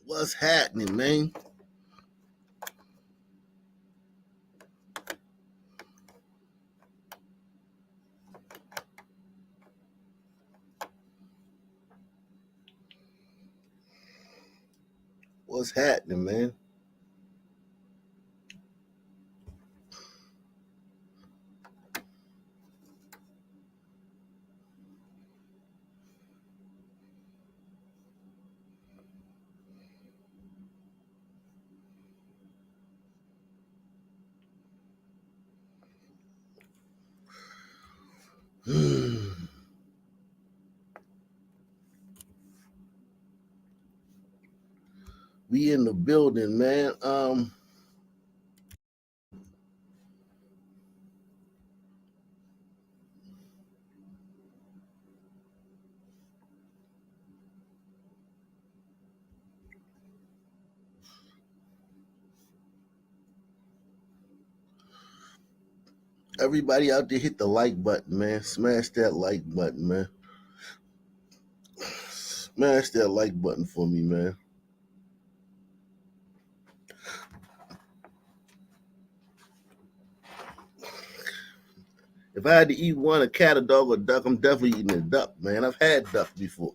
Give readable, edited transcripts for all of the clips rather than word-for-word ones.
What's happening, man? What's happening, man? We in the building, man. Everybody out there hit the like button, man. Smash that like button, man. Smash that like button for me, man. If I had to eat one, a cat, a dog, or a duck, I'm definitely eating a duck, man. I've had duck before.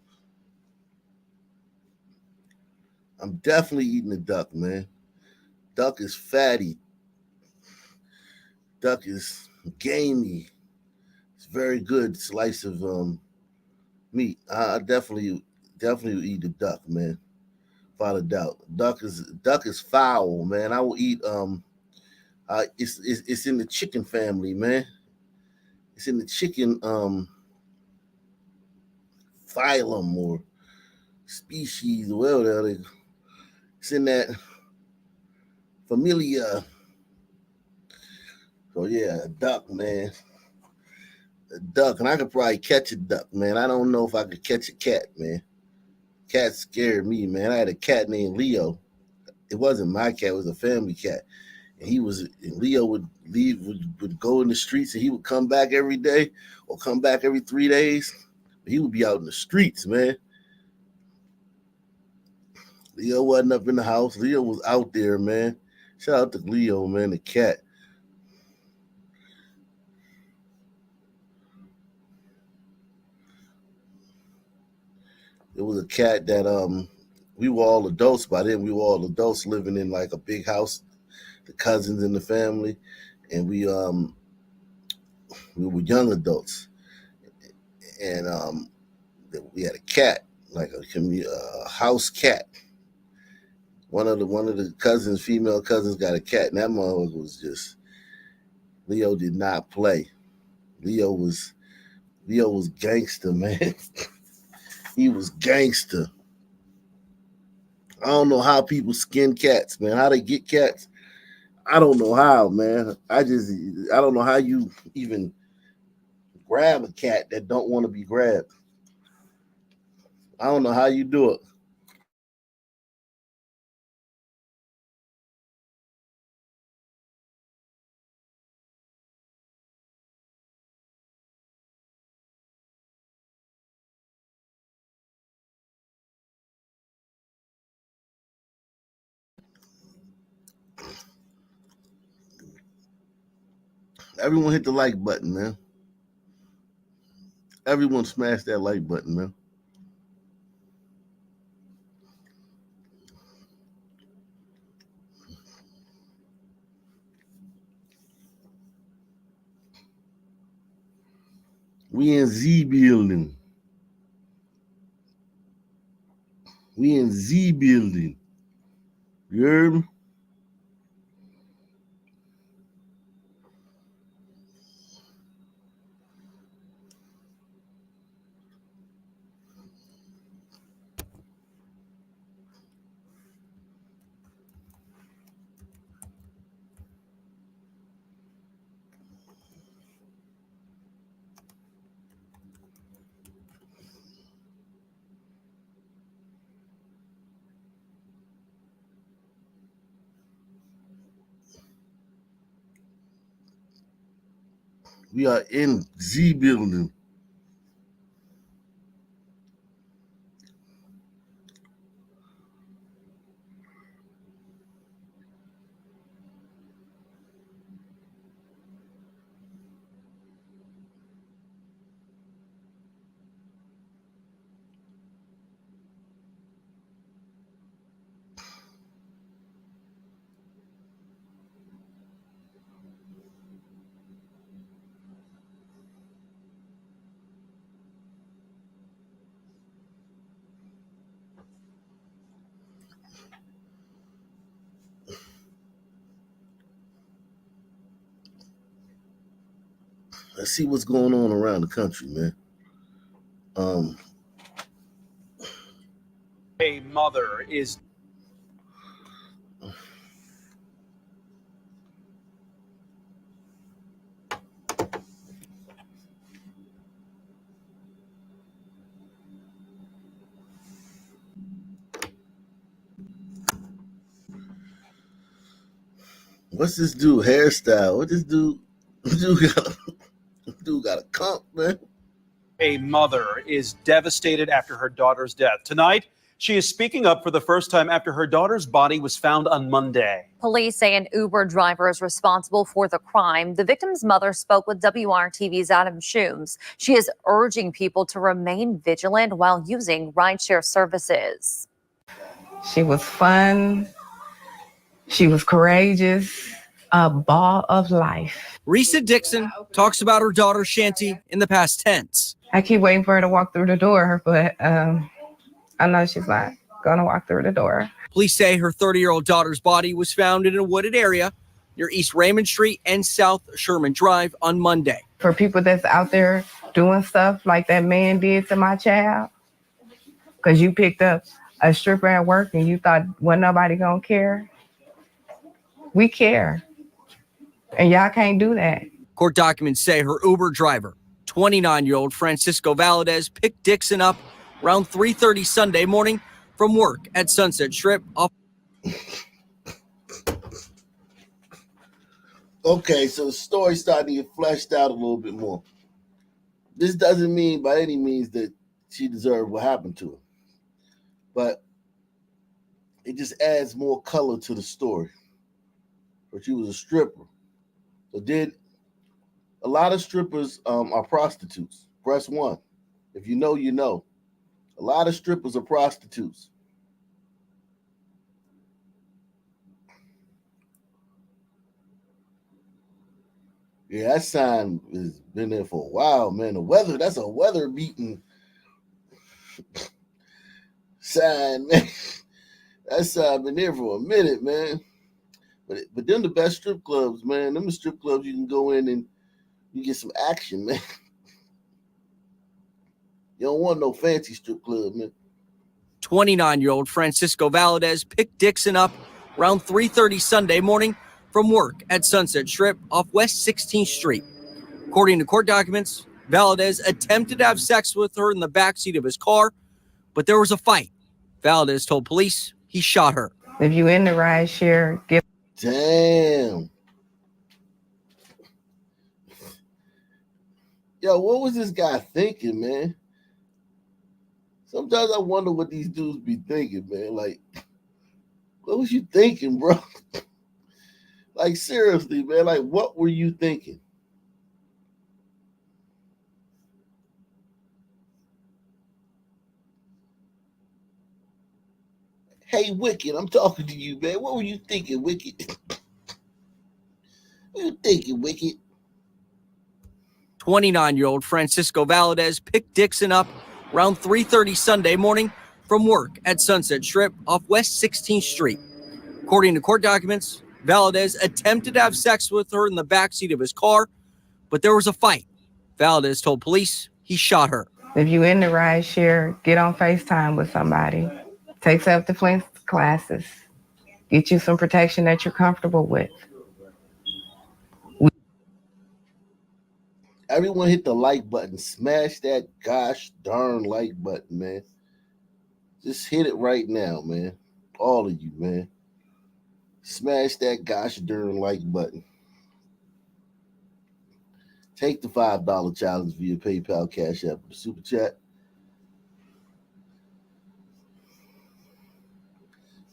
I'm definitely eating a duck, man. Duck is fatty. Duck is gamey. It's very good slice of meat. I definitely eat the duck, man. Without a doubt. Duck is foul, man. I will eat it's in the chicken family, man. It's in the chicken phylum or species or whatever. It's in that familia. So yeah, a duck, man. A duck, and I could probably catch a duck, man. I don't know if I could catch a cat, man. Cat scared me, man. I had a cat named Leo. It wasn't my cat; it was a family cat. And Leo would leave, would go in the streets, and he would come back every day or come back every 3 days. He would be out in the streets, man. Leo wasn't up in the house. Leo was out there, man. Shout out to Leo, man, the cat. It was a cat that we were all adults by then. We were all adults living in like a big house, the cousins in the family, and we were young adults, and we had a cat, like a house cat. One of the cousins, female cousins, got a cat, and that motherfucker was just Leo did not play. Leo was Leo was gangster, man. He was gangster. I don't know how people skin cats, man. How they get cats, I don't know how, man. I don't know how you even grab a cat that don't want to be grabbed. I don't know how you do it. Everyone hit the like button, man. Everyone smash that like button, man. We in Z building. We in Z building. You heard me? We are in Z building. let's see what's going on around the country, man. A mother is what's this dude hairstyle? What this dude dude got a comp, man. A mother is devastated after her daughter's death. Tonight, she is speaking up for the first time after her daughter's body was found on Monday. Police say an Uber driver is responsible for the crime. The victim's mother spoke with WRTV's Adam Shooms. She is urging people to remain vigilant while using rideshare services. She was fun. She was courageous. A ball of life. Risa Dixon talks about her daughter Shanti in the past tense. I keep waiting for her to walk through the door, but I know she's not going to walk through the door. Police say her 30-year-old daughter's body was found in a wooded area near East Raymond Street and South Sherman Drive on Monday. For people that's out there doing stuff like that man did to my child, because you picked up a stripper at work and you thought wasn't nobody going to care, we care. And y'all can't do that. Court documents say her Uber driver, 29-year-old Francisco Valadez, picked Dixon up around 3:30 Sunday morning from work at Sunset Strip off. Okay, so the story's starting to get fleshed out a little bit more. This doesn't mean by any means that she deserved what happened to her, but it just adds more color to the story. But she was a stripper. So did a lot of strippers are prostitutes. Press 1. If you know, you know. A lot of strippers are prostitutes. Yeah, that sign has been there for a while, man. The weather, that's a weather beating sign, man. That sign been there for a minute, man. But them the best strip clubs, man. Them the strip clubs you can go in and you get some action, man. You don't want no fancy strip club, man. 29-year-old Francisco Valadez picked Dixon up around 3:30 Sunday morning from work at Sunset Strip off West 16th Street. According to court documents, Valadez attempted to have sex with her in the backseat of his car, but there was a fight. Valadez told police he shot her. If you in the rideshare, get. Damn. Yo, what was this guy thinking, man? Sometimes I wonder what these dudes be thinking, man. Like, what was you thinking, bro? Like, seriously, man. Like, what were you thinking? Hey, Wicked, I'm talking to you, man. What were you thinking, Wicked? What were you thinking, Wicked? 29-year-old Francisco Valadez picked Dixon up around 3:30 Sunday morning from work at Sunset Strip off West 16th Street. According to court documents, Valadez attempted to have sex with her in the backseat of his car, but there was a fight. Valadez told police he shot her. If you in the rideshare, get on FaceTime with somebody. Take self-defense classes. Get you some protection that you're comfortable with. Everyone hit the like button. Smash that gosh darn like button, man. Just hit it right now, man. All of you, man. Smash that gosh darn like button. Take the $5 challenge via PayPal, Cash App, or Super Chat.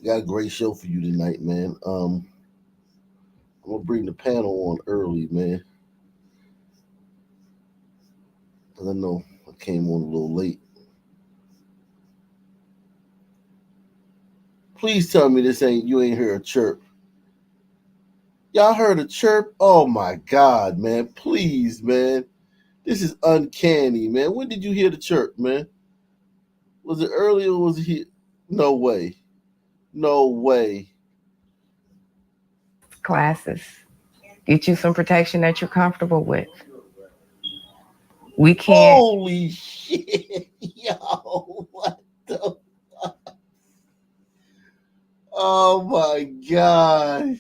Got a great show for you tonight, man. I'm gonna bring the panel on early, man. Cause I know I came on a little late. Please tell me you ain't heard a chirp. Y'all heard a chirp? Oh my God, man. Please, man. This is uncanny, man. When did you hear the chirp, man? Was it early or was it here? No way. No way. Classes. Get you some protection that you're comfortable with. We can't. Holy shit. Yo, what the fuck? Oh my God.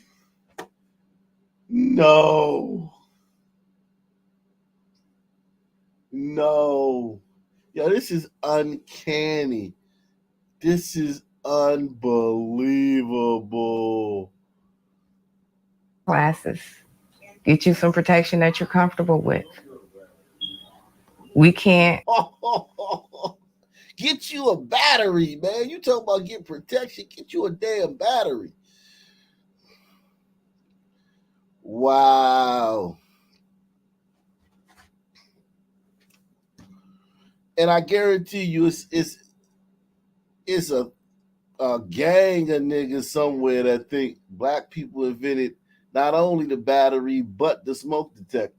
No. No. Yo, this is uncanny. This is unbelievable. Classes. Get you some protection that you're comfortable with. We can't. Get you a battery, man. You talking about get protection? Get you a damn battery. Wow. And I guarantee you, it's a gang of niggas somewhere that think black people invented not only the battery but the smoke detector.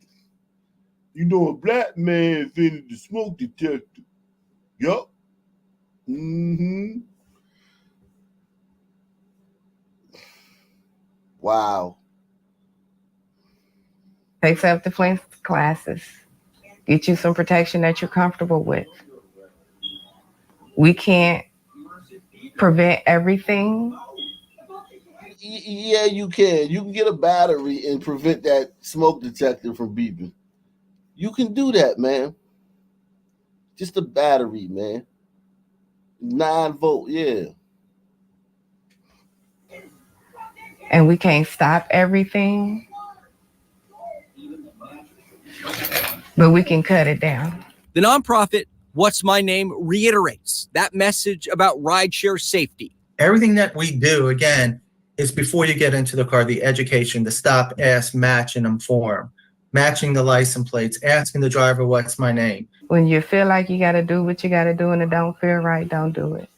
You know, a black man invented the smoke detector. Yup. Mm-hmm. Wow. Take self-defense classes. Get you some protection that you're comfortable with. We can't prevent everything. Yeah, you can. You can get a battery and prevent that smoke detector from beeping. You can do that, man. Just a battery, man. 9-volt, yeah. And we can't stop everything, but we can cut it down. The nonprofit What's My Name reiterates that message about rideshare safety. Everything that we do, again, is before you get into the car, the education, the stop, ask, match, and inform. Matching the license plates, asking the driver, what's my name? When you feel like you got to do what you got to do and it don't feel right, don't do it.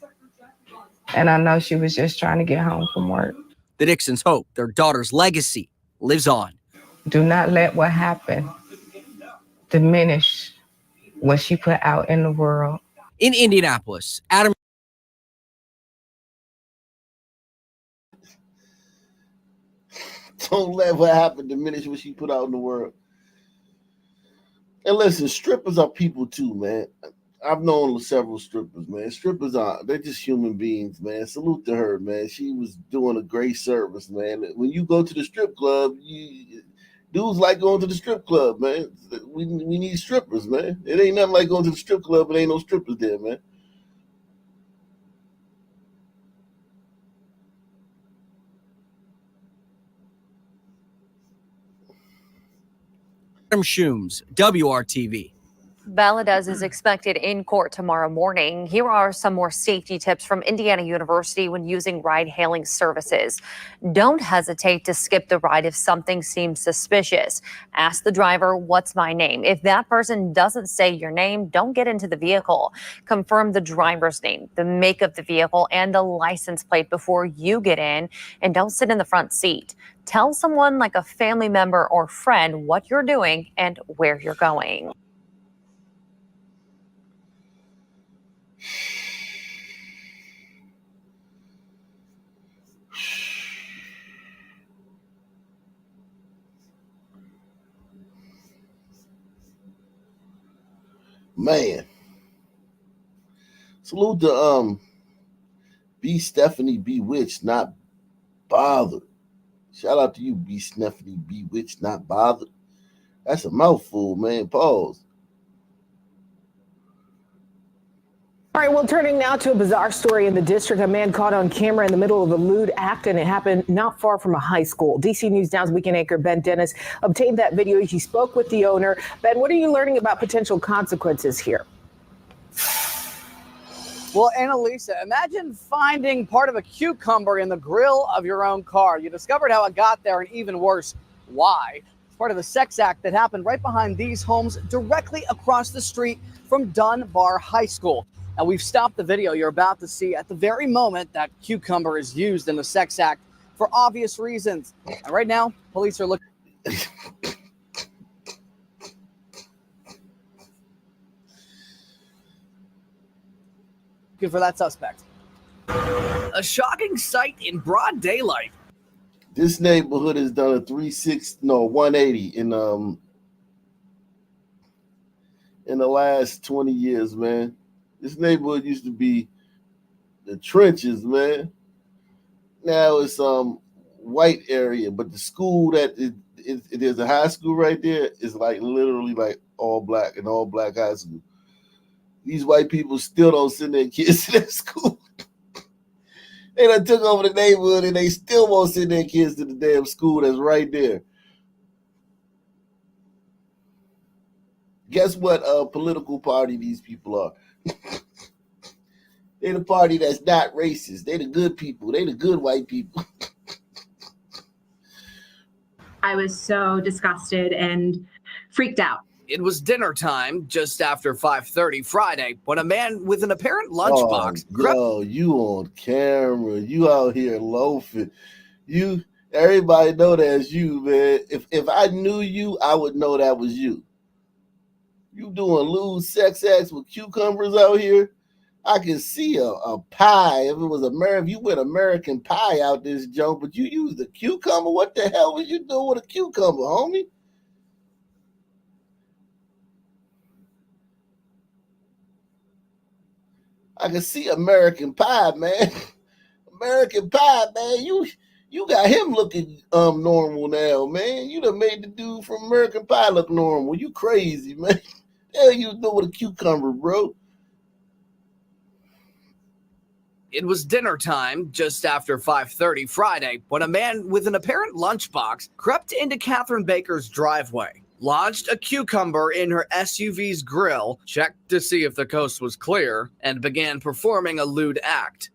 And I know she was just trying to get home from work. The Dixons hope their daughter's legacy lives on. Do not let what happened diminish what she put out in the world. In Indianapolis, Adam. Don't let what happened diminish what she put out in the world. And listen, strippers are people too, man. I've known several strippers, man. Strippers they're just human beings, man. Salute to her, man. She was doing a great service, man. When you go to the strip club, dudes like going to the strip club, man. We need strippers, man. It ain't nothing like going to the strip club, but ain't no strippers there, man. Adam Shooms, WRTV. Valadez is expected in court tomorrow morning. Here are some more safety tips from Indiana University when using ride-hailing services. Don't hesitate to skip the ride if something seems suspicious. Ask the driver, what's my name? If that person doesn't say your name, don't get into the vehicle. Confirm the driver's name, the make of the vehicle, and the license plate before you get in, and don't sit in the front seat. Tell someone like a family member or friend what you're doing and where you're going. Man. Salute to B Stephanie Bewitched, not bothered. Shout out to you, B Stephanie Bewitched, not bothered. That's a mouthful, man. Pause. All right, well, turning now to a bizarre story in the district. A man caught on camera in the middle of a lewd act, and it happened not far from a high school. DC News Now's weekend anchor Ben Dennis obtained that video. He spoke with the owner. Ben, what are you learning about potential consequences here? Well, Annalisa, imagine finding part of a cucumber in the grill of your own car. You discovered how it got there, and even worse, why. It's part of the sex act that happened right behind these homes directly across the street from Dunbar High School. Now, we've stopped the video you're about to see at the very moment that cucumber is used in the sex act for obvious reasons. And right now, police are looking for that suspect. A shocking sight in broad daylight. This neighborhood has done a 180 in in the last 20 years, man. This neighborhood used to be the trenches, man. Now it's white area, but the school that there's a high school right there is like literally like all black, and all black high school. These white people still don't send their kids to that school. They done took over the neighborhood and they still won't send their kids to the damn school that's right there. Guess what political party these people are? They the party that's not racist. They the good people. They the good white people. I was so disgusted and freaked out. It was dinner time just after 5:30 Friday when a man with an apparent lunchbox crept. Yo, you on camera. You out here loafing. Everybody know that's you, man. If I knew you, I would know that was you. You doing lewd sex acts with cucumbers out here? I can see a pie. If it was American, you went American Pie out this junk, but you used a cucumber. What the hell was you doing with a cucumber, homie? I can see American Pie, man. American Pie, man. You got him looking normal now, man. You done made the dude from American Pie look normal. You crazy, man. Hell, you doing with a cucumber, bro? It was dinner time just after 5:30 Friday when a man with an apparent lunchbox crept into Catherine Baker's driveway, lodged a cucumber in her SUV's grill, checked to see if the coast was clear, and began performing a lewd act.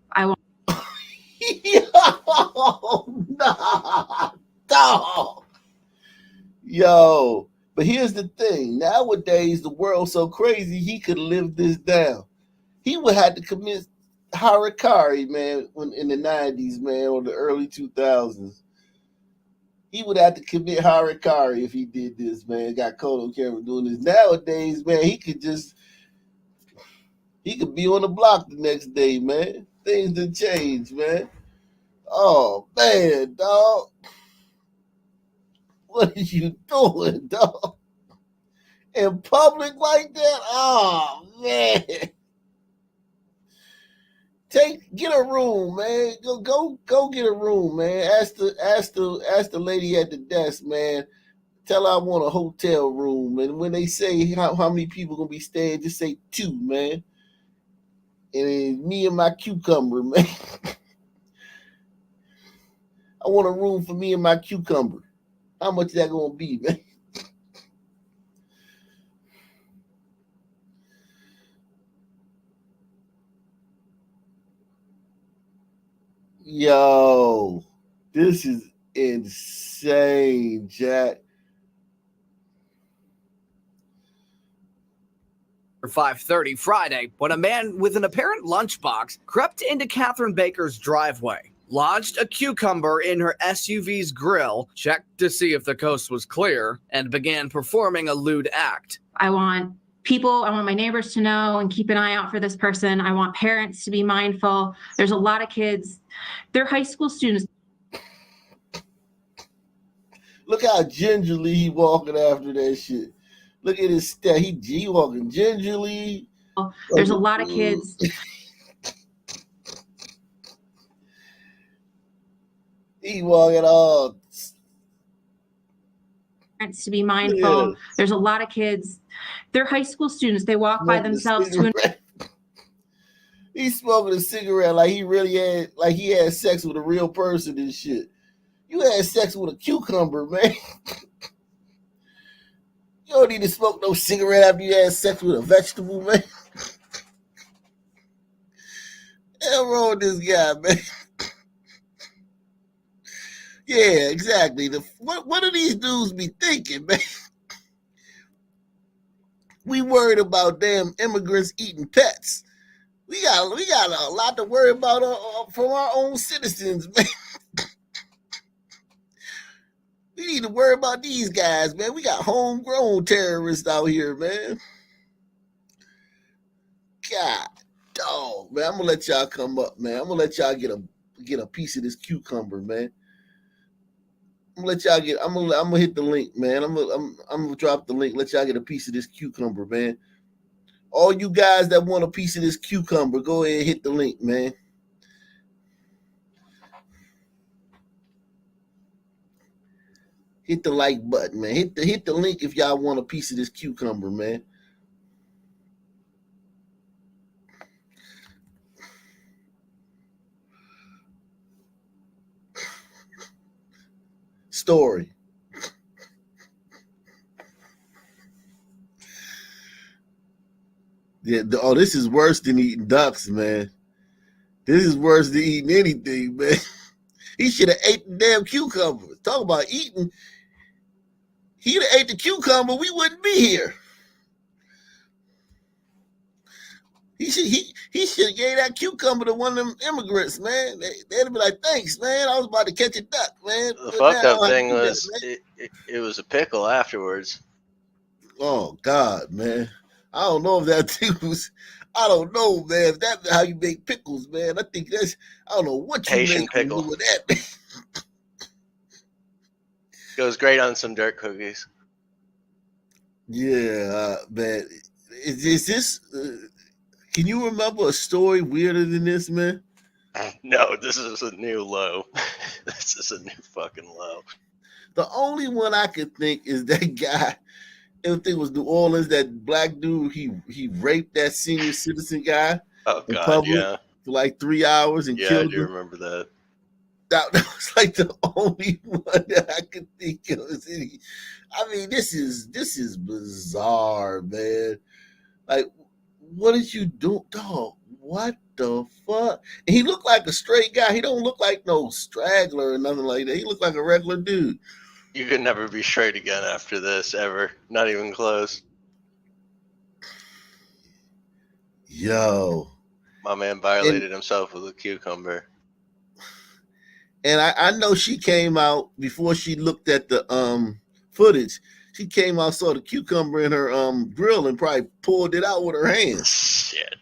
Yo, but here's the thing. Nowadays, the world's so crazy, he could live this down. He would have to commit Harakiri, man, in the 90s, man, or the early 2000s. He would have to commit Harakiri if he did this, man. Got caught on camera doing this. Nowadays, man, he could be on the block the next day, man. Things done changed, man. Oh, man, dog. What are you doing, dog? In public like that? Oh, man. Get a room, man. Go get a room, man. Ask the lady at the desk, man. Tell her I want a hotel room. And when they say how many people gonna be staying, just say 2, man. And me and my cucumber, man. I want a room for me and my cucumber. How much that gonna be, man? Yo, this is insane, Jack. 5:30 Friday when a man with an apparent lunchbox crept into Catherine Baker's driveway, lodged a cucumber in her SUV's grill, checked to see if the coast was clear, and began performing a lewd act. I want my neighbors to know and keep an eye out for this person. I want parents to be mindful. There's a lot of kids. They're high school students. Look how gingerly he walking after that shit. Look at his step. He walking gingerly. There's a lot of kids. He walking all. Parents to be mindful. Yeah. There's a lot of kids. They're high school students. They walk by themselves to. He's smoking a cigarette like he had sex with a real person and shit. You had sex with a cucumber, man. You don't need to smoke no cigarette after you had sex with a vegetable, man. Hell wrong with this guy, man. Yeah, exactly. What do these dudes be thinking, man? We worried about damn immigrants eating pets. We got a lot to worry about from our own citizens, man. We need to worry about these guys, man. We got homegrown terrorists out here, man. God, dog, man. I'm gonna let y'all come up, man. I'm gonna let y'all get a piece of this cucumber, man. I'm gonna hit the link, man. I'm gonna drop the link. Let y'all get a piece of this cucumber, man. All you guys that want a piece of this cucumber, go ahead and hit the link, man. Hit the like button, man. Hit the link if y'all want a piece of this cucumber, man. Story. Yeah, this is worse than eating ducks, man. This is worse than eating anything, man. He should have ate the damn cucumber. Talk about eating. He'd have ate the cucumber, we wouldn't be here. He should have gave that cucumber to one of them immigrants, man. They'd be like, thanks, man. I was about to catch a duck, man. The But fucked now I up don't have to thing do that, was man. it was a pickle afterwards. Oh God, man. I don't know if that thing was. I don't know, man. If that's how you make pickles, man. I think that's. I don't know what you Haitian make pickle. with that. Goes great on some dirt cookies. Yeah, man. Is this? Can you remember a story weirder than this, man? No, this is a new low. This is a new fucking low. The only one I could think is that guy. I think it was New Orleans. That black dude. He raped that senior citizen guy Oh in God, public yeah, for like 3 hours and yeah, I killed do him. remember that. That was like the only one that I could think of. I mean, this is bizarre, man. Like, what did you do, dog? What the fuck? And he looked like a straight guy. He don't look like no straggler or nothing like that. He looked like a regular dude. You could never be straight again after this, ever. Not even close. Yo. My man violated himself with a cucumber. And I know she came out before she looked at the footage. She came out, saw the cucumber in her grill and probably pulled it out with her hands. Shit.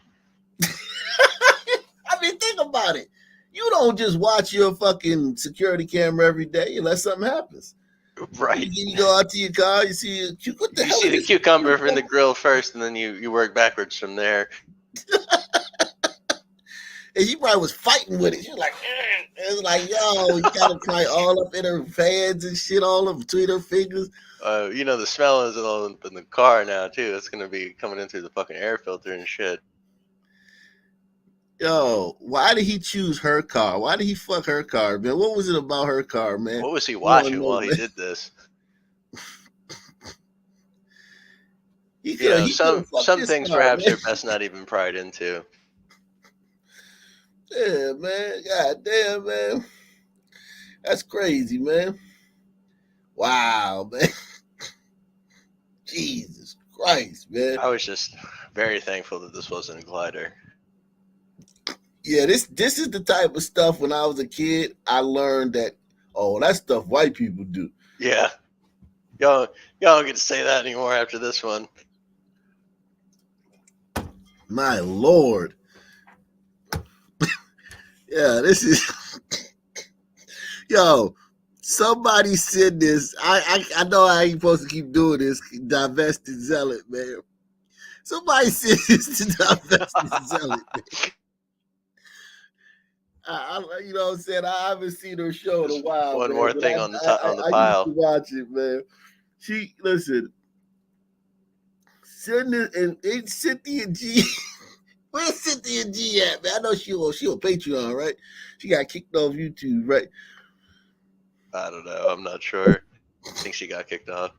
I mean, think about it. You don't just watch your fucking security camera every day unless something happens. Right. You go out to your car, you see what the You hell see is the this? cucumber in the grill first, and then you work backwards from there. And she probably was fighting with it. She was like, it was like, yo, you got to try all up in her hands and shit, all up between her fingers. The smell is all up in the car now too. It's gonna be coming in through the fucking air filter and shit. Yo, why did he choose her car? Why did he fuck her car, man? What was it about her car, man? What was he watching while he did this? Some things perhaps you're best not even pried into. Yeah, man. God damn, man. That's crazy, man. Wow, man. Jesus Christ, man. I was just very thankful that this wasn't a glider. Yeah, this is the type of stuff when I was a kid, I learned that, oh, that's stuff white people do. Yeah. Y'all don't get to say that anymore after this one. My Lord. Yeah, this is yo, somebody said this. I know I ain't supposed to keep doing this, divested zealot, man. Somebody said this to divested zealot, man. You know what I'm saying? I haven't seen her show in a while. One man, more thing on the pile. I used to watch it, man. Listen, Cynthia G. Where's Cynthia G at, man? I know she on Patreon, right? She got kicked off YouTube, right? I don't know. I'm not sure. I think she got kicked off.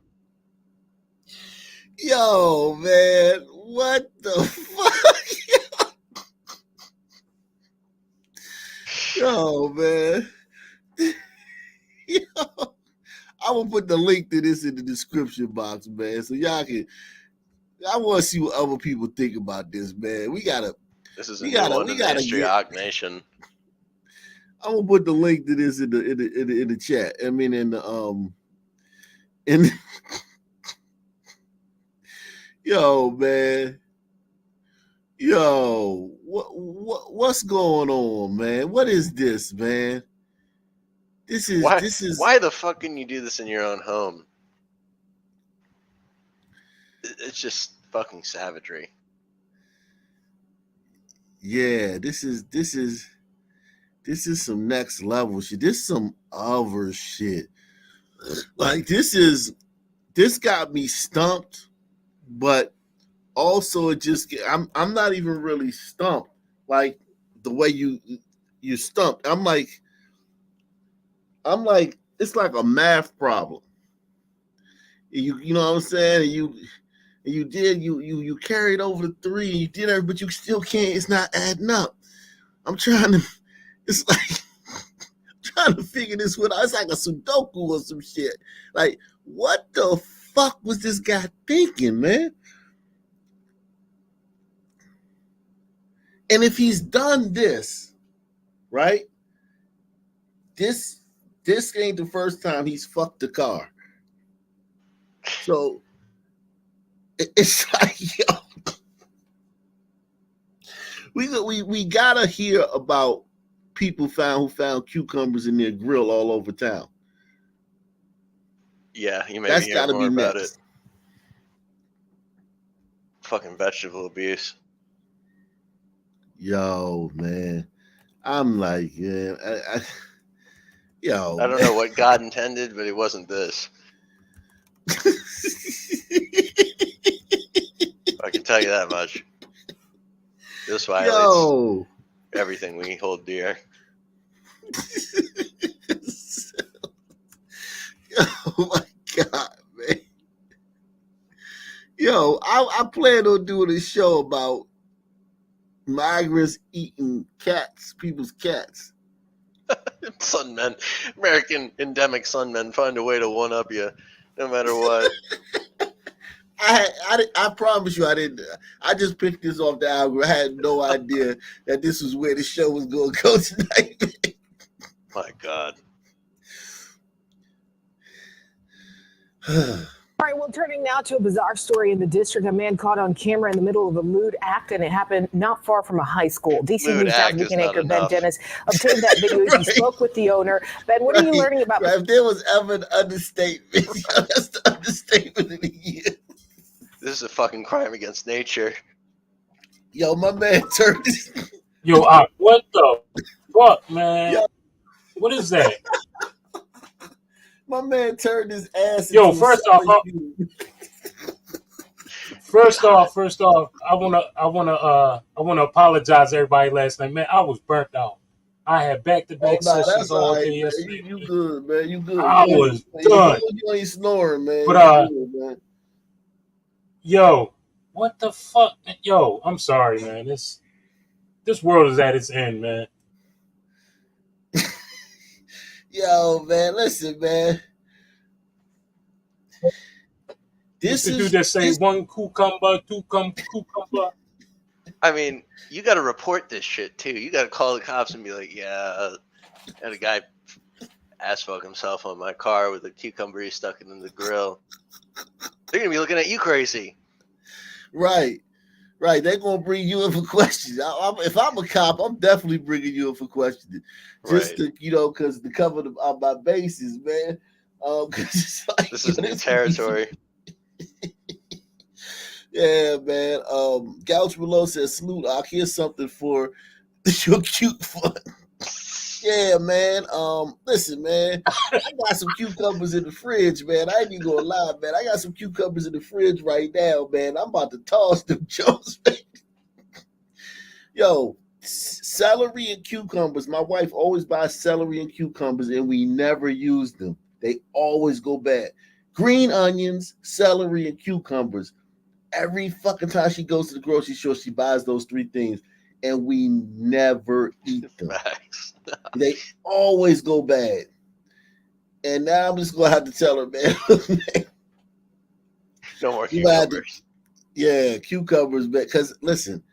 Yo, man, what the fuck? Yo, man. Yo, I'm gonna put the link to this in the description box, man, so y'all can. I want to see what other people think about this, man. This is a new one in the history of Ock Nation. I'm gonna put the link to this in the chat. I mean, in the yo, man. Yo, what's going on, man? What is this, man? This is why the fuck can you do this in your own home? It's just fucking savagery. Yeah, this is some next level shit. This is some other shit. Like this got me stumped, but also it just I'm not even really stumped like the way you stumped. I'm like it's like a math problem. You know what I'm saying? You carried over the 3 and you did it, but you still can't. It's not adding up. I'm trying to. It's like trying to figure this one out. It's like a Sudoku or some shit. Like, what the fuck was this guy thinking, man? And if he's done this, right? This ain't the first time he's fucked the car. So it's like, yo, we gotta hear about people who found cucumbers in their grill all over town. Yeah, you made That's me hear gotta more be about next. it. Fucking vegetable abuse. Yo, man. I'm like, yeah, yo. I don't know what God intended, but it wasn't this. I can tell you that much. This violates everything we hold dear. Oh my God, man. Yo, I plan on doing a show about migrants eating cats, people's cats. Sunmen, American endemic sunmen find a way to one up you, no matter what. I promise you, I didn't. I just picked this off the algorithm. I had no idea that this was where the show was going to go tonight. My God. All right, well, turning now to a bizarre story in the district. A man caught on camera in the middle of a lewd act, and it happened not far from a high school. DC Lewd News act Now is weekend not anchor Ben enough. Dennis obtained that video. He spoke with the owner. Ben, what are you learning about? Right. If there was ever an understatement, that's the understatement of the year. This is a fucking crime against nature. Yo, my man turned this. Yo, what the fuck, man? Yo. What is that? My man turned his ass. Yo, into first off, I wanna apologize to everybody last night, man. I was burnt out. I had back-to-back sessions all day yesterday. You good, man? You good? I was done. You ain't snoring, man. But you good, man. Yo, what the fuck? Yo, I'm sorry, man. This world is at its end, man. Yo, man, listen, man. This is dude that say one cucumber, two cucumber. I mean, you got to report this shit too. You got to call the cops and be like, "Yeah, I had a guy ass fuck himself on my car with a cucumber he stuck in the grill." They're gonna be looking at you crazy. Right. They're gonna bring you in for questions. If I'm a cop, I'm definitely bringing you in for questions, just to because to cover my bases, man. It's like, this is new territory. Yeah, man. Gouch Below says, "Salute, I'll hear something for your cute fun." Yeah, man. Listen, man. I got some cucumbers in the fridge, man. I ain't even gonna lie, man. I got some cucumbers in the fridge right now, man. I'm about to toss them Jones, man. Yo, celery and cucumbers. My wife always buys celery and cucumbers, and we never use them. They always go bad. Green onions, celery, and cucumbers. Every fucking time she goes to the grocery store, she buys those 3 things, and we never eat them. They always go bad. And now I'm just gonna have to tell her, man. No more cucumbers. Cucumbers, man. Because listen,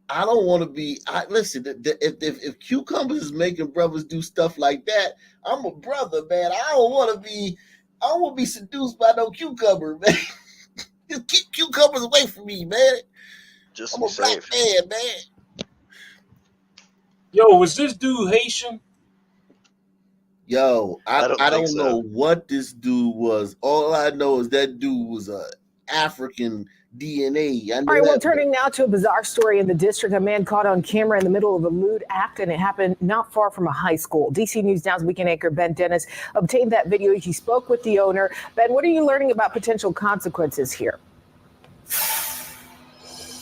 I don't want to be. Listen. If cucumbers is making brothers do stuff like that, I'm a brother, man. I don't want to be seduced by no cucumber, man. Just keep cucumbers away from me, man. Just I'm a black man, man. Yo, was this dude Haitian? Yo, I don't so. know what this dude was. All I know is that dude was a African DNA. I know All right, well, that. turning now to a bizarre story in the district. A man caught on camera in the middle of a lewd act, and it happened not far from a high school. DC News Now's weekend anchor Ben Dennis obtained that video. He spoke with the owner. Ben, what are you learning about potential consequences here?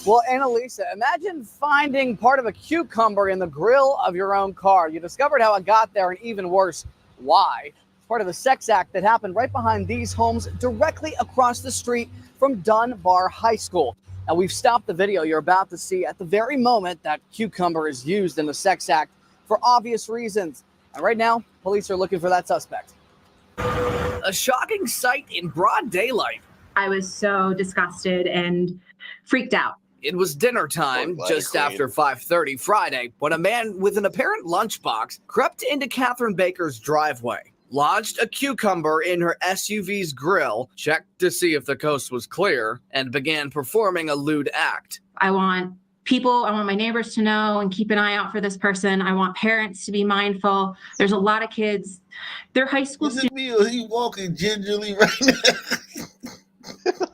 Well, Annalisa, imagine finding part of a cucumber in the grill of your own car. You discovered how it got there, and even worse, why. It's part of the sex act that happened right behind these homes directly across the street from Dunbar High School. Now, we've stopped the video you're about to see at the very moment that cucumber is used in the sex act for obvious reasons. And right now, police are looking for that suspect. A shocking sight in broad daylight. I was so disgusted and freaked out. It was dinner time, just after 5:30 Friday, when a man with an apparent lunchbox crept into Catherine Baker's driveway, lodged a cucumber in her SUV's grill, checked to see if the coast was clear, and began performing a lewd act. I want my neighbors to know and keep an eye out for this person. I want parents to be mindful. There's a lot of kids. They're high school students. He walking gingerly right now.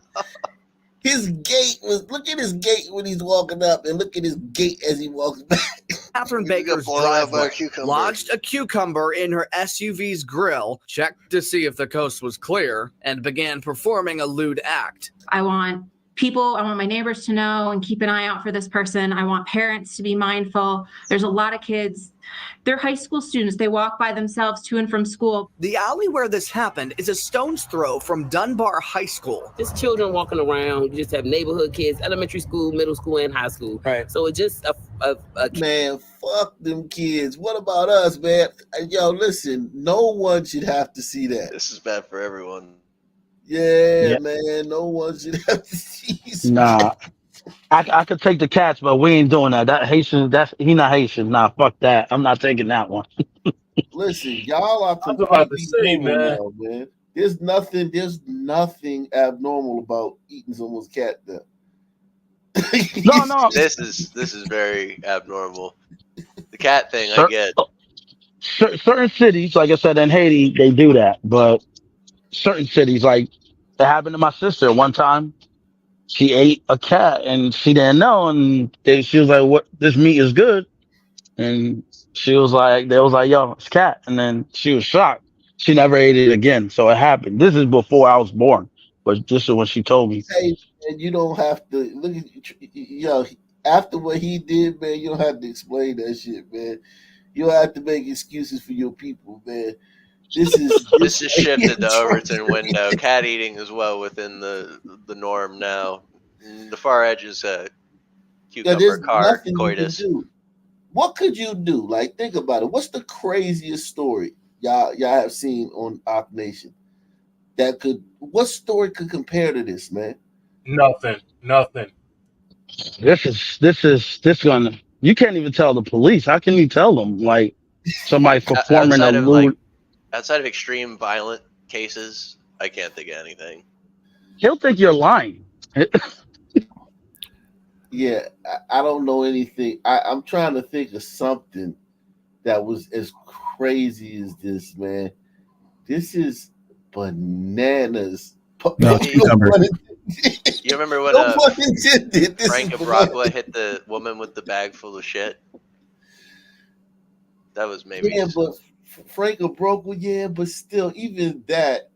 His gait look at his gait when he's walking up, and look at his gait as he walks back. Catherine Baker's driveway, lodged a cucumber in her SUV's grill, checked to see if the coast was clear, and began performing a lewd act. I want my neighbors to know and keep an eye out for this person. I want parents to be mindful. There's a lot of kids. They're high school students. They walk by themselves to and from school. The alley where this happened is a stone's throw from Dunbar High School. Just children walking around. You just have neighborhood kids, elementary school, middle school, and high school. Right. So it's just a man, fuck them kids. What about us, man? Yo, listen, no one should have to see that. This is bad for everyone. Yeah, man, no one should have to see. Nah, I could take the cats, but we ain't doing that. That Haitian, he not Haitian. Nah, fuck that. I'm not taking that one. Listen, y'all are completely normal now, man. There's nothing abnormal about eating someone's cat now. No. This is very abnormal. The cat thing, I get. Certain cities, like I said, in Haiti, they do that, but certain cities, like it happened to my sister one time. She ate a cat and she didn't know, and she was like, "What? This meat is good." And they was like, "Yo, it's cat." And then she was shocked. She never ate it again. So it happened. This is before I was born, but this is what she told me. Hey, man, you don't have to look at after what he did, man. You don't have to explain that shit, man. You don't have to make excuses for your people, man. This is shifted the Overton window. Cat eating is well within the norm now. The far edge is cucumber car coitus. What could you do? Like, think about it. What's the craziest story y'all have seen on Op Nation? What story could compare to this, man? Nothing. This gonna. You can't even tell the police. How can you tell them? Like somebody performing a lewd. Outside of extreme violent cases, I can't think of anything. He'll think you're lying. Yeah, I don't know anything. I'm trying to think of something that was as crazy as this, man. This is bananas. No, you remember when Frank Abraqua hit the woman with the bag full of shit? That was maybe... Yeah, but Frank Abraqua, but still, even that.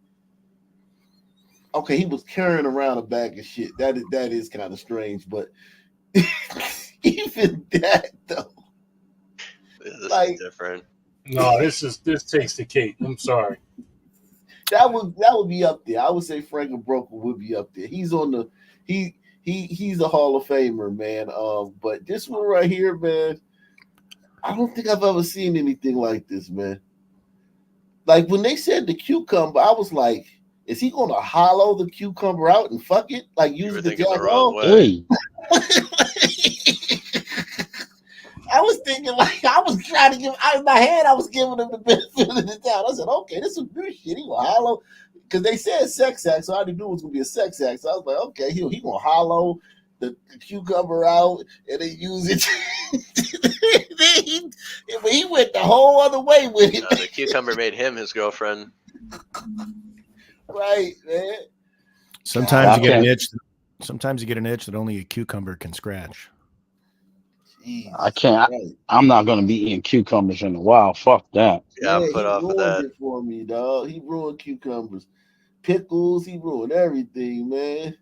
Okay, he was carrying around a bag of shit. That is kind of strange, but even that though. This is different. No, this takes the cake. I'm sorry. That would be up there. I would say Frank Abraqua would be up there. He's on the he's a Hall of Famer, man. But this one right here, man, I don't think I've ever seen anything like this, man. Like when they said the cucumber, I was like, is he gonna hollow the cucumber out and fuck it? Like use the jack off? I was thinking, like, I was trying to give out in my head, I was giving him the benefit of the doubt. I said, okay, this is good shit. He gonna hollow, because they said sex act, so I didn't know it was gonna be a sex act. So I was like, okay, he gonna hollow the cucumber out and then use it. But he went the whole other way with it. The cucumber made him his girlfriend. Right, man. Sometimes you get an itch. sometimes you get an itch that only a cucumber can scratch. Jesus I can't. Christ. I'm not gonna be eating cucumbers in a while. Fuck that. Yeah, I'm Man, put he off of ruined that. it for me, dog. He ruined cucumbers, pickles. He ruined everything, man.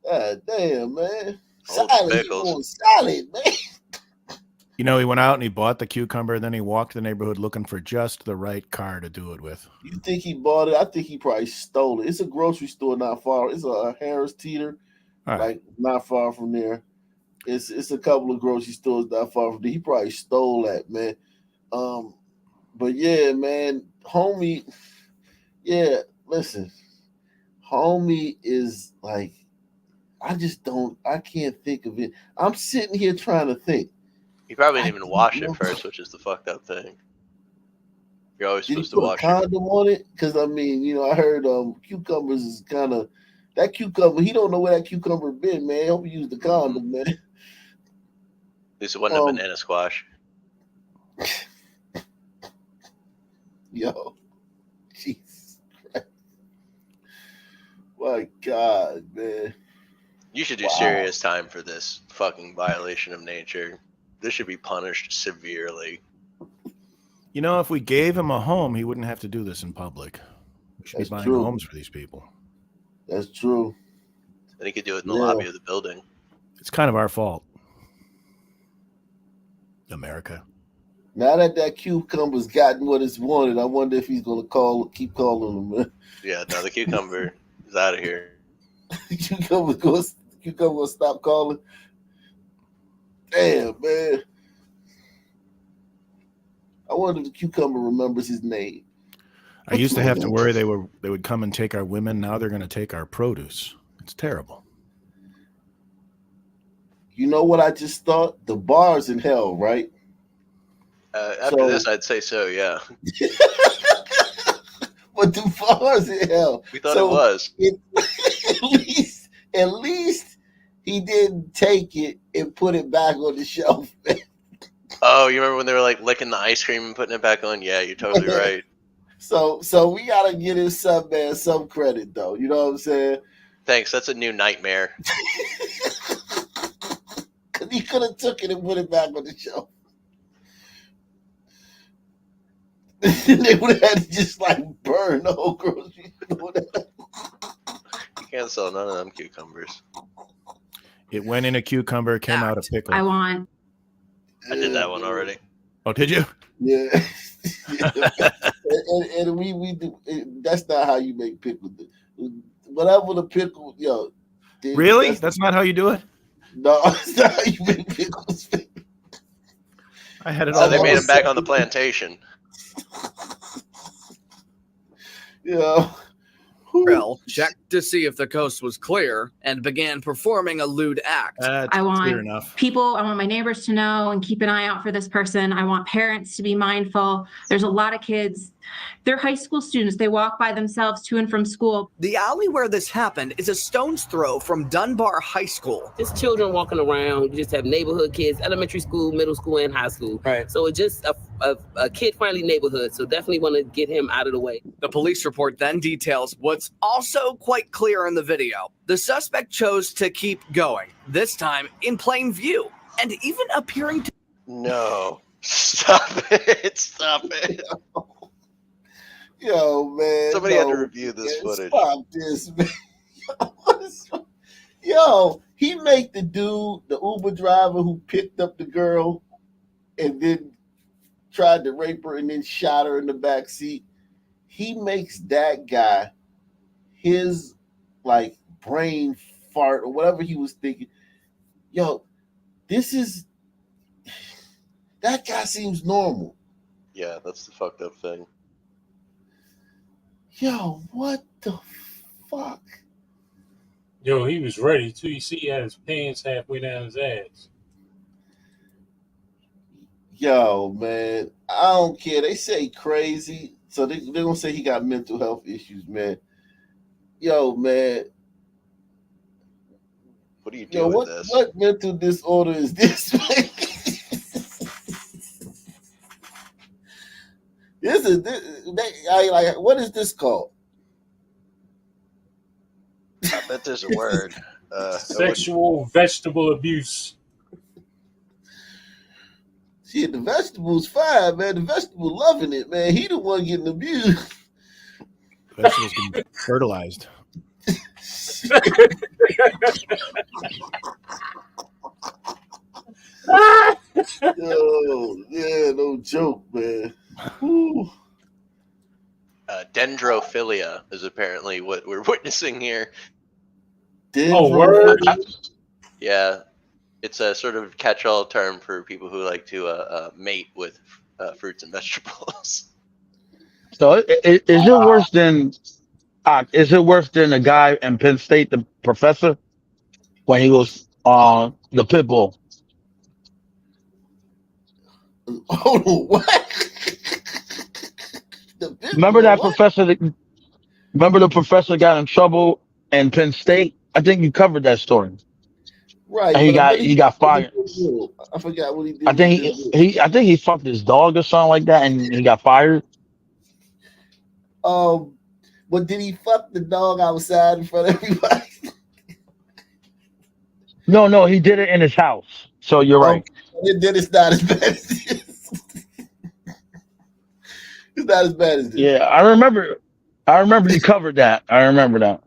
God damn, man. All the Salad. He pickles. ruined salad, man. You know, he went out and he bought the cucumber, then he walked the neighborhood looking for just the right car to do it with. You think he bought it? I think he probably stole it. It's a grocery store not far. It's a Harris Teeter, All right. like not far from there. It's a couple of grocery stores not far from there. He probably stole that, man. But yeah, man, homie. Yeah, listen, homie is like, I can't think of it. I'm sitting here trying to think. He probably I didn't even don't wash know. it first, which is the fucked up thing. You're always Did he supposed to put a wash it. condom on it? Because I mean, I heard cucumbers is kind of that cucumber. He don't know where that cucumber been, man. Hope he used the condom, man. At least it wasn't a banana squash. Yo, Jesus Christ, my God, man. You should do serious time for this fucking violation of nature. This should be punished severely. You know, if we gave him a home, he wouldn't have to do this in public. We should That's be buying true. homes for these people. That's true. And he could do it in the lobby of the building. It's kind of our fault. America. Now that cucumber's gotten what it's wanted, I wonder if he's gonna keep calling him, man. Yeah, no, the cucumber is out of here. Cucumber gonna stop calling. Damn, man. I wonder if the cucumber remembers his name. I used to have to worry they would come and take our women. Now they're going to take our produce. It's terrible. You know what I just thought? The bar's in hell, right? After this, I'd say so, yeah. But the bar's in hell. We thought it was. At least he didn't take it and put it back on the shelf. Oh, you remember when they were like licking the ice cream and putting it back on? Yeah, you're totally right. So we gotta give his son, man, some credit though. You know what I'm saying? Thanks. That's a new nightmare. Cause he could have took it and put it back on the shelf. They would have had to just like burn the whole grocery store. You can't sell none of them cucumbers. It went in a cucumber, came out a pickle. I want. I did that one already. Oh, did you? Yeah. and we do. That's not how you make pickles. Whatever the pickle, yo. Really? That's not how you do it? No, that's not how you make pickles. I had it So all. they made him back on the plantation. Yeah. Grill checked to see if the coast was clear and began performing a lewd act. I want people, I want my neighbors to know and keep an eye out for this person. I want parents to be mindful. There's a lot of kids. They're high school students. They walk by themselves to and from school. The alley where this happened is a stone's throw from Dunbar High School. Just children walking around. You just have neighborhood kids, elementary school, middle school, and high school. Right. So it's just a kid-friendly neighborhood. So definitely want to get him out of the way. The police report then details what's also quite clear in the video. The suspect chose to keep going, this time in plain view, and even appearing to... No. Stop it. Stop it. Yo, man. Somebody had to review this footage. Stop this, man. Yo, he make the dude, the Uber driver who picked up the girl and then tried to rape her and then shot her in the back seat. He makes that guy his like brain fart or whatever he was thinking. Yo, that guy seems normal. Yeah, that's the fucked up thing. Yo, what the fuck? Yo, he was ready too. You see, he had his pants halfway down his ass. Yo, man, I don't care. They say crazy, so they're gonna say he got mental health issues, man. Yo, man. What are you doing with this? What mental disorder is this, man? What is this called? I bet there's a word. Sexual vegetable abuse. Shit, the vegetable's fine, man. The vegetable loving it, man. He the one getting abused. Vegetables getting fertilized. Yo, yeah, no joke, man. Whew. Dendrophilia is apparently what we're witnessing here. Oh, word. Yeah, it's a sort of catch-all term for people who like to mate with fruits and vegetables. So is it worse than the guy in Penn State, the professor, when he was on the pit bull? Oh, what? Remember that professor? Remember the professor got in trouble in Penn State? I think you covered that story. Right, And but he got fired. I forgot what he did. I think he fucked his dog or something like that, and he got fired. But did he fuck the dog outside in front of everybody? No, he did it in his house. So you're right. Then it's not as bad as this. It's not as bad as this. Yeah, I remember you covered that. I remember that.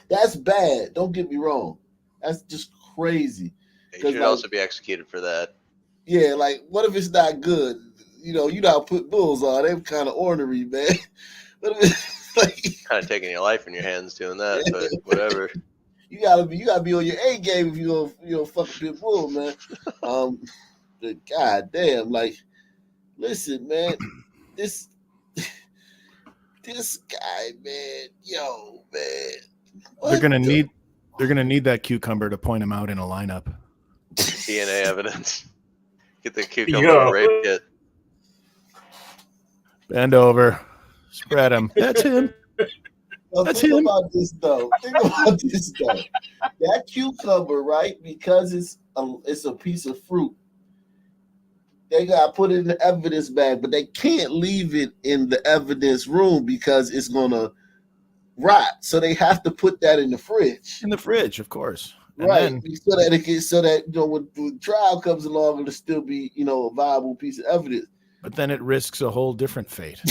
That's bad. Don't get me wrong. That's just crazy. He should also be executed for that. Yeah, like what if it's not good? You know how to put bulls on. They're kind of ornery, man. What if it's like kind of taking your life in your hands doing that, but whatever. You gotta be on your A game if you gonna fuck a pit bull, man. God damn, like, listen, man, this guy, man, yo, man. They're gonna need that cucumber to point him out in a lineup. DNA evidence. Get the cucumber rape kit. Bend over, spread him. That's him. Now, think about this though. That cucumber, right? Because it's a piece of fruit. They gotta put it in the evidence bag, but they can't leave it in the evidence room because it's gonna rot. So they have to put that in the fridge. In the fridge, of course. And Right. then, so that when the trial comes along, it'll still be a viable piece of evidence. but then it risks a whole different fate.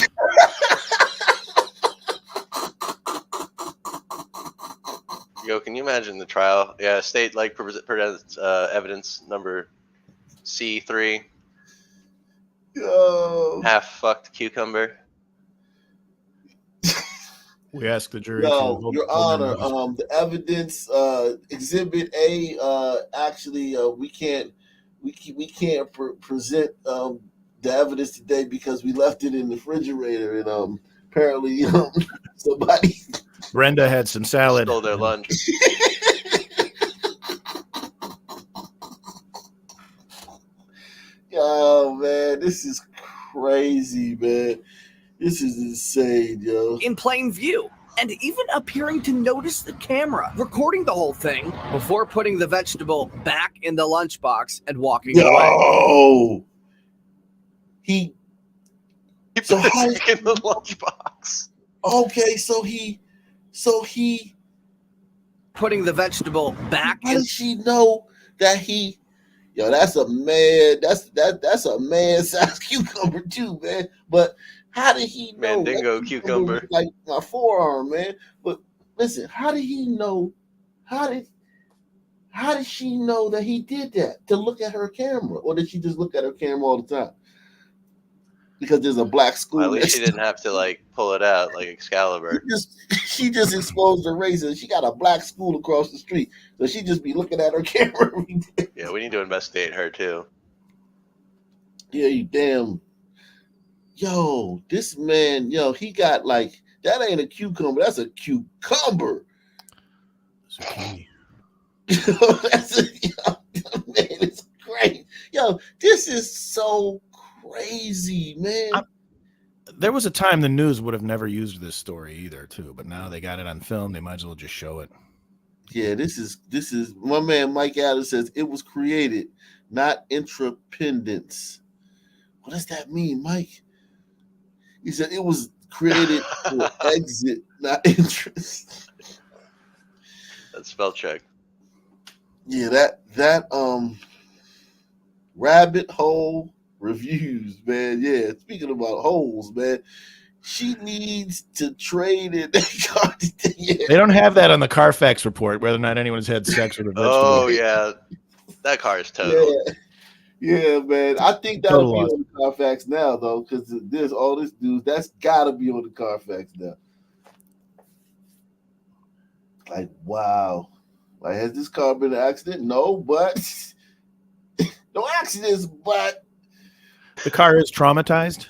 Yo, can you imagine the trial? Yeah, state presents evidence number C3. Yo. Half fucked cucumber. We ask the jury No, to Your Honor, the evidence exhibit A actually we can't present the evidence today because we left it in the refrigerator and apparently somebody Brenda had some salad. Stole their lunch. Oh man, this is crazy, man. This is insane, yo. In plain view, and even appearing to notice the camera, recording the whole thing before putting the vegetable back in the lunchbox and walking away. He put the stick in the lunchbox. Okay, so he putting the vegetable back. How does she know that he? Yo, that's a man. That's a man-sized cucumber too, man. But how did he know? Mandingo cucumber, like my forearm, man. But listen, how did he know? How did she know that he did that? To look at her camera, or did she just look at her camera all the time? Because there's a black school. Well, at least she didn't have to pull it out like Excalibur. She just exposed the razor. She got a black school across the street, so she just be looking at her camera every day. Yeah, we need to investigate her too. Yeah, you damn. Yo, this man, he got that ain't a cucumber. That's a cucumber. Zucchini. Man, it's great. Yo, this is so crazy, man. There was a time the news would have never used this story either, too. But now they got it on film. They might as well just show it. Yeah, this is my man Mike Adams says it was created, not interdependence. What does that mean, Mike? He said it was created for exit, not interest. That's spell check. Yeah, that rabbit hole reviews, man. Yeah, speaking about holes, man, she needs to trade in that car. Yeah. They don't have that on the Carfax report, whether or not anyone's had sex with a vegetable. Oh yeah, that car is total. Yeah, man. I think that'll Total be loss. on the Carfax now, though, because there's all this news. That's got to be on the Carfax now. Like, wow. Like, has this car been an accident? No, but no accidents, but The car is traumatized.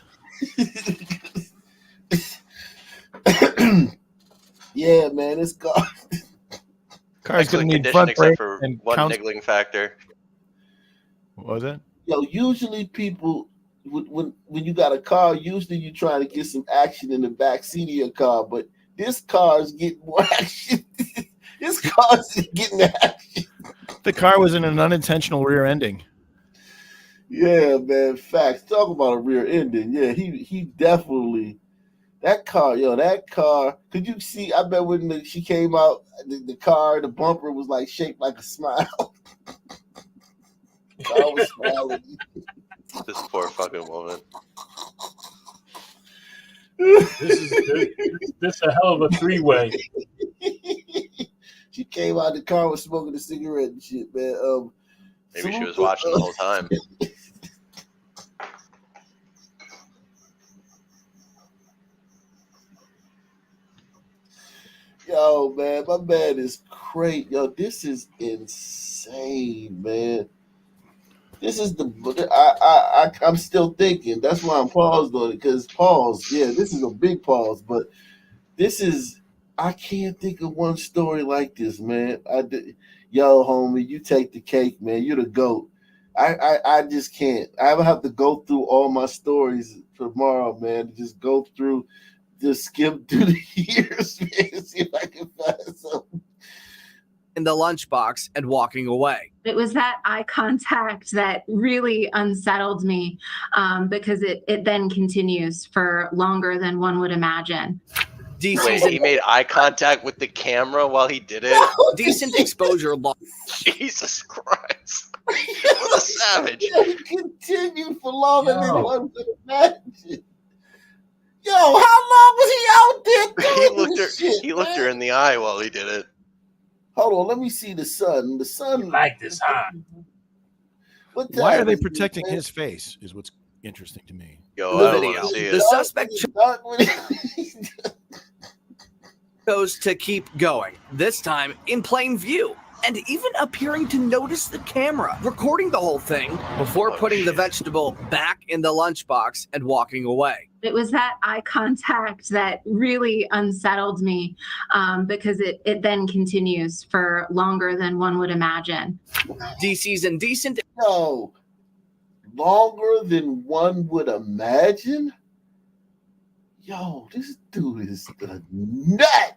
yeah, man, this car. Car's going Excellent to need condition, front except brake for and one counts. niggling factor. What was it? Yo, usually people, when you got a car, usually you're trying to get some action in the back seat of your car, but this car is getting more action. This car is getting action. The car was in an unintentional rear ending. Yeah, man. Facts. Talk about a rear ending. Yeah, he definitely. That car. Could you see? I bet when she came out, the car, the bumper was like shaped like a smile. The car was smiling. This poor fucking woman. This is a hell of a three-way. She came out the car was smoking a cigarette and shit, man. Maybe she was watching the whole time. Yo, man, my man is crazy. Yo, this is insane, man. This is I'm still thinking. That's why I'm paused on it, because pause. Yeah, this is a big pause, but I can't think of one story like this, man. Yo, homie, you take the cake, man. You're the GOAT. I just can't. I will have to go through all my stories tomorrow, man. Just skip through the years, man. See if I can find something. In the lunchbox and walking away. It was that eye contact that really unsettled me because it then continues for longer than one would imagine. Wait, he made eye contact with the camera while he did it? Decent exposure loss. Jesus Christ. What a savage. He continued for longer than one would imagine. Yo, how long was he out there? He looked her in the eye while he did it. Hold on, let me see the sun. The sun. Like this, huh? Why are they protecting his face? Is what's interesting to me. Yo, I don't want to see it. The suspect chose to keep going, this time in plain view, and even appearing to notice the camera, recording the whole thing before putting the vegetable back in the lunchbox and walking away. It was that eye contact that really unsettled me because it then continues for longer than one would imagine. DC's indecent. No, longer than one would imagine. Yo, this dude is a nut.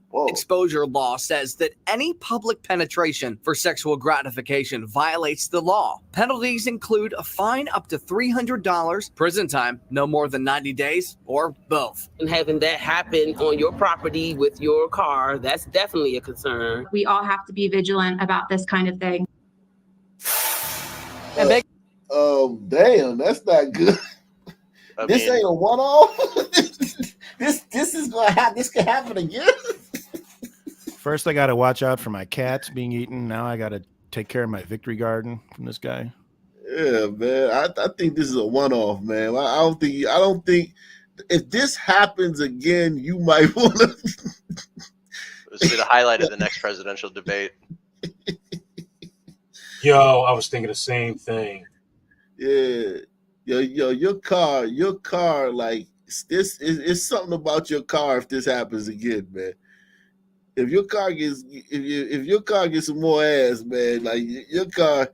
Whoa. Exposure law says that any public penetration for sexual gratification violates the law. Penalties include a fine up to $300, prison time no more than 90 days, or both. And having that happen on your property with your car, that's definitely a concern. We all have to be vigilant about this kind of thing. Damn, that's not good. This ain't a one-off. This is gonna happen. This could happen again. First, I got to watch out for my cats being eaten. Now I got to take care of my victory garden from this guy. Yeah, man. I think this is a one-off, man. I don't think if this happens again, you might want to. This will be the highlight of the next presidential debate. Yo, I was thinking the same thing. Yeah. Yo, your car, like this is something about your car if this happens again, man. If your car gets some more ass, man, like your car,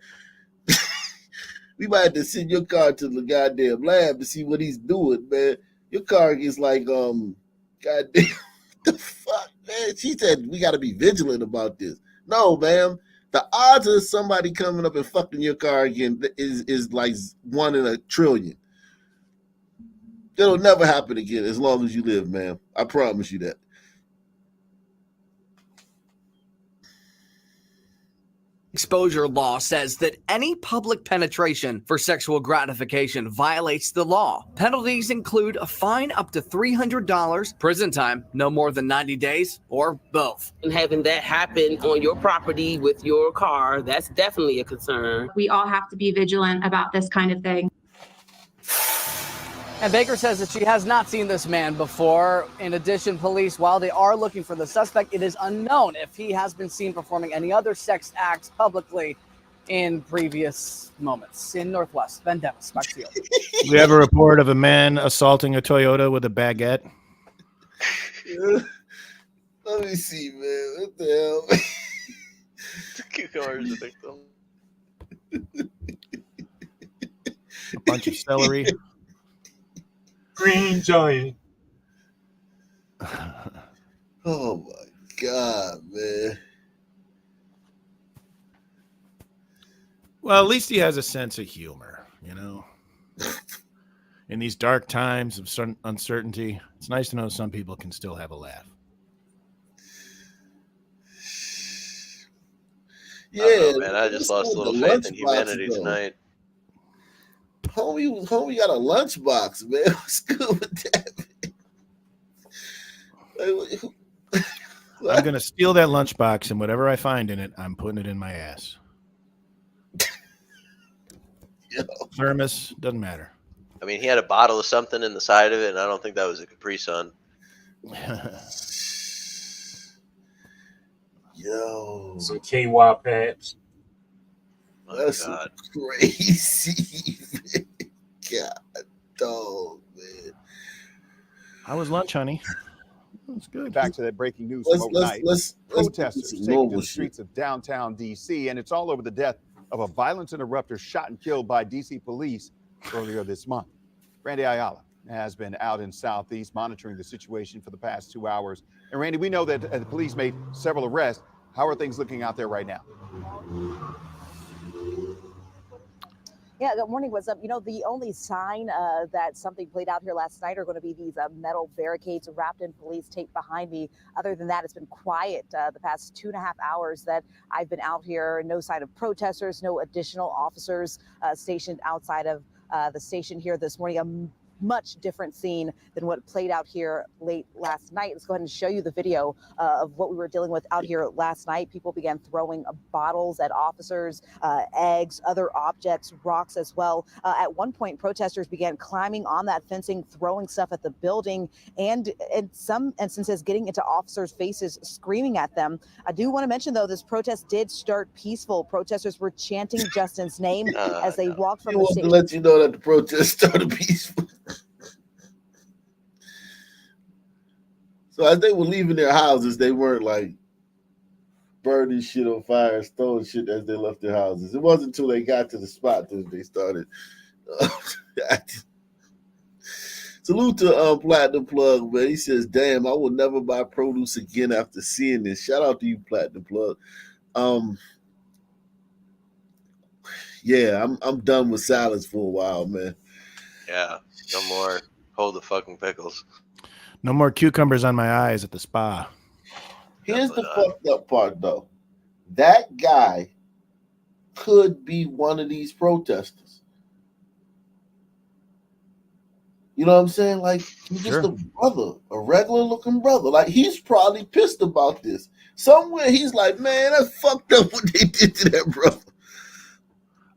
we might have to send your car to the goddamn lab to see what he's doing, man. Your car gets like goddamn the fuck, man. She said we gotta be vigilant about this. No, ma'am. The odds of somebody coming up and fucking your car again is like 1 in a trillion. It'll never happen again as long as you live, ma'am. I promise you that. Exposure law says that any public penetration for sexual gratification violates the law. Penalties include a fine up to $300, prison time no more than 90 days, or both. And having that happen on your property with your car, that's definitely a concern. We all have to be vigilant about this kind of thing. And Baker says that she has not seen this man before. In addition, police, while they are looking for the suspect, it is unknown if he has been seen performing any other sex acts publicly in previous moments. In Northwest, Ben Dennis, back to you. We have a report of a man assaulting a Toyota with a baguette. Let me see, man. What the hell? The cucumber is a victim. A bunch of celery. Green giant. Oh my God, man. Well, at least he has a sense of humor, you know. In these dark times of uncertainty, it's nice to know some people can still have a laugh. Yeah, man, I just lost a little faith in humanity tonight. Homie got a lunchbox, man. What's good with that, man? I'm going to steal that lunchbox, and whatever I find in it, I'm putting it in my ass. Thermos, doesn't matter. I mean, he had a bottle of something in the side of it, and I don't think that was a Capri Sun. Yo. Some KY pads. That's crazy. God, dog, man. How was lunch, honey? That's good. Back to that breaking news from overnight. Protesters taking to the streets of downtown D.C., and it's all over the death of a violence interrupter shot and killed by D.C. police earlier this month. Randy Ayala has been out in Southeast monitoring the situation for the past 2 hours. And Randy, we know that the police made several arrests. How are things looking out there right now? Yeah, good morning. What's up? You know, the only sign that something played out here last night are going to be these metal barricades wrapped in police tape behind me. Other than that, it's been quiet the past 2.5 hours that I've been out here. No sign of protesters, no additional officers stationed outside of the station here this morning. A much different scene than what played out here late last night. Let's go ahead and show you the video of what we were dealing with out here last night. People began throwing bottles at officers, eggs, other objects, rocks as well. At one point, protesters began climbing on that fencing, throwing stuff at the building, and in some instances, getting into officers' faces, screaming at them. I do want to mention, though, this protest did start peaceful. Protesters were chanting Justin's name as they walked from the station. To let you know that the protest started peaceful. So as they were leaving their houses, they weren't like burning shit on fire, throwing shit as they left their houses. It wasn't until they got to the spot that they started. Salute to Platinum Plug, man. He says, "Damn, I will never buy produce again after seeing this." Shout out to you, Platinum Plug. Yeah, I'm done with salads for a while, man. Yeah, no more. Hold the fucking pickles. No more cucumbers on my eyes at the spa. Here's the fucked up part, though. That guy could be one of these protesters. You know what I'm saying? Like, he's just a brother, a regular looking brother. Like, he's probably pissed about this. Somewhere he's like, man, that's fucked up what they did to that brother.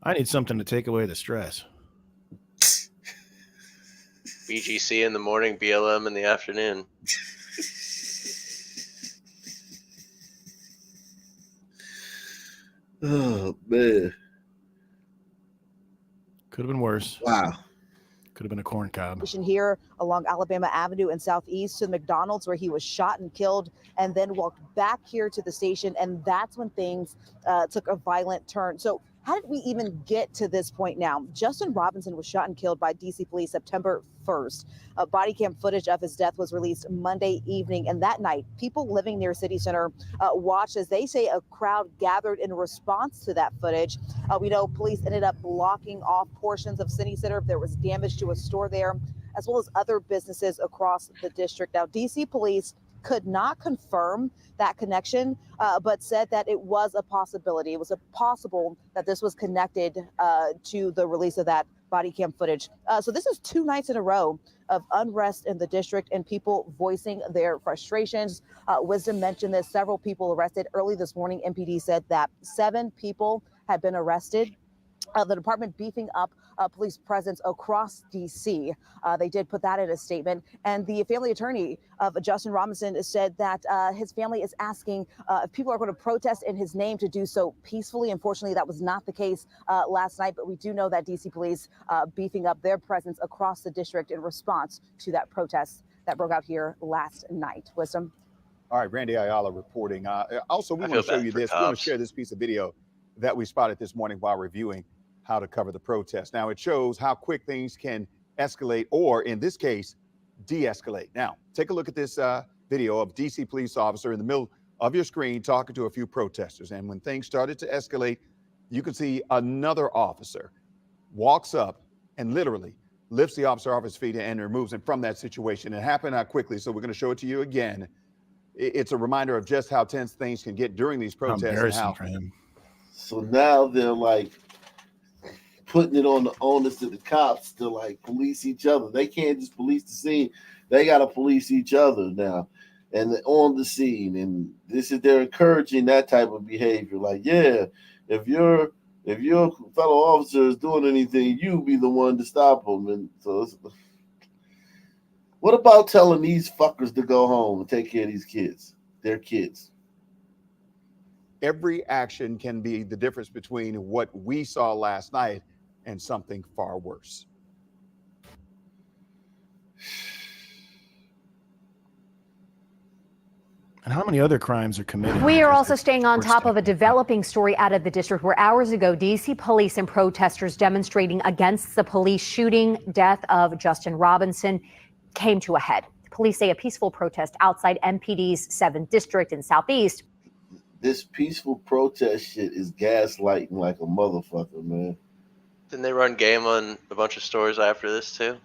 I need something to take away the stress. BGC in the morning, BLM in the afternoon. Oh, man. Could have been worse. Wow. Could have been a corn cob. Here along Alabama Avenue and Southeast to the McDonald's where he was shot and killed, and then walked back here to the station. And that's when things took a violent turn. So how did we even get to this point now? Justin Robinson was shot and killed by DC police September 1st. Body cam footage of his death was released Monday evening. And that night, people living near City Center watched as they say a crowd gathered in response to that footage. We know police ended up blocking off portions of City Center. There was damage to a store there, as well as other businesses across the district. Now, DC police could not confirm that connection, but said that it was a possibility. It was possible that this was connected to the release of that body cam footage. So this is 2 nights in a row of unrest in the district and people voicing their frustrations. Wisdom mentioned this, several people arrested. Early this morning, MPD said that 7 people had been arrested. The department beefing up police presence across D.C. They did put that in a statement. And the family attorney of Justin Robinson said that his family is asking if people are going to protest in his name to do so peacefully. Unfortunately, that was not the case last night, but we do know that D.C. police beefing up their presence across the district in response to that protest that broke out here last night. Wisdom. All right, Randy Ayala reporting. Also, we want to show you this. We want to share this piece of video that we spotted this morning while reviewing how to cover the protest. Now, it shows how quick things can escalate, or in this case, de-escalate. Now, take a look at this video of DC police officer in the middle of your screen talking to a few protesters. And when things started to escalate, you can see another officer walks up and literally lifts the officer off his feet and removes him from that situation. It happened quickly, so we're going to show it to you again. It's a reminder of just how tense things can get during these protests. Embarrassing for him. So now they're like putting it on the onus of the cops to like police each other. They can't just police the scene. They got to police each other now. And they're on the scene. And they're encouraging that type of behavior. Like, yeah, if your fellow officer is doing anything, you be the one to stop them. And so what about telling these fuckers to go home and take care of these kids, their kids? Every action can be the difference between what we saw last night and something far worse. And how many other crimes are committed? We are also staying on top of a developing story out of the district where hours ago, D.C. police and protesters demonstrating against the police shooting death of Justin Robinson came to a head. Police say a peaceful protest outside MPD's 7th district in Southeast. This peaceful protest shit is gaslighting like a motherfucker, man. Didn't they run game on a bunch of stores after this too?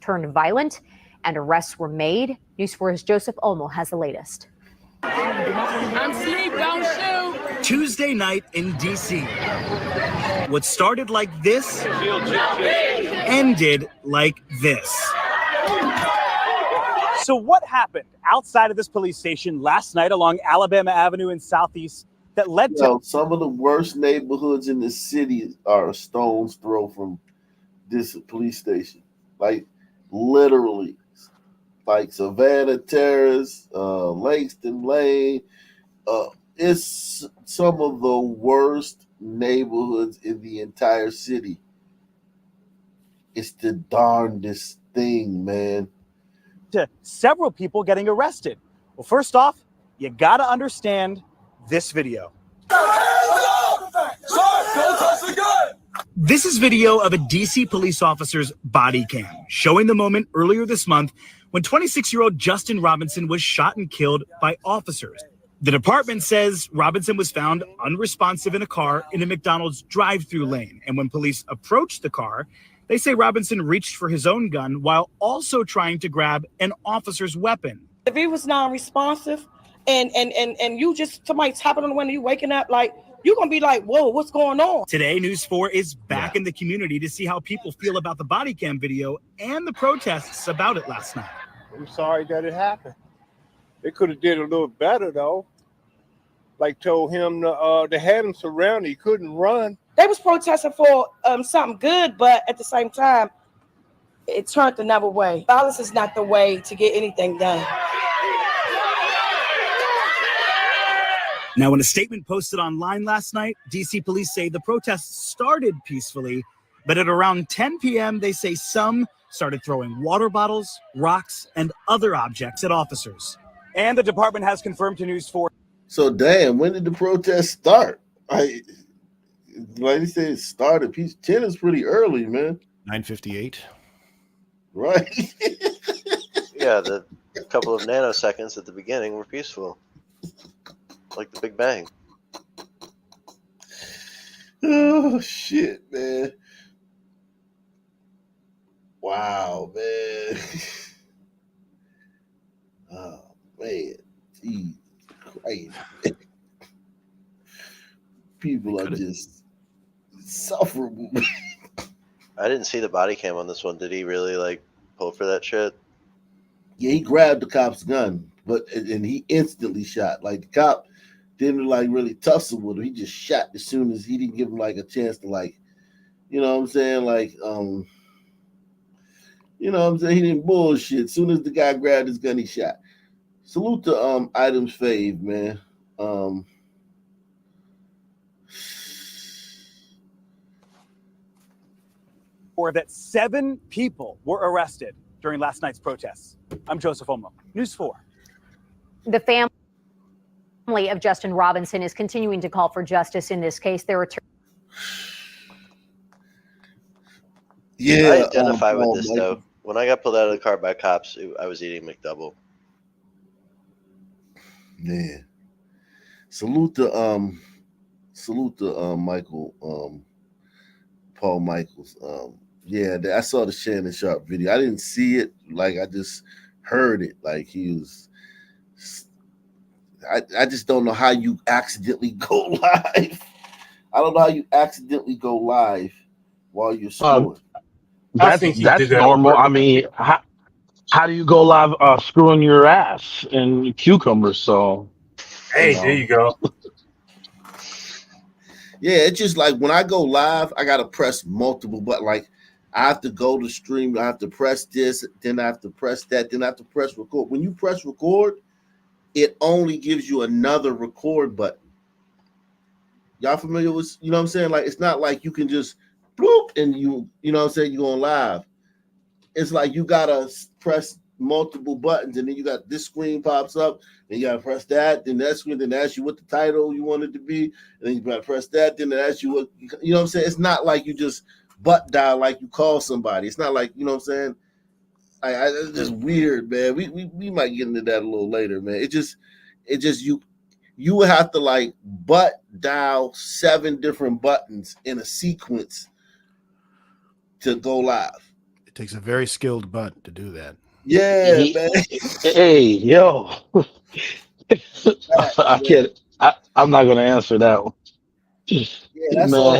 Turned violent and arrests were made. News 4's Joseph Olmo has the latest. I'm asleep, don't shoot. Tuesday night in D.C. What started like this ended like this. So what happened outside of this police station last night along Alabama Avenue in Southeast that led to some of the worst neighborhoods in the city are a stone's throw from this police station? Like literally, like Savannah Terrace, Langston Lane. It's some of the worst neighborhoods in the entire city. It's the darndest thing, man. to several people getting arrested. Well, first off, you got to understand this video. This is video of a DC police officer's body cam showing the moment earlier this month when 26-year-old Justin Robinson was shot and killed by officers. The department says Robinson was found unresponsive in a car in a McDonald's drive-through lane. And when police approached the car, they say Robinson reached for his own gun while also trying to grab an officer's weapon. If he was non-responsive and you just, somebody tapping on the window, you waking up, like, you're going to be like, whoa, what's going on? Today, News 4 is back in the community to see how people feel about the body cam video and the protests about it last night. I'm sorry that it happened. They could have did a little better, though. Like told him they had him surrounded. He couldn't run. They was protesting for something good, but at the same time, it turned another way. Violence is not the way to get anything done. Now, in a statement posted online last night, DC police say the protests started peacefully, but at around 10 p.m., they say some started throwing water bottles, rocks, and other objects at officers. And the department has confirmed to News 4. So, damn, when did the protest start? Like they said, it started. 10 is pretty early, man. 9:58. Right. Yeah, the couple of nanoseconds at the beginning were peaceful. Like the Big Bang. Oh, shit, man. Wow, man. People are just insufferable. I didn't see the body cam on this one. Did he really like pull for that shit? Yeah, he grabbed the cop's gun, and he instantly shot. Like the cop didn't like really tussle with him. He just shot as soon as he didn't give him like a chance to like, you know what I'm saying? Like, you know what I'm saying? He didn't bullshit. As soon as the guy grabbed his gun, he shot. Salute to Items Fave, man. Or that 7 people were arrested during last night's protests. I'm Joseph Omo, News 4. The family of Justin Robinson is continuing to call for justice in this case. Their attorney. Yeah, I identify with this though. When I got pulled out of the car by cops, I was eating McDouble. Yeah. Salute to Michael, Paul Michaels. Yeah, I saw the Shannon Sharp video. I didn't see it. Like I just heard it. Like he was. I just don't know how you accidentally go live. I don't know how you accidentally go live while you're screwing. That's normal. I mean, how do you go live screwing your ass in cucumbers? So, Hey, there you go. Yeah, it's just like when I go live, I gotta press multiple buttons. Like I have to go to stream, I have to press this, then I have to press that, then I have to press record. When you press record, it only gives you another record button. Y'all familiar with, you know what I'm saying? Like it's not like you can just bloop and you know what I'm saying, you're going live. It's like you gotta press multiple buttons, and then you got this screen pops up, then you gotta press that, then that screen, then ask you what the title you want it to be, and then you gotta press that, then it asks you what, you know what I'm saying? It's not like you just butt dial like you call somebody. It's not like, you know what I'm saying? It's just weird, man. We might get into that a little later, man. It just you would have to like butt dial 7 different buttons in a sequence to go live. It takes a very skilled butt to do that. Yeah, man. Hey, yo. I can't. I'm not gonna answer that one. That's Man, all.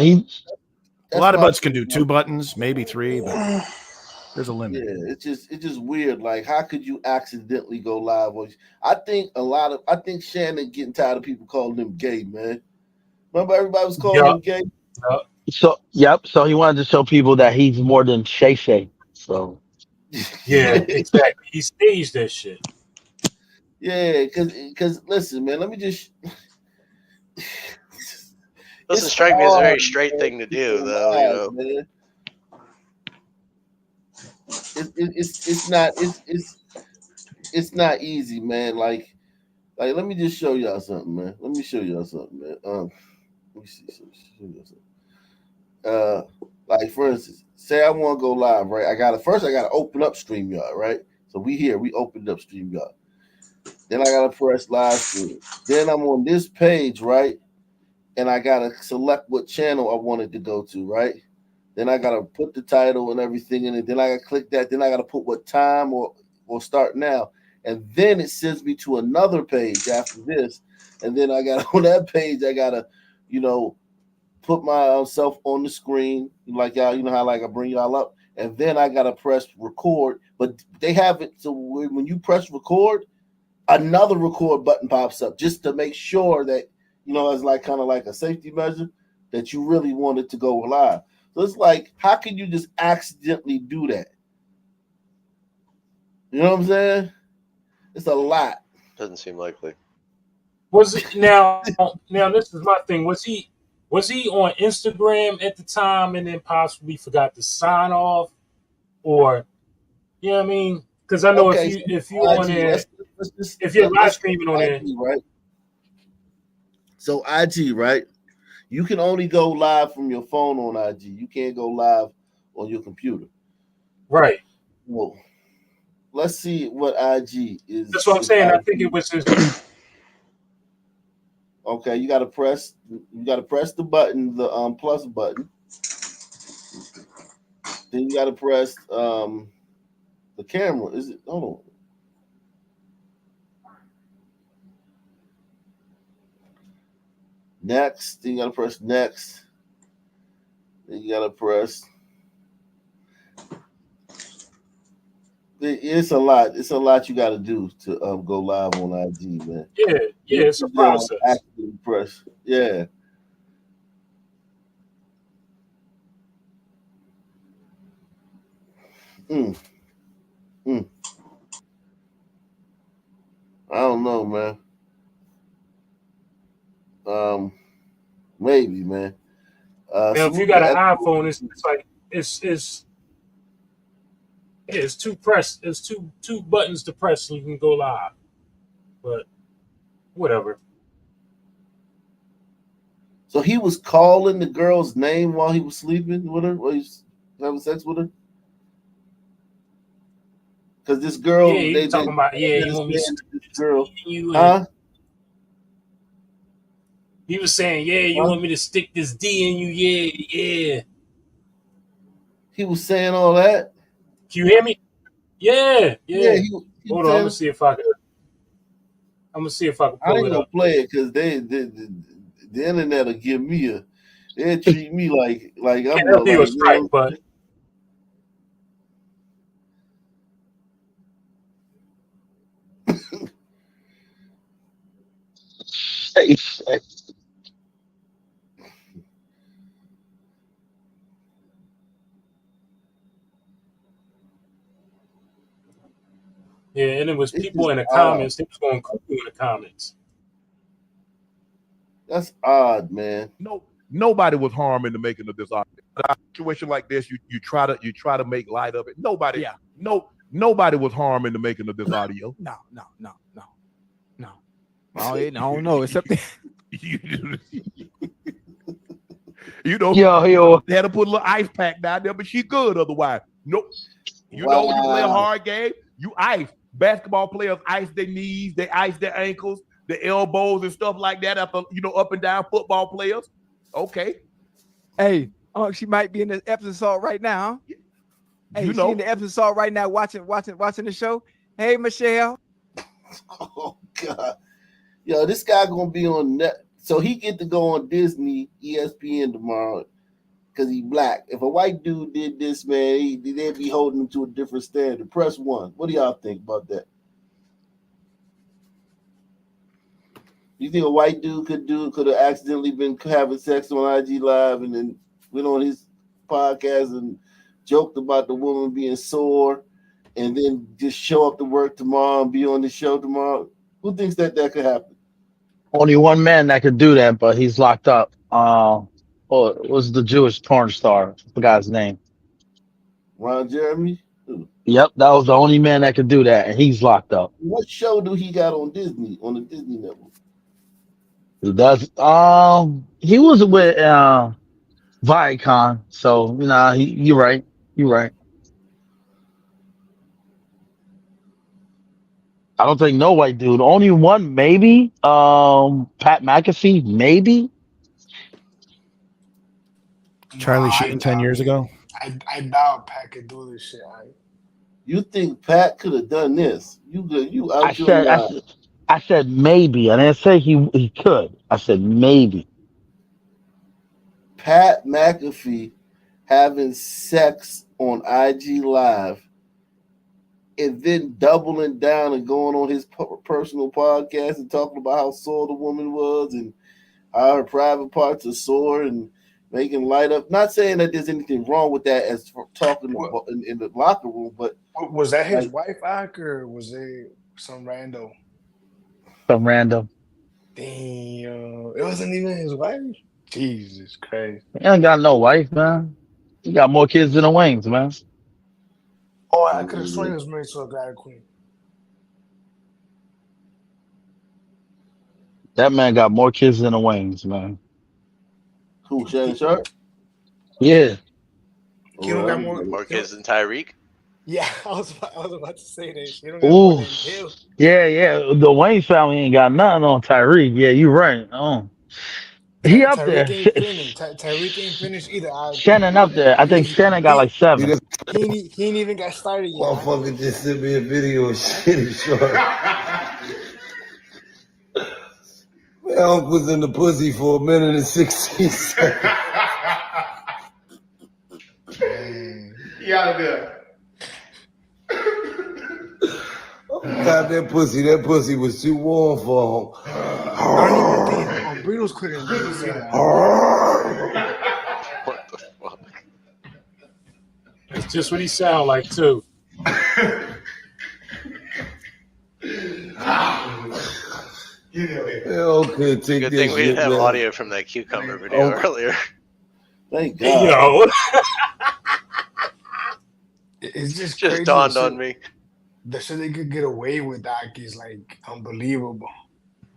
A lot of butts can do 2 buttons, maybe 3, but there's a limit. Yeah, it's just weird. Like, how could you accidentally go live? I think Shannon getting tired of people calling him gay, man. Remember everybody was calling him gay? So So he wanted to show people that he's more than Shay Shay. So yeah, exactly. He staged that shit. Yeah, because listen, man, let me just. Doesn't strike me as a very straight thing to do, though. You know, man. It's not easy, man. Like let me just show y'all something, man. Let me show y'all something, man. Let me see. Show y'all something. Like for instance, say I want to go live, right? I gotta open up StreamYard, right? So we opened up StreamYard. Then I gotta press live stream. Then I'm on this page, right? And I gotta select what channel I wanted to go to, right? Then I gotta put the title and everything in it. Then I gotta click that. Then I gotta put what time or start now. And then it sends me to another page after this. And then I got on that page, I gotta, put myself on the screen, like y'all, you know how like I bring y'all up, and then I gotta press record. But they have it so when you press record, another record button pops up just to make sure that it's like kind of like a safety measure that you really want it to go live. So it's like, how can you just accidentally do that? You know what I'm saying? It's a lot. doesn't seem likely. Was it now? Now this is my thing. Was he on Instagram at the time and then possibly forgot to sign off, or you know what I mean? Because I know if you on there, if you're live streaming on there, right? So IG, right? You can only go live from your phone on IG. You can't go live on your computer. Right. Well, let's see what IG is. That's what I'm saying. I think it was just. Okay, you gotta press the button, the plus button. Then you gotta press the camera. Is it? Hold on. next. Then you gotta press next. Then you gotta press. It's a lot. It's a lot you gotta do to go live on IG, man. Yeah, it's a process. Actively press. Yeah. I don't know, man. Maybe, man. Now, if you got an iPhone, it's like it's two buttons to press and you can go live. But whatever. So he was calling the girl's name while he was sleeping with her, while he was having sex with her. Because this girl, you talking about? Yeah, you want me to this girl? You huh? He was saying, "Yeah, you want me to stick this D in you? Yeah." He was saying all that. Can you hear me? Yeah. He Hold on, I'm gonna see if I can. I'm gonna see if I can pull I ain't it gonna up. play it because the internet will give me they'll treat me like I'm a strike, but yeah, and it was people in the comments. They was going cuckoo in the comments. That's odd, man. Nobody was harmed in the making of this audio. A situation like this, you try to make light of it. Nobody was harmed in the making of this audio. No. I don't know. Except you know, they had to put a little ice pack down there, but she good otherwise. Nope. You know, when you play a hard game, you ice. Basketball players ice their knees, they ice their ankles, the elbows and stuff like that. Up and down football players. Okay. Hey, she might be in the episode right now. Hey, she in the episode right now watching the show. Hey, Michelle. Oh God. Yo, this guy gonna be on net. So he get to go on Disney, ESPN tomorrow because he black. If a white dude did this, man, they'd be holding him to a different standard. Press 1. What do y'all think about that? You think a white dude could have accidentally been having sex on IG Live and then went on his podcast and joked about the woman being sore and then just show up to work tomorrow and be on the show tomorrow? Who thinks that could happen? Only one man that could do that, but he's locked up. It was the Jewish porn star. I forgot his name. Ron Jeremy? Yep, that was the only man that could do that, and he's locked up. What show do he got on Disney, on the Disney network? He does. He was with Viacom, so you're right. You're right. I don't think no white dude. Only one, maybe. Pat McAfee, maybe. Charlie Sheen 10 years ago. I doubt Pat could do this shit. You think Pat could have done this? You out I said maybe. I didn't say he could. I said maybe. Pat McAfee having sex on IG Live and then doubling down and going on his personal podcast and talking about how sore the woman was and how her private parts are sore and making light up. Not saying that there's anything wrong with that as talking in the locker room, but was that his wife, Ike, or was it some rando? Some random. Damn, it wasn't even his wife. Jesus Christ! He ain't got no wife, man. He got more kids than the Waynes, man. Oh, I could have sworn he was married to a drag queen. That man got more kids than the Waynes, man. Who, Shannon Sharp? Yeah. You don't got more kids than Tyreek? Yeah, I was about to say that. You don't got more than him. Yeah. The Wayne family ain't got nothing on Tyreek. Yeah, you right. He up there. Tyreek ain't finished either. Shannon up there. I think Shannon got like 7. He ain't even got started yet. Motherfucker just sent me a video of Shannon Sharp. Man, Elk was in the pussy for a minute and 16 seconds. You gotta do it. God, that pussy was too warm for him. I don't even think Burritos couldn't really say that. What the fuck? It's just what he sound like too. Okay, take Good that thing we didn't shit, have man. audio from that cucumber video earlier. Thank God. God. It's just Just crazy. dawned on me. The shit they could get away with that is like unbelievable.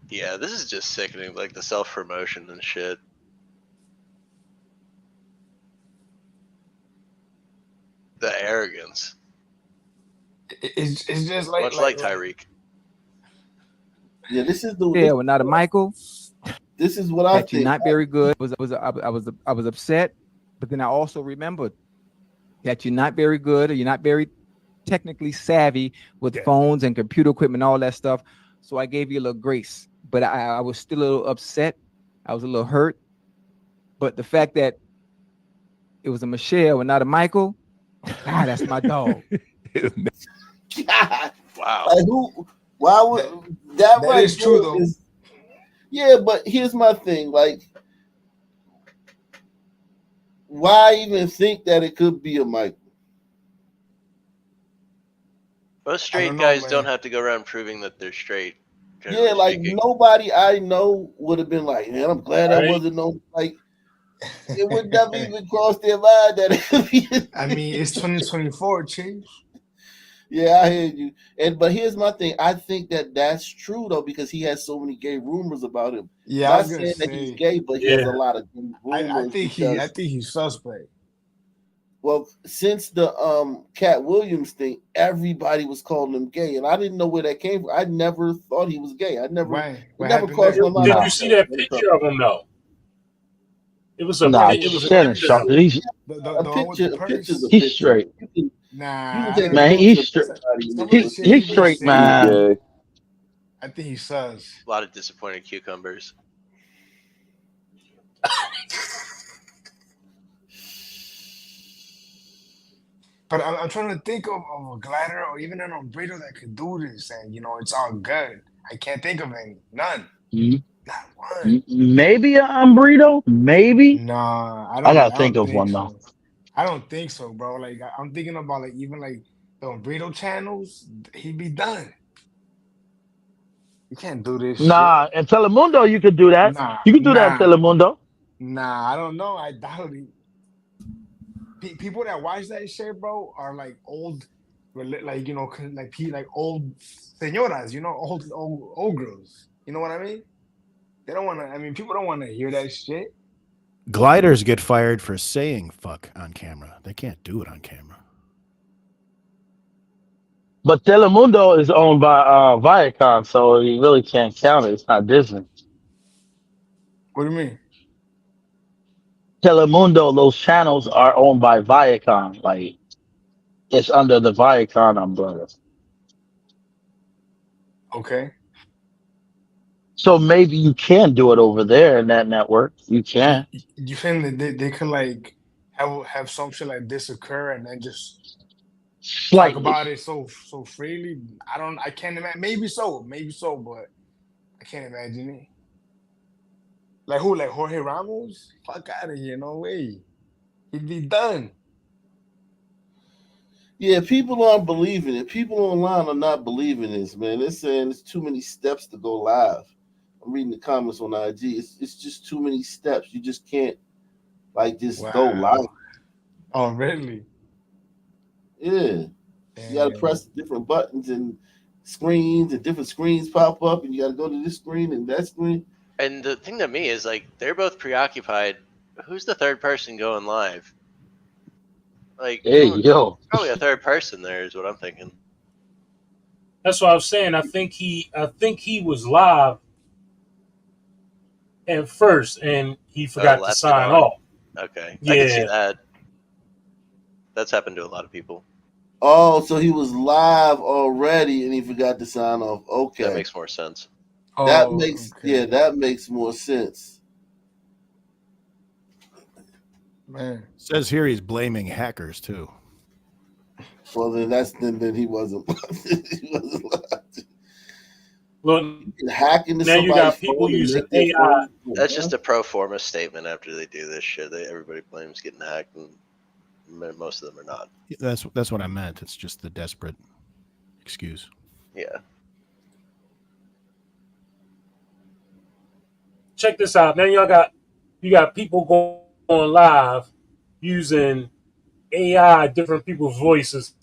Yeah, this is just sickening, like the self-promotion and shit. The arrogance. It's just like Much like Tyreek. Yeah, this is the Yeah, well, not a Michael. This is what I That you're think. not very good. I was upset, but then I also remembered that you're not very good, or you're not very technically savvy with phones and computer equipment, all that stuff. So I gave you a little grace, but I was still a little upset. I was a little hurt. But the fact that it was a Michelle and not a Michael, God, that's my dog. God. Wow. Like who? Why would that right is true though? Yeah, but here's my thing. Like, why even think that it could be a Michael? Most straight guys don't have to go around proving that they're straight. Yeah, like nobody I know would have been like, man, I'm glad I wasn't no like. It would never even cross their mind that it could be. I mean, it's 2024, Chief. Yeah, I hear you. But here's my thing. I think that that's true though, because he has so many gay rumors about him. Yeah, Not I was gonna saying that say, he's gay, but he has a lot of rumors. I think he's suspect. Well, since the Cat Williams thing, everybody was calling him gay, and I didn't know where that came from. I never thought he was gay. I never, it never crossed my mind. Did you see that picture of him though? It was a Nah, it was a Shannon picture. Sharp. He's Picture's a he's picture. straight. Nah, You can take a Man, picture he's of straight. somebody and He's it was- straight, man. I think he sus. A lot of disappointed cucumbers. But I'm trying to think of a glider or even an umbrella that could do this, and it's all good. I can't think of any. None. Maybe an umbrito. Maybe. Nah, I gotta think of one though. I don't think so, bro. Like I'm thinking about like even like the umbrito channels. He'd be done. You can't do this Nah, in Telemundo you could do that. Nah, You could do that in Telemundo. Nah, I don't know. I doubt it. People that watch that shit, bro, are like old, like like old señoras, old girls. You know what I mean? They don't want to. I mean, people don't want to hear that shit. Gliders get fired for saying fuck on camera. They can't do it on camera. But Telemundo is owned by Viacom, so you really can't count it. It's not Disney. What do you mean? Telemundo, those channels are owned by Viacom. Like it's under the Viacom umbrella. Okay. So maybe you can do it over there in that network. You can. You think that they could like have some shit like this occur and then just talk about it so freely? I can't imagine. Maybe so, but I can't imagine it. Like who? Like Jorge Ramos? Fuck out of here! No way. He'd be done. Yeah, people aren't believing it. People online are not believing this, man. They're saying it's too many steps to go live. I'm reading the comments on IG. It's just too many steps. You just can't go live. Oh, really? Yeah. You gotta press different buttons and screens, and different screens pop up, and you gotta go to this screen and that screen. And the thing to me is like they're both preoccupied. Who's the third person going live? Like, probably a third person there is what I'm thinking. That's what I was saying. I think he was live at first, and he forgot to sign off. Okay, Yeah. I can see that. That's happened to a lot of people. Oh, so he was live already and he forgot to sign off. Okay, that makes more sense. That makes more sense. Man, says here he's blaming hackers too. Well, then he wasn't. He wasn't allowed to. Look, hacking into now you somebody's got people phone and using make their AI. phone. That's just a pro forma statement after they do this shit. Everybody blames getting hacked, and most of them are not. That's what I meant. It's just the desperate excuse. Yeah. Check this out. Now you got people going live using AI, different people's voices,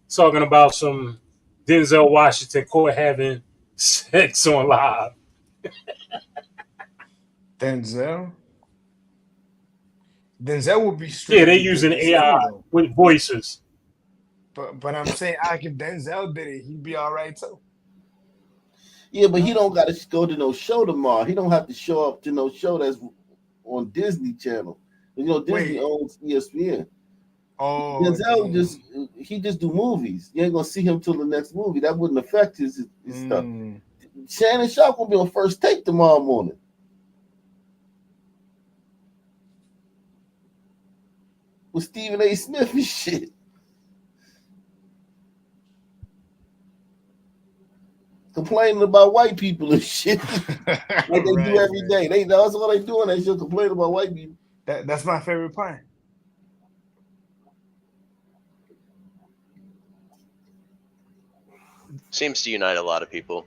talking about some Denzel Washington court having sex on live. Denzel would be Yeah, straight they to using get this AI too, though. with voices. But I'm saying, if Denzel did it, he'd be all right too. Yeah, but he don't got to go to no show tomorrow. He don't have to show up to no show that's on Disney Channel. Disney owns ESPN. Oh, Denzel just do movies. You ain't gonna see him till the next movie. That wouldn't affect his stuff. Shannon Sharp gonna be on First Take tomorrow morning. With Stephen A. Smith and shit. Complaining about white people and shit. Like they do every day. That's all they doing. They just complain about white people. That's my favorite part. Seems to unite a lot of people.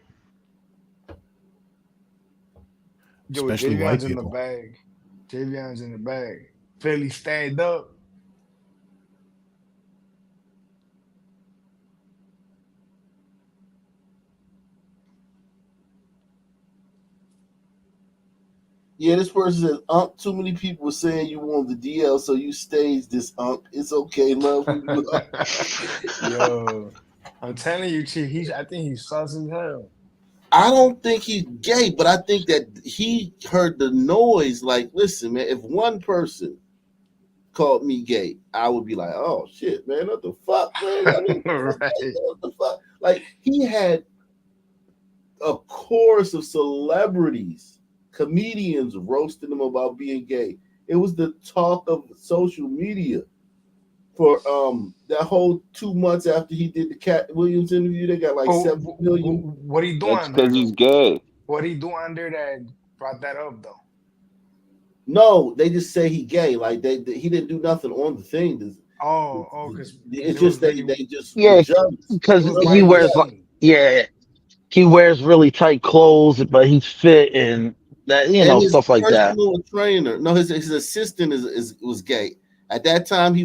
Especially white people. In the bag. Javion's in the bag. Philly stand up. Yeah, this person says, too many people were saying you want the DL, so you staged this, It's okay, love. Yo, I'm telling you, Chief, I think he's sus as hell. I don't think he's gay, but I think that he heard the noise. Like, listen, man, if one person called me gay, I would be like, oh, shit, man, what the fuck, man? I mean, what the fuck? Like, he had a chorus of celebrities, comedians roasting him about being gay. It was the talk of social media for that whole 2 months after he did the Cat Williams interview. They got like 7 million. What he doing? That's because he's gay. What he doing under that brought that up though? No, they just say he gay. Like he didn't do nothing on the thing. Because it's just they just because he wears he wears really tight clothes, but he's fit and that stuff like that. Trainer, no, his assistant was gay. At that time,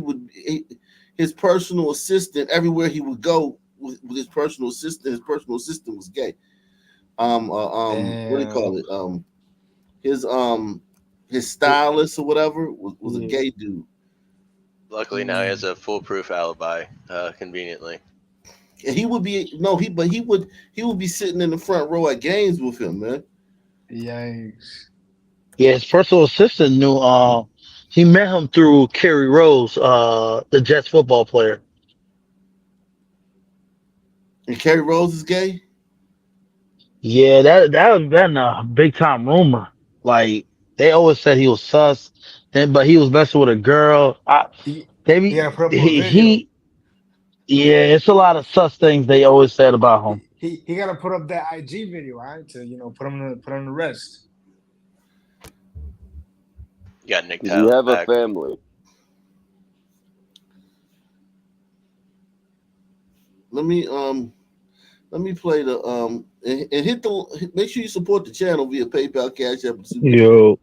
his personal assistant everywhere he would go with his personal assistant. His personal assistant was gay. What do you call it? His stylist or whatever was a gay dude. Luckily now he has a foolproof alibi, conveniently. And he would be he would be sitting in the front row at games with him, man. Yikes. Yeah, his personal assistant knew he met him through Kerry Rose, the Jets football player. And Kerry Rose is gay? Yeah, that has been a big time rumor. Like they always said he was sus, but he was messing with a girl. Yeah, it's a lot of sus things they always said about him. He got to put up that IG video, right? To put him to rest. You got Nick Tyler. You have a family. Let me play the and hit the make sure you support the channel via PayPal, Cash App, and Super. Yo.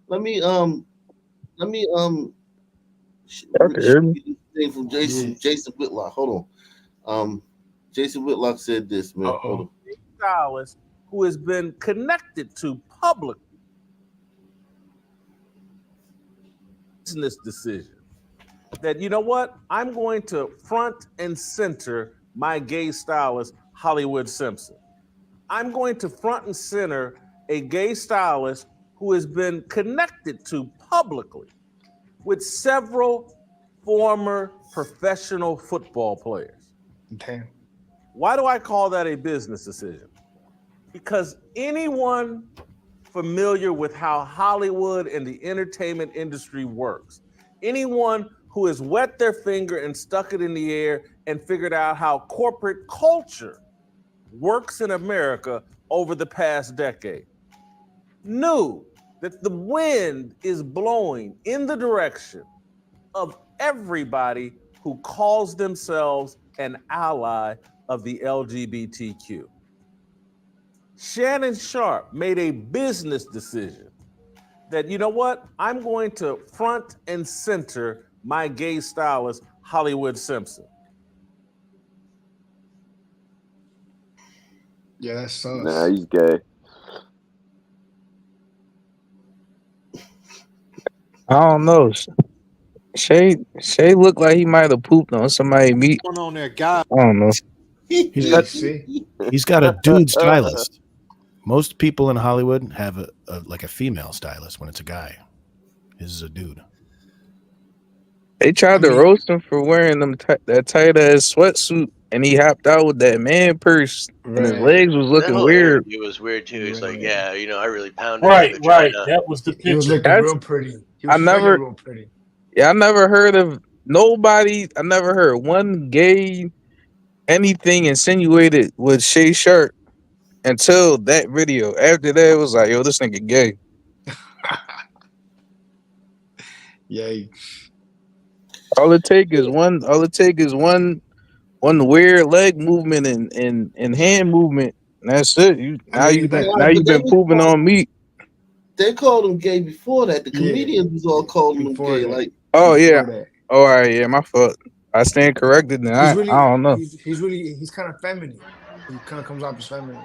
Let me thing from Jason Whitlock. Hold on. Jason Whitlock said this, man. Hold on. Stylist who has been connected to public business decision that, you know what, I'm going to front and center my gay stylist, Hollywood Simpson. I'm going to front and center a gay stylist who has been connected to publicly with several former professional football players. Damn. Why do I call that a business decision? Because anyone familiar with how Hollywood and the entertainment industry works, anyone who has wet their finger and stuck it in the air and figured out how corporate culture works in America over the past decade, knew that the wind is blowing in the direction of everybody who calls themselves an ally of the LGBTQ. Shannon Sharpe made a business decision that, you know what, I'm going to front and center my gay stylist, Hollywood Simpson. Yeah, that's sus. Nah, he's gay. I don't know. Shay looked like he might have pooped on somebody's meat. What's going on there, guy? I don't know. He's got a dude stylist. Most people in Hollywood have a female stylist when it's a guy. His is a dude. They tried to roast him for wearing that tight ass sweatsuit, and he hopped out with that man purse, and his legs was That looking whole weird. interview was weird too. He's like, yeah, I really pounded Right. his vagina. That was the picture. He was looking real pretty. He was real pretty. Yeah, I never heard of nobody. I never heard one gay anything insinuated with Shay Sharpe until that video. After that, it was like, yo, this nigga gay. Yay. All it take is one weird leg movement and hand movement. And that's it. Now you've been pooping on meat. They called him gay before that. The comedians was all calling him gay. Like, oh yeah. Oh, all right, yeah, my fault. I stand corrected. Then I don't know. He's kind of feminine. He kind of comes off as feminine.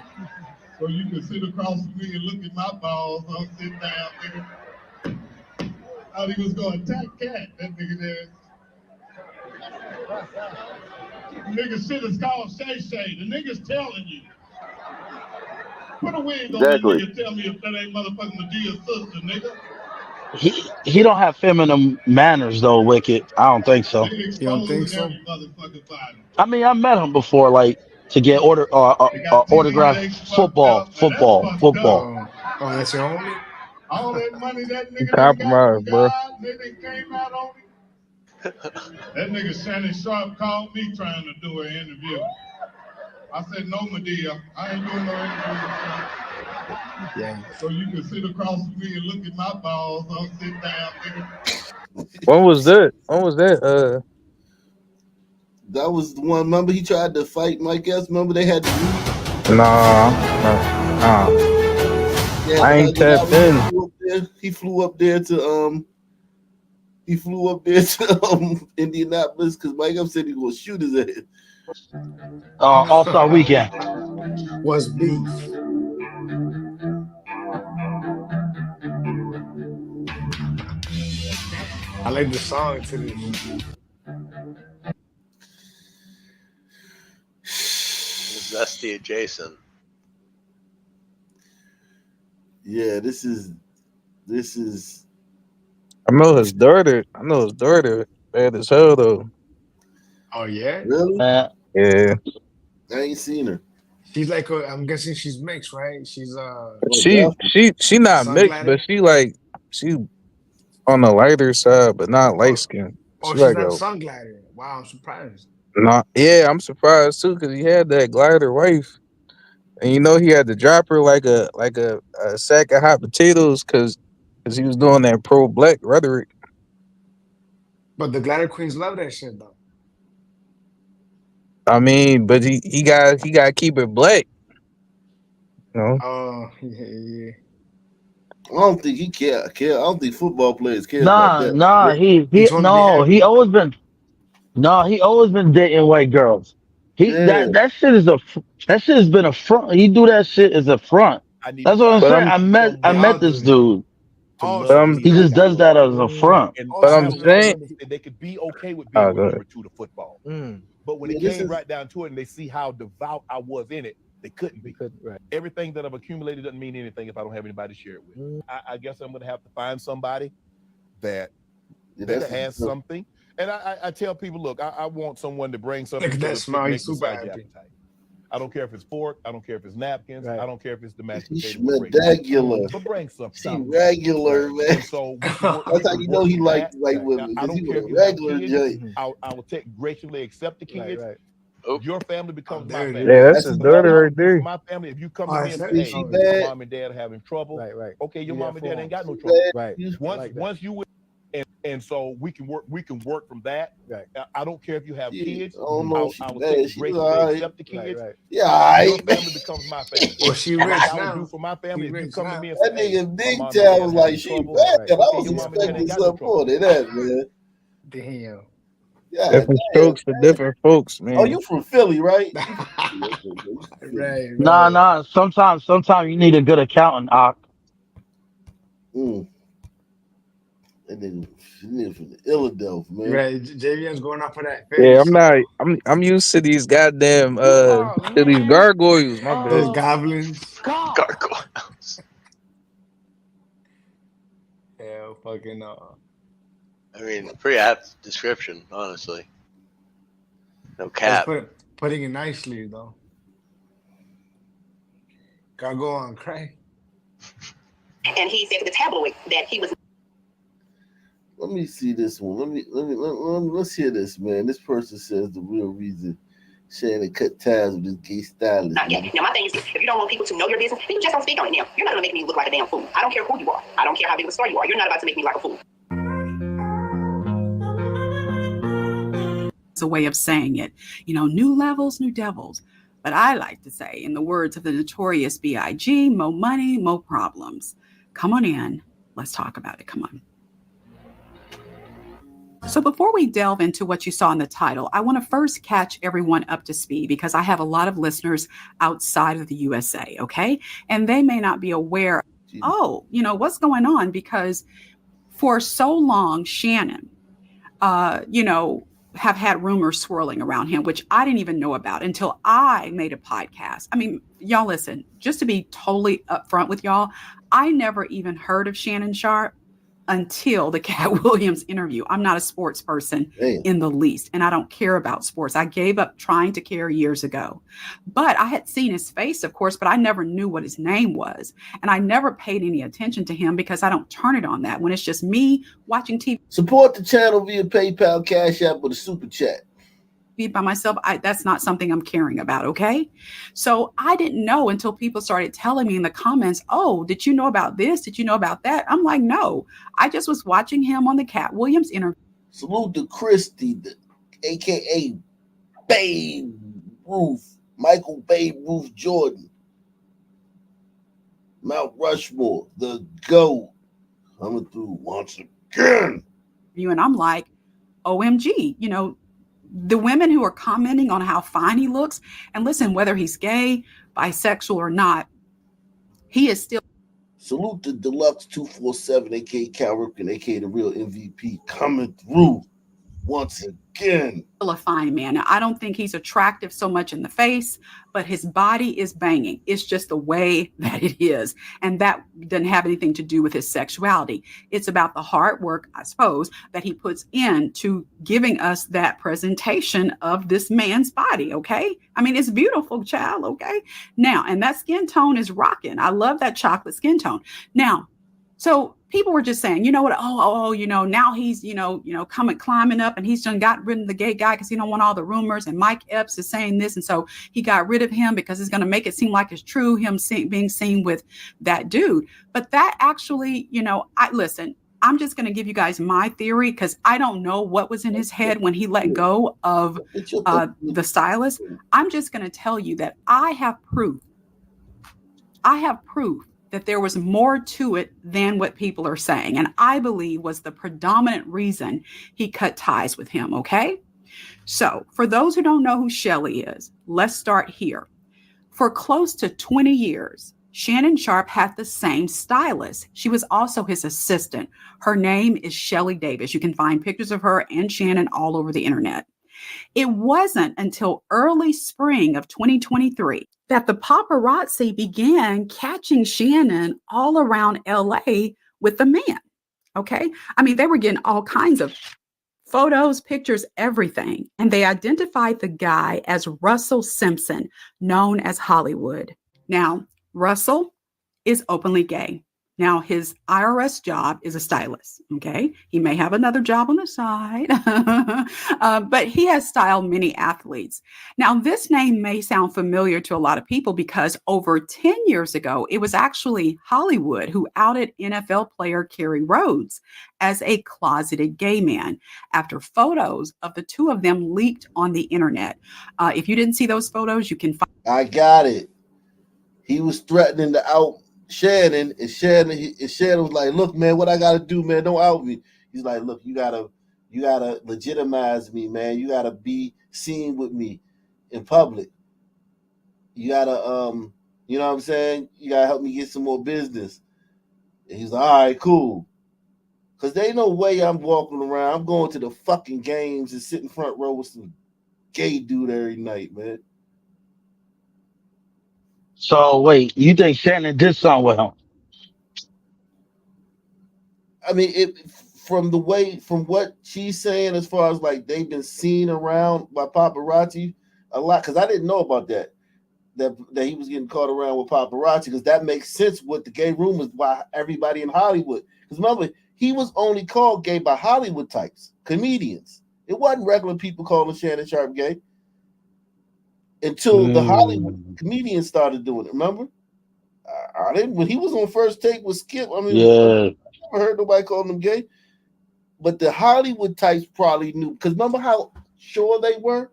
So you can sit across from me and look at my balls. I'll sit down, nigga. Thought he was going to attack Cat. That nigga there. Nigga shit is called Shay Shay. The nigga's telling you. Put a wig on that nigga. Tell me if that ain't motherfucking Medea's sister, nigga. He don't have feminine manners though, Wicked. I don't think so. You don't think so? I mean, I met him before, like to get autographed football. Oh, that's your homie? All that money that nigga compromise, bro. Nigga came out on me. That nigga Shannon Sharpe called me trying to do an interview. I said, no, Medea, I ain't doing no interview. Yeah. So you can sit across from me and look at my balls. I'll sit down, nigga. When was that? That was the one. Remember he tried to fight Mike S. Remember they had to meet? Nah. Yeah, I ain't tapped in. He flew up there to Indianapolis because Mike Up said he was gonna shoot his ass. All-Star Weekend. Was beef. I like the song to this. It's Zesty adjacent. Yeah, this is. I know his daughter bad as hell though. Oh yeah? Really? Yeah. I ain't seen her. She's like I'm guessing she's mixed, right? She's she not mixed, but she on the lighter side, but not light skin. Oh, she's not sun glider. Wow, I'm surprised. I'm surprised too because he had that glider wife, and he had to drop her like a sack of hot potatoes because he was doing that pro-black rhetoric. But the glider queens love that shit though. I mean, but he got to keep it black. Oh yeah. I don't think he care. I don't think football players care about that. He always been dating white girls. That shit has been a front. He do that shit as a front. That's what I'm saying. I met this dude. He just does that as a front. But I'm saying they could be okay with being number 2 to football. But when it came right down to it and they see how devout I was in it, they couldn't be. Right. Everything that I've accumulated doesn't mean anything if I don't have anybody to share it with. I guess I'm going to have to find somebody that has something. And I tell people, look, I want someone to bring something. Look at that smile. He's super happy. I don't care if it's fork. I don't care if it's napkins. I don't care if it's domesticated. She regular. But bring something. She regular, man. And so we can work, that's how you know he likes white women. I don't care if you regular have kids. joint. I will graciously accept the kids. Your family becomes my family. Yeah, that's his daughter right there. My family. If you come to me and say, "Hey, my mom and dad are having trouble," okay, your mom and dad ain't got no trouble. Once you and so we can work from that. I don't care if you have kids. I will graciously accept the kids. Yeah, your family becomes my family. Well, she What rich I now. would do for my family. If you come to me and That say, nigga Big Town was like, she bad. I was expecting something more than that, man. Damn. Yeah, different strokes for different folks, man. Oh, you from Philly, right? Right. Nah. Sometimes you need a good accountant, Ock. That nigga from the Philadelphia, man. Right. JVM's going off of that. Yeah, I'm used to these goddamn to these gargoyles. My bad. Those goblins. Gargoyles. Hell, fucking I mean, pretty apt description, honestly. No cap. Putting it nicely, though. Gotta go on, Craig. And he said to the tabloid that he was. Let me see this one. Let's hear this, man. This person says the real reason Shannon cut ties with this gay stylist. Not yet. Now, my thing is, if you don't want people to know your business, then you just don't speak on it now. You're not going to make me look like a damn fool. I don't care who you are. I don't care how big of a star you are. You're not about to make me like a fool. It's a way of saying it. New levels, new devils. But I like to say, in the words of the notorious B.I.G., mo money, mo problems. Come on in. Let's talk about it. Come on. So before we delve into what you saw in the title, I want to first catch everyone up to speed because I have a lot of listeners outside of the USA, okay? And they may not be aware, what's going on? Because for so long, Shannon, have had rumors swirling around him, which I didn't even know about until I made a podcast. I mean, y'all listen, just to be totally upfront with y'all, I never even heard of Shannon Sharpe until the Cat Williams interview. I'm not a sports person in the least, and I don't care about sports. I gave up trying to care years ago. But I had seen his face, of course, but I never knew what his name was. And I never paid any attention to him because I don't turn it on that when it's just me watching TV. Support the channel via PayPal, Cash App, or the Super Chat. By myself, that's not something I'm caring about, okay? So I didn't know until people started telling me in the comments, oh, did you know about this? Did you know about that? I'm like, no, I just was watching him on the Cat Williams interview. Salute to Christy, a.k.a. Babe Ruth, Michael Babe Ruth Jordan, Mount Rushmore, the GOAT, coming through once again. And I'm like, OMG, the women who are commenting on how fine he looks, and listen, whether he's gay, bisexual or not, he is still. Salute to Deluxe 247, aka Cal Ripken, aka the real MVP, coming through once again. A fine man. Now, I don't think he's attractive so much in the face, but his body is banging. It's just the way that it is. And that doesn't have anything to do with his sexuality. It's about the hard work, I suppose, that he puts into giving us that presentation of this man's body. Okay. I mean, it's beautiful, child. Okay. Now, and that skin tone is rocking. I love that chocolate skin tone. Now, so people were just saying, you know what? Now he's, climbing up and he's done got rid of the gay guy because he don't want all the rumors. And Mike Epps is saying this. And so he got rid of him because it's going to make it seem like it's true, him being seen with that dude. But that actually, listen, I'm just going to give you guys my theory because I don't know what was in his head when he let go of the stylist. I'm just going to tell you that I have proof that there was more to it than what people are saying. And I believe was the predominant reason he cut ties with him, okay? So for those who don't know who Shelly is, let's start here. For close to 20 years, Shannon Sharpe had the same stylist. She was also his assistant. Her name is Shelly Davis. You can find pictures of her and Shannon all over the internet. It wasn't until early spring of 2023 that the paparazzi began catching Shannon all around LA with the man. Okay. I mean, they were getting all kinds of Photos, pictures, everything. And they identified the guy as Russell Simpson, known as Hollywood. Now, Russell is openly gay. Now, his IRS job is a stylist, okay? He may have another job on the side, but he has styled many athletes. Now, this name may sound familiar to a lot of people because over 10 years ago, it was actually Hollywood who outed NFL player Kerry Rhodes as a closeted gay man after photos of the two of them leaked on the internet. If you didn't see those photos, you can find. I got it. He was threatening to out Shannon, and Shannon was like, "Look, man, what I gotta do, man? Don't out me." He's like, "Look, you gotta legitimize me, man. You gotta be seen with me in public. You gotta, you know what I'm saying? You gotta help me get some more business." And he's like, "All right, cool." Cause there ain't no way I'm walking around. I'm going to the fucking games and sitting front row with some gay dude every night, man. So wait, you think Shannon did something with him? I mean, from what she's saying, as far as like they've been seen around by paparazzi a lot, because I didn't know about that he was getting caught around with paparazzi, because that makes sense with the gay rumors by everybody in Hollywood. Because remember, he was only called gay by Hollywood types, comedians. It wasn't regular people calling Shannon Sharpe gay until the Hollywood comedians started doing it. Remember? I didn't, when he was on First Take with Skip. I mean, yeah. I never heard nobody calling him gay. But the Hollywood types probably knew, because remember how sure they were?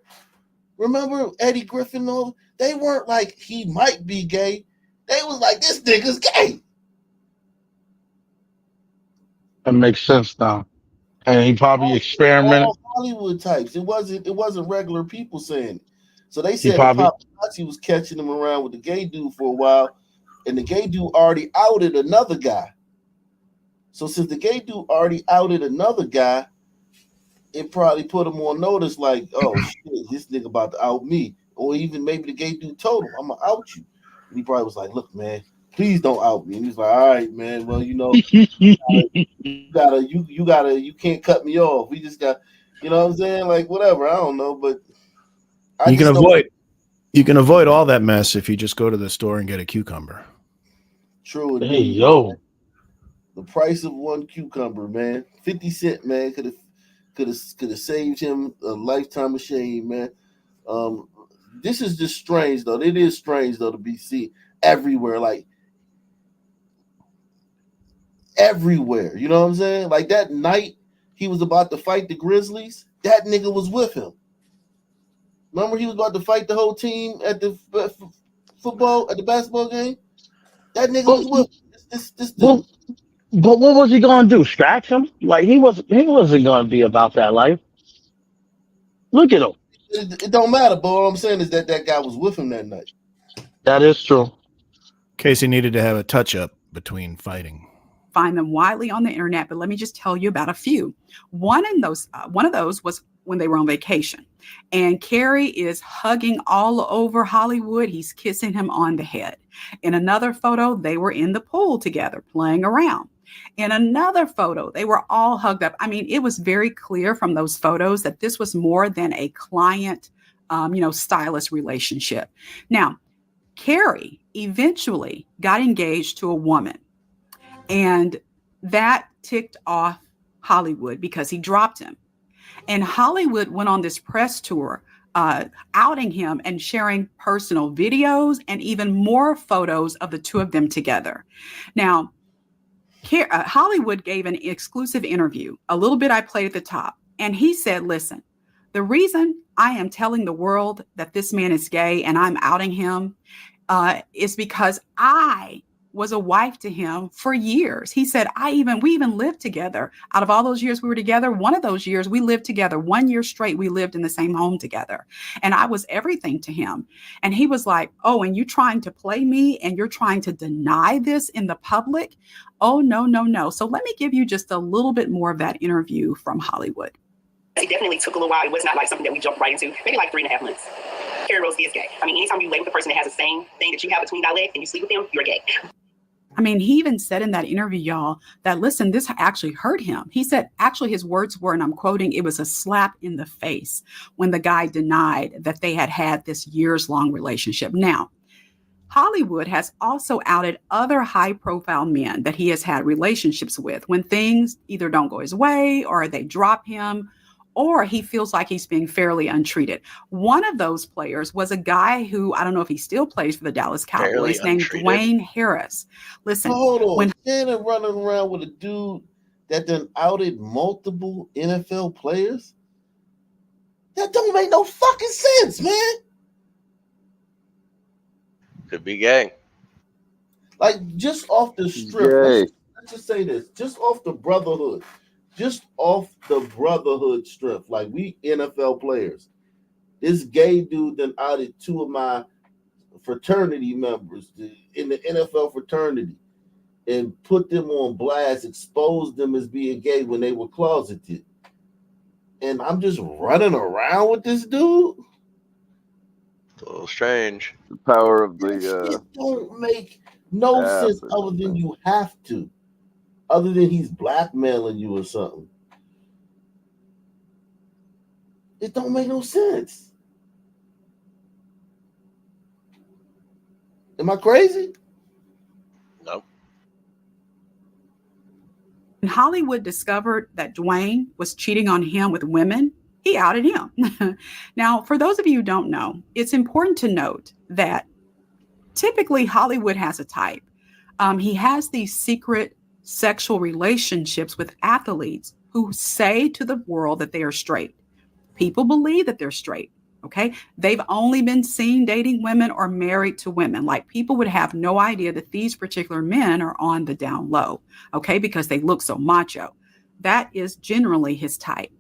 Remember Eddie Griffin? They weren't like he might be gay. They was like, this nigga's gay. That makes sense now. And he probably experimented. All Hollywood types. It wasn't regular people saying it. So they He said the paparazzi was catching him around with the gay dude for a while, and the gay dude already outed another guy. So since the gay dude already outed another guy, it probably put him on notice, like, oh shit, this nigga about to out me. Or even maybe the gay dude told him, I'm gonna out you. And he probably was like, look, man, please don't out me. And he's like, all right, man, well, you can't cut me off. We just got, you know what I'm saying? Like, whatever, I don't know, but you can avoid all that mess if you just go to the store and get a cucumber. True. Hey, yo. Man. The price of one cucumber, man. 50 cents, man, could have saved him a lifetime of shame, man. This is just strange, though. It is strange, though, to be seen everywhere, like everywhere. You know what I'm saying? Like that night he was about to fight the Grizzlies, that nigga was with him. Remember he was about to fight the whole team at the basketball game? That nigga was with this dude. But what was he gonna do? Scratch him? Like he wasn't gonna be about that life. Look at him. It don't matter, but all I'm saying is that guy was with him that night. That is true. Casey needed to have a touch-up between fighting. Find them widely on the internet, but let me just tell you about a few. One of those was when they were on vacation, and Kerry is hugging all over Hollywood. He's kissing him on the head. In another photo, they were in the pool together playing around. In another photo, they were all hugged up. I mean, it was very clear from those photos that this was more than a client, stylist relationship. Now, Kerry eventually got engaged to a woman, and that ticked off Hollywood because he dropped him. And Hollywood went on this press tour, outing him and sharing personal videos and even more photos of the two of them together. Now, Hollywood gave an exclusive interview, a little bit I played at the top, and he said, listen, the reason I am telling the world that this man is gay and I'm outing him is because I was a wife to him for years. He said, we even lived together. Out of all those years we were together, one of those years we lived together. 1 year straight, we lived in the same home together. And I was everything to him. And he was like, oh, and you trying to play me and you're trying to deny this in the public? Oh, no. So let me give you just a little bit more of that interview from Hollywood. It definitely took a little while. It was not like something that we jumped right into. Maybe like 3.5 months. Kerry Rose is gay. I mean, anytime you lay with a person that has the same thing that you have between thy legs and you sleep with them, you're gay. I mean, he even said in that interview, y'all, that listen, this actually hurt him. He said, actually, his words were, and I'm quoting, it was a slap in the face when the guy denied that they had this years-long relationship. Now, Hollywood has also outed other high-profile men that he has had relationships with when things either don't go his way or they drop him, or he feels like he's being fairly untreated. One of those players was a guy who, I don't know if he still plays for the Dallas Cowboys, named Dwayne Harris. Listen, hold on. when Shannon running around with a dude that done outed multiple NFL players? That don't make no fucking sense, man. Could be gay. Like, just off the strip, let's just say this, just off the brotherhood strip, like we NFL players, this gay dude done outed two of my fraternity members in the NFL fraternity and put them on blast, exposed them as being gay when they were closeted. And I'm just running around with this dude? It's a little strange. The power of the it don't make no sense other than you have to. Other than he's blackmailing you or something. It don't make no sense. Am I crazy? No. When Hollywood discovered that Dwayne was cheating on him with women, he outed him. Now, for those of you who don't know, it's important to note that typically Hollywood has a type. He has these secret sexual relationships with athletes who say to the world that they are straight. People believe that they're straight. Okay. They've only been seen dating women or married to women. Like, people would have no idea that these particular men are on the down low. Okay. Because they look so macho. That is generally his type.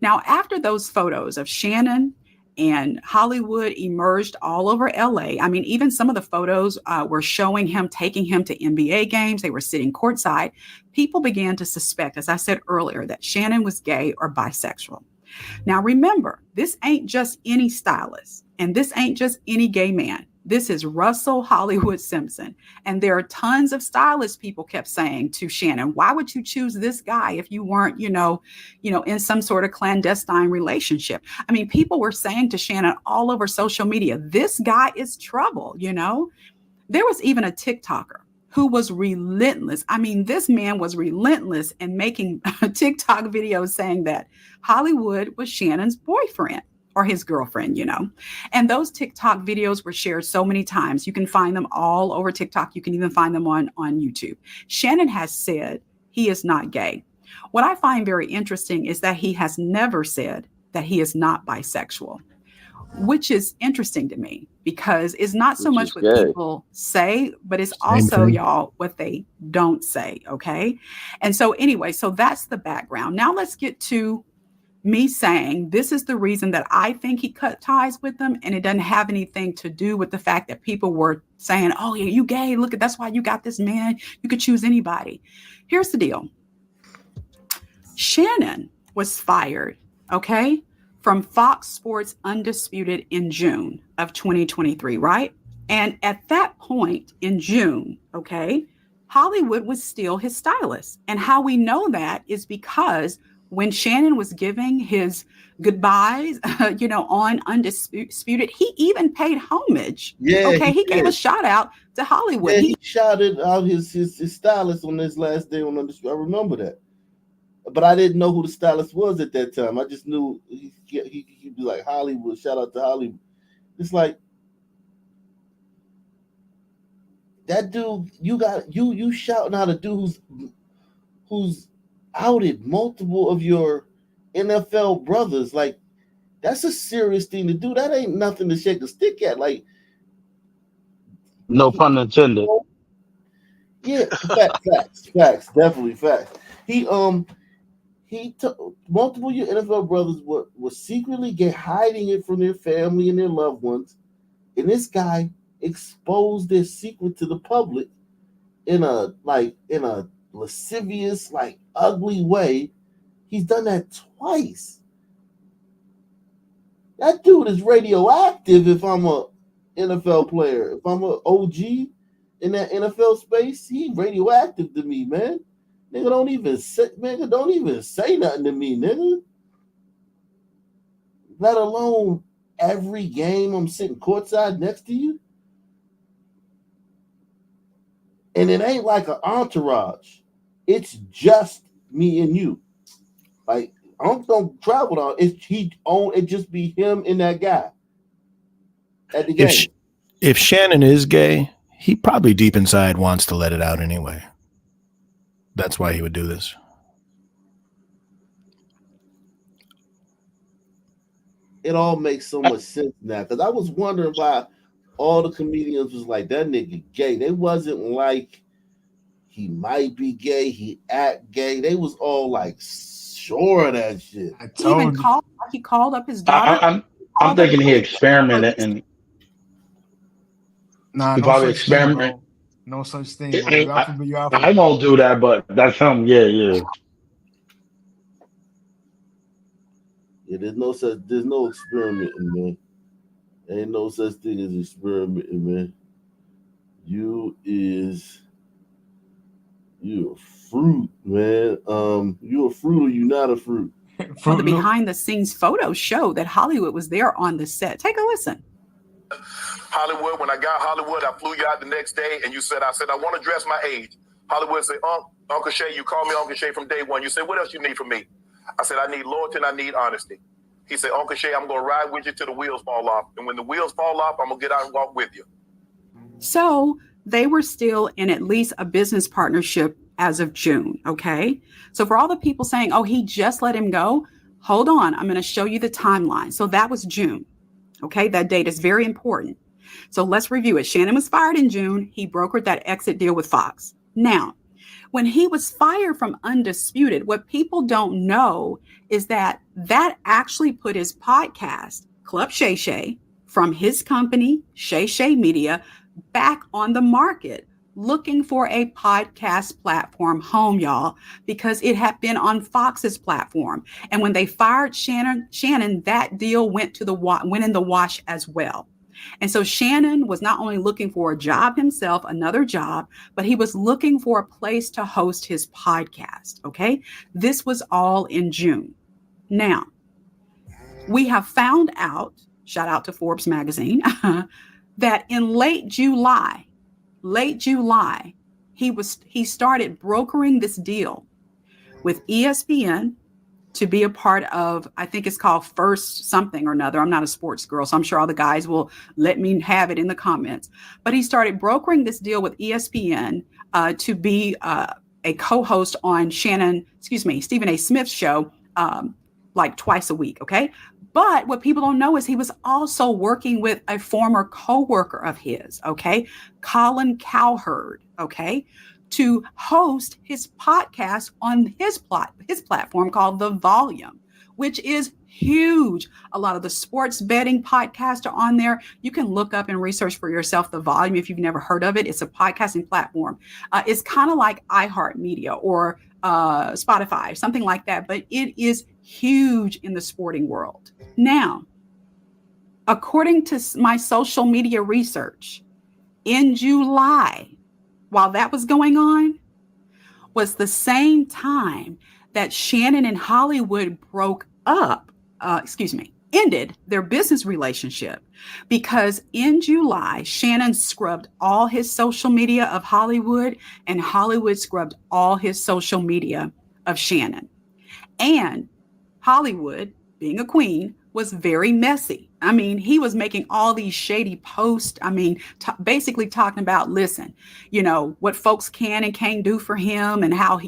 Now, after those photos of Shannon and Hollywood emerged all over LA, I mean, even some of the photos were showing him taking him to NBA games. They were sitting courtside. People began to suspect, as I said earlier, that Shannon was gay or bisexual. Now, remember, this ain't just any stylist, and this ain't just any gay man. This is Russell Hollywood Simpson. And there are tons of stylist people kept saying to Shannon, why would you choose this guy if you weren't, in some sort of clandestine relationship? I mean, people were saying to Shannon all over social media, this guy is trouble, There was even a TikToker who was relentless. I mean, this man was relentless in making TikTok videos saying that Hollywood was Shannon's boyfriend or his girlfriend, And those TikTok videos were shared so many times. You can find them all over TikTok. You can even find them on YouTube. Shannon has said he is not gay. What I find very interesting is that he has never said that he is not bisexual, which is interesting to me because it's not so much what people say, but it's also, y'all, what they don't say. Okay. And so anyway, so that's the background. Now let's get to me saying this is the reason that I think he cut ties with them. And it doesn't have anything to do with the fact that people were saying, oh, yeah, you gay. Look, that's why you got this man. You could choose anybody. Here's the deal. Shannon was fired, okay, from Fox Sports Undisputed in June of 2023, right? And at that point in June, okay, Hollywood was still his stylist. And how we know that is because when Shannon was giving his goodbyes, on Undisputed, he even paid homage. Yeah, okay, he gave a shout out to Hollywood. Yeah, he shouted out his stylist on his last day on Undisputed. I remember that. But I didn't know who the stylist was at that time. I just knew he'd be like Hollywood. Shout out to Hollywood. It's like that dude. You shouting out a dude who's outed multiple of your NFL brothers. Like, that's a serious thing to do. That ain't nothing to shake a stick at. Like, no pun intended. Yeah, facts, definitely facts. He took multiple of your NFL brothers were secretly hiding it from their family and their loved ones, and this guy exposed their secret to the public in a lascivious, like, ugly way. He's done that twice. That dude is radioactive if I'm a NFL player. If I'm an OG in that NFL space, he radioactive to me, man. Nigga don't even say nothing to me, nigga. Let alone every game I'm sitting courtside next to you. And it ain't like an entourage. It's just me and you. Like, Unc don't travel on. It just be him and that guy at the game. If Shannon is gay, he probably deep inside wants to let it out anyway. That's why he would do this. It all makes so much sense now, because I was wondering why all the comedians was like, that nigga gay. They wasn't like he might be gay, he act gay. They was all like sure of that shit. He called up his daughter. I'm thinking he experimented and Nah, he no probably such thing, experimented. bro. No such thing, bro. I won't do that, but that's him. Yeah. Yeah, there's no experimenting, man. Ain't no such thing as experimenting, man. You a fruit, man. You a fruit or you not a fruit? Well, the behind the scenes photos show that Hollywood was there on the set. Take a listen. Hollywood, when I got Hollywood, I flew you out the next day and I said, I want to dress my age. Hollywood said, Uncle Shay, you called me Uncle Shay from day one. You said, what else you need from me? I said, I need loyalty and I need honesty. He said, Uncle Shay, I'm going to ride with you till the wheels fall off. And when the wheels fall off, I'm going to get out and walk with you. So they were still in at least a business partnership as of June, okay? So for all the people saying, oh, he just let him go, hold on, I'm going to show you the timeline. So that was June, okay? That date is very important. So let's review it. Shannon was fired in June. He brokered that exit deal with Fox. Now, when he was fired from Undisputed, what people don't know is that actually put his podcast, Club Shay Shay, from his company, Shay Shay Media, back on the market, looking for a podcast platform home, y'all, because it had been on Fox's platform. And when they fired Shannon, that deal went in the wash as well. And so Shannon was not only looking for a job himself, another job, but he was looking for a place to host his podcast. Okay. This was all in June. Now, we have found out, shout out to Forbes magazine, that in late July, he started brokering this deal with ESPN to be a part of, I think it's called First something or another. I'm not a sports girl, so I'm sure all the guys will let me have it in the comments. But he started brokering this deal with ESPN to be a co-host on Stephen A. Smith's show, like twice a week, okay? But what people don't know is he was also working with a former co-worker of his, okay? Colin Cowherd, okay? To host his podcast on his platform called The Volume, which is huge. A lot of the sports betting podcasts are on there. You can look up and research for yourself The Volume if you've never heard of it. It's a podcasting platform. It's kind of like iHeartMedia or Spotify, something like that, but it is huge in the sporting world. Now, according to my social media research, in July, while that was going on, was the same time that Shannon and Hollywood ended their business relationship, because in July, Shannon scrubbed all his social media of Hollywood and Hollywood scrubbed all his social media of Shannon. And Hollywood, being a queen, was very messy. I mean, he was making all these shady posts. I mean, basically talking about, listen, what folks can and can't do for him and how,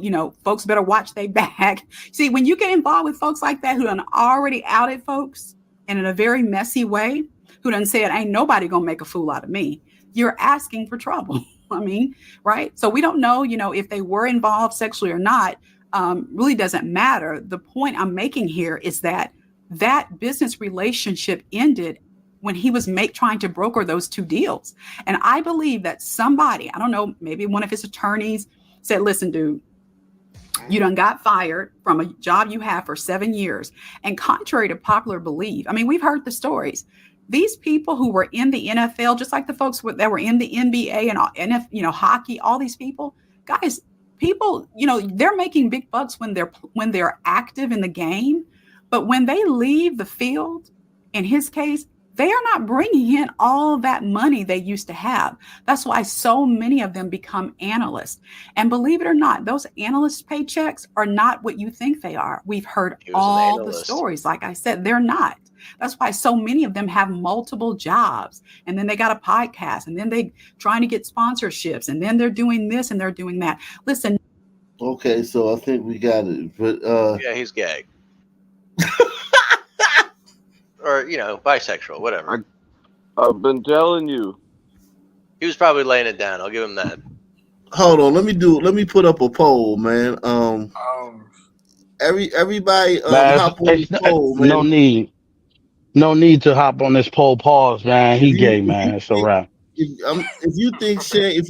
folks better watch their back. See, when you get involved with folks like that who done already outed folks and in a very messy way, who done said, ain't nobody gonna make a fool out of me, you're asking for trouble. I mean, right? So we don't know, if they were involved sexually or not, really doesn't matter. The point I'm making here is that business relationship ended when he was trying to broker those two deals. And I believe that somebody, I don't know, maybe one of his attorneys said, listen, dude, you done got fired from a job you have for 7 years. And contrary to popular belief, I mean, we've heard the stories. these people who were in the NFL, just like the folks that were in the NBA and hockey, all these people, guys, people, they're making big bucks when they're active in the game, but when they leave the field, in his case, they are not bringing in all that money they used to have. That's why so many of them become analysts. And believe it or not, those analyst paychecks are not what you think they are. We've heard all the stories. Like I said, they're not. That's why so many of them have multiple jobs. And then they got a podcast, and then they trying to get sponsorships, and then they're doing this and they're doing that. Listen. Okay, so I think we got it. But yeah, he's gay. Or, bisexual, whatever. I've been telling you. He was probably laying it down. I'll give him that. Hold on, let me put up a poll, man. Everybody Man, hop on the poll, man. No need to hop on this poll. Pause, man. He gay, man. It's a wrap. If you think Shay,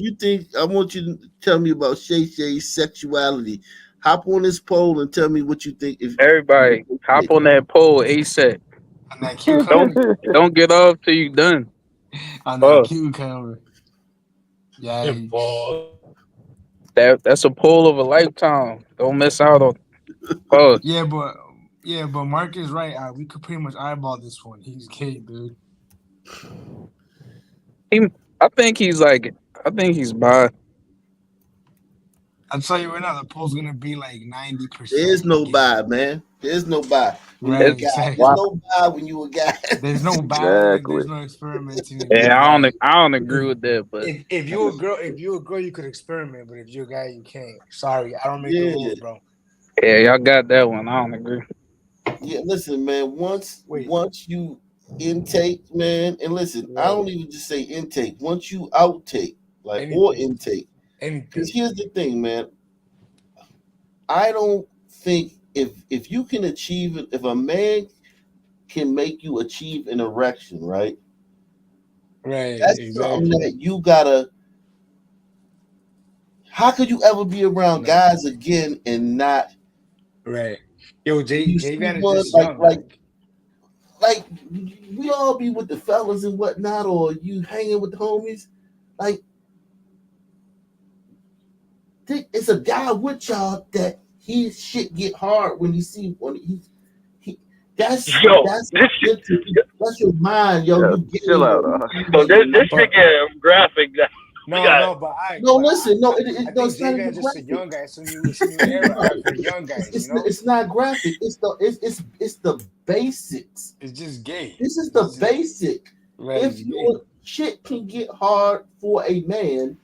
I want you to tell me about Shay's sexuality. Hop on this poll and tell me what you think. Everybody, hop on that poll ASAP. Don't get off till you done. On that cucumber. Yeah. That's a poll of a lifetime. Don't miss out on. Yeah, but Mark is right. We could pretty much eyeball this one. He's gay, dude. I think he's bi. I'll tell you right now, the poll's gonna be like 90%. There's no bi, man. There's no bi. Right, There's no bi when you a guy. There's no bi. There's no experimenting. Yeah, I don't agree with that. But if you're a girl, you could experiment. But if you're a guy, you can't. Sorry, I don't make the rules, bro. Yeah, y'all got that one. I don't agree. Yeah, listen, man. Once you intake, man, and listen, I don't even just say intake. Once you outtake, or intake. Because here's the thing, man. I don't think if you can achieve it, if a man can make you achieve an erection, right? Right. That's something that you gotta. How could you ever be around guys again and not? Right. Yo, Jay Van is just young. Like we all be with the fellas and whatnot, or you hanging with the homies, like. It's a guy with y'all that his shit get hard when that's your mind, yo. Yeah, you chill out. So this shit get graphic. Listen, it's not even just a young guy. It's a new era for young guys. It's not graphic. It's the basics. It's just gay. This is the basic. Right, if your shit can get hard for a man,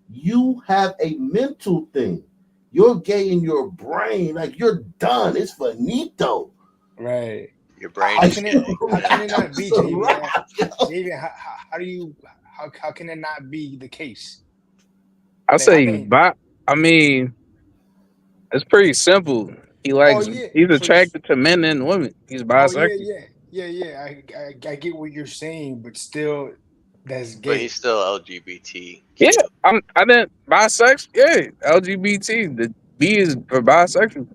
you have a mental thing. You're gay in your brain. Like, you're done. It's finito. Right. Your brain. How can it not be, Javian? How can it not be the case? I say, I mean, it's pretty simple. He's attracted to men and women. He's bisexual. Yeah. I get what you're saying, but still, that's gay. But he's still LGBT. Yeah, I didn't bisexual. Yeah, LGBT. The B is for bisexual.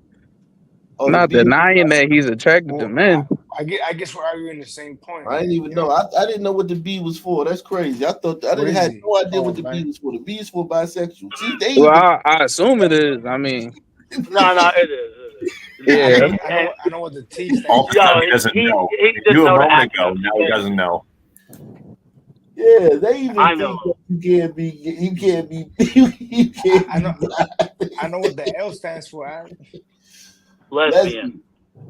I'm not denying that he's attracted to men. I guess we're arguing the same point. I didn't even know. I didn't know what the B was for. That's crazy. I didn't have no idea what the B was for. The B is for bisexual. See, I assume it is. I mean, no, it is. Yeah, I know what the T stands for. He doesn't know. He just You a know the moment ago. Now he doesn't know. Yeah, they even think that you can't be. I know what the L stands for. Lesbian.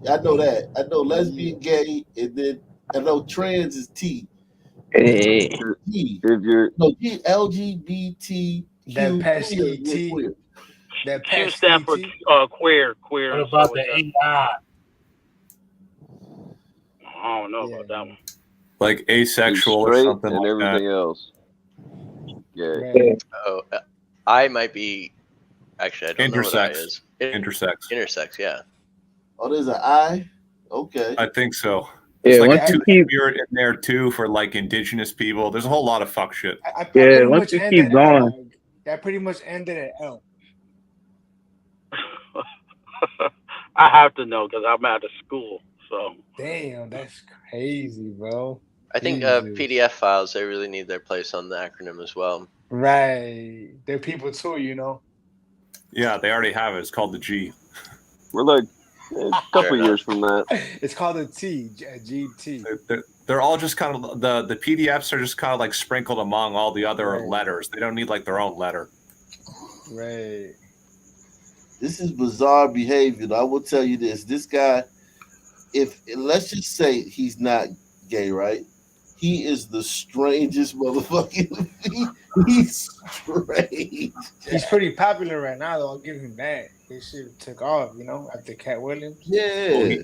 I know that. I know lesbian, gay, and then I know trans is T. T. LGBT. That pesky T. That Q stands for queer. What about the AI? I don't know about that one. Like asexual or something and like everything that. else. Yeah. Oh, I might be. Actually, I don't know what I is. Intersex. Yeah. Oh, there's an I. Okay. I think so. Yeah, There's like a two-spirit in there too for like indigenous people. There's a whole lot of fuck shit. Once you keep going. That pretty much ended at L. I have to know because I'm out of school. So damn, that's crazy, bro. I think PDF files, they really need their place on the acronym as well. Right. They're people too, you know. Yeah, they already have it. It's called the G. We're like a couple years from that. It's called a T, a GT. They're all just kind of the PDFs are just kind of like sprinkled among all the other Right. letters. They don't need like their own letter. Right. This is bizarre behavior. I will tell you this. This guy, if let's just say he's not gay, right? He is the strangest motherfucking. He's strange. He's pretty popular right now, though. I'll give him that. This shit took off, you know, after Cat Williams. Yeah,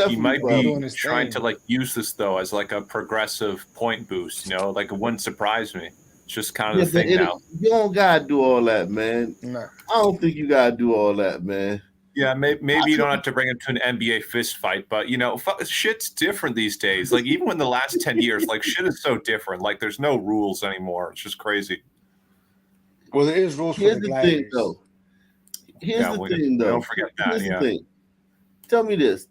He might doing be his trying thing. to like use this though as like a progressive point boost. You know, like it wouldn't surprise me. It's just kind of the thing now. You don't gotta do all that, man. No. I don't think you gotta do all that, man. Yeah, maybe you don't have to bring him to an NBA fist fight, but you know, shit's different these days. Like even in the last 10 years, like shit is so different. Like there's no rules anymore. It's just crazy. Well, there is rules Here's for the the gliders. thing, though. Here's the thing, though. Don't forget that. Here's Yeah. the thing. Tell me this,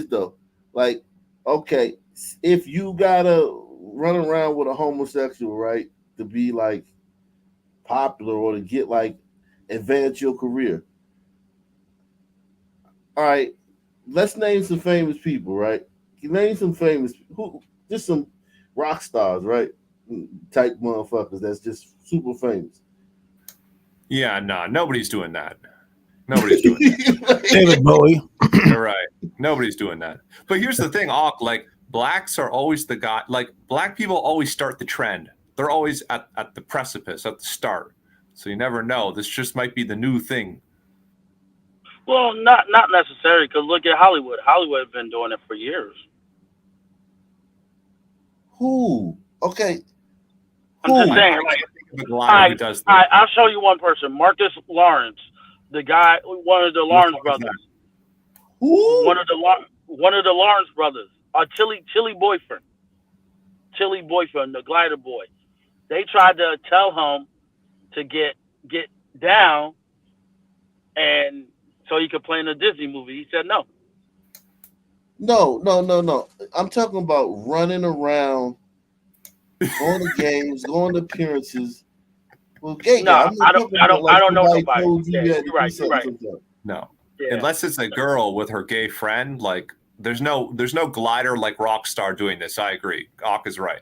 though. Like, okay, if you gotta run around with a homosexual, right, to be like popular or to get like advance your career. All right, let's name some famous people, right? Name some famous just some rock stars, right? Type motherfuckers that's just super famous. Yeah, no, nobody's doing that. Nobody's doing that. David Bowie. You're right. Nobody's doing that. But here's the thing, like blacks are always the guy. Like black people always start the trend. They're always at the precipice, at the start. So you never know. This just might be the new thing. Well, not necessarily, because look at Hollywood. Hollywood has been doing it for years. Who? Okay. I'm just saying, like, I'll show you one person, Marcus Lawrence, the guy, one of the Lawrence brothers. Who? One of the Lawrence brothers, Tilly boyfriend, the glider boy. They tried to tell him to get down, and so he could play in a Disney movie. He said no. No. I'm talking about running around, going to games, going to appearances. Well, gay guy. I don't know nobody. Yeah, you're right. No. Yeah. Unless it's a girl with her gay friend, like there's no glider like rock star doing this. I agree. Ock is right.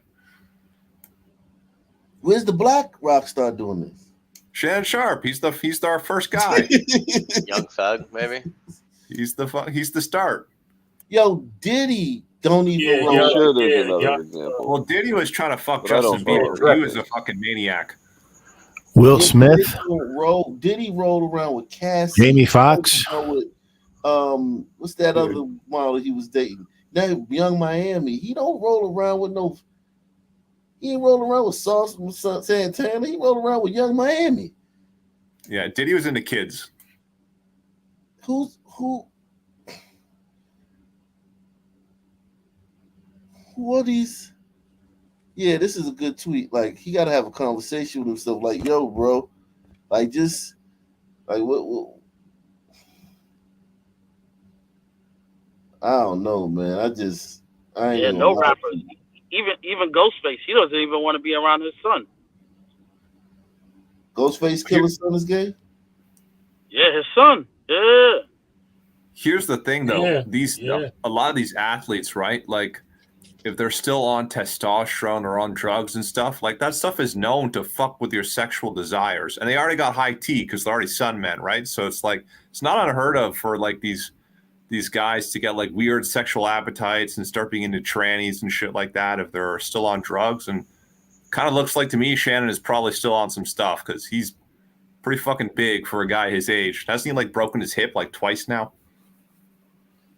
Where's the black rock star doing this? Shannon Sharp. He's our first guy. Young Thug, maybe. He's the start. Yo, Diddy don't even. I'm sure there's another example. Well, Diddy was trying to fuck But I don't Justin Bieber. follow He was a fucking maniac. Will Smith, Diddy rolled around with Cassie, Jamie Foxx. With, what's that other model he was dating? That Young Miami. He don't roll around with no. He ain't rolling around with Sauce Santana. He rolled around with Young Miami. Yeah, Diddy was into kids. Who? Who are these? Yeah, this is a good tweet. Like he got to have a conversation with himself. Like, yo, bro, like just like what? I don't know, man. I ain't. Yeah, no rapper. Even Ghostface, he doesn't even want to be around his son. Ghostface Killer's son is gay? Yeah, his son. Yeah. Here's the thing, though. A lot of these athletes, right? Like, if they're still on testosterone or on drugs and stuff, like that stuff is known to fuck with your sexual desires. And they already got high T because they're already sun men, right? So it's like it's not unheard of for like these guys to get like weird sexual appetites and start being into trannies and shit like that if they're still on drugs. And kind of looks like to me Shannon is probably still on some stuff because he's pretty fucking big for a guy his age. Hasn't he like broken his hip like twice now?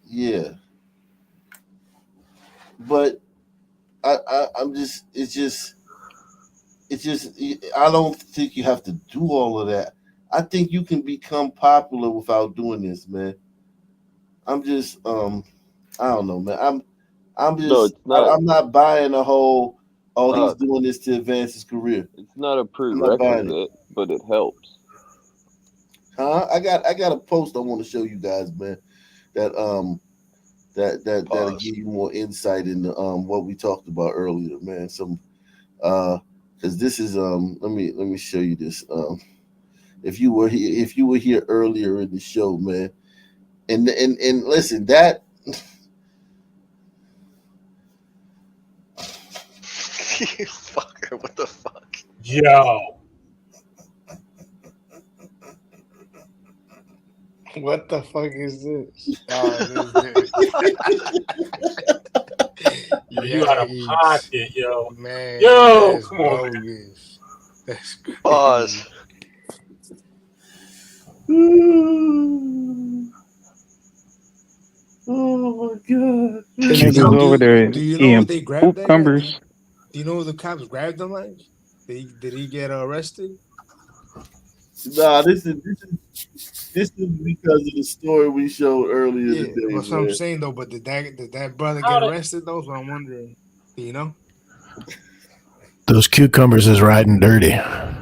Yeah. But I'm just I don't think you have to do all of that. I think you can become popular without doing this, man. I'm just I don't know, man. I'm just I'm not buying the whole he's doing this to advance his career. It's not a prerequisite, but it helps. Huh? I got a post I want to show you guys, man. That that'll give you more insight into what we talked about earlier, man. Some because this is let me show you this. If you were here earlier in the show, man, and listen, that You fucker, what the fuck? Yo. What the fuck is this? Oh, this Yo, you out of pocket, yo. Man, Yo, that's come on, man. bogus. That's crazy. Pause. Oh my god! Niggas over there Do you know eating if they grabbed that guy? cucumbers. Do you know if the cops grabbed him? Like, did he get arrested? Nah, this is because of the story we showed earlier Yeah, today, that's what I'm man. saying though. But did that brother get arrested though? So I'm wondering. Do you know? Those cucumbers is riding dirty. I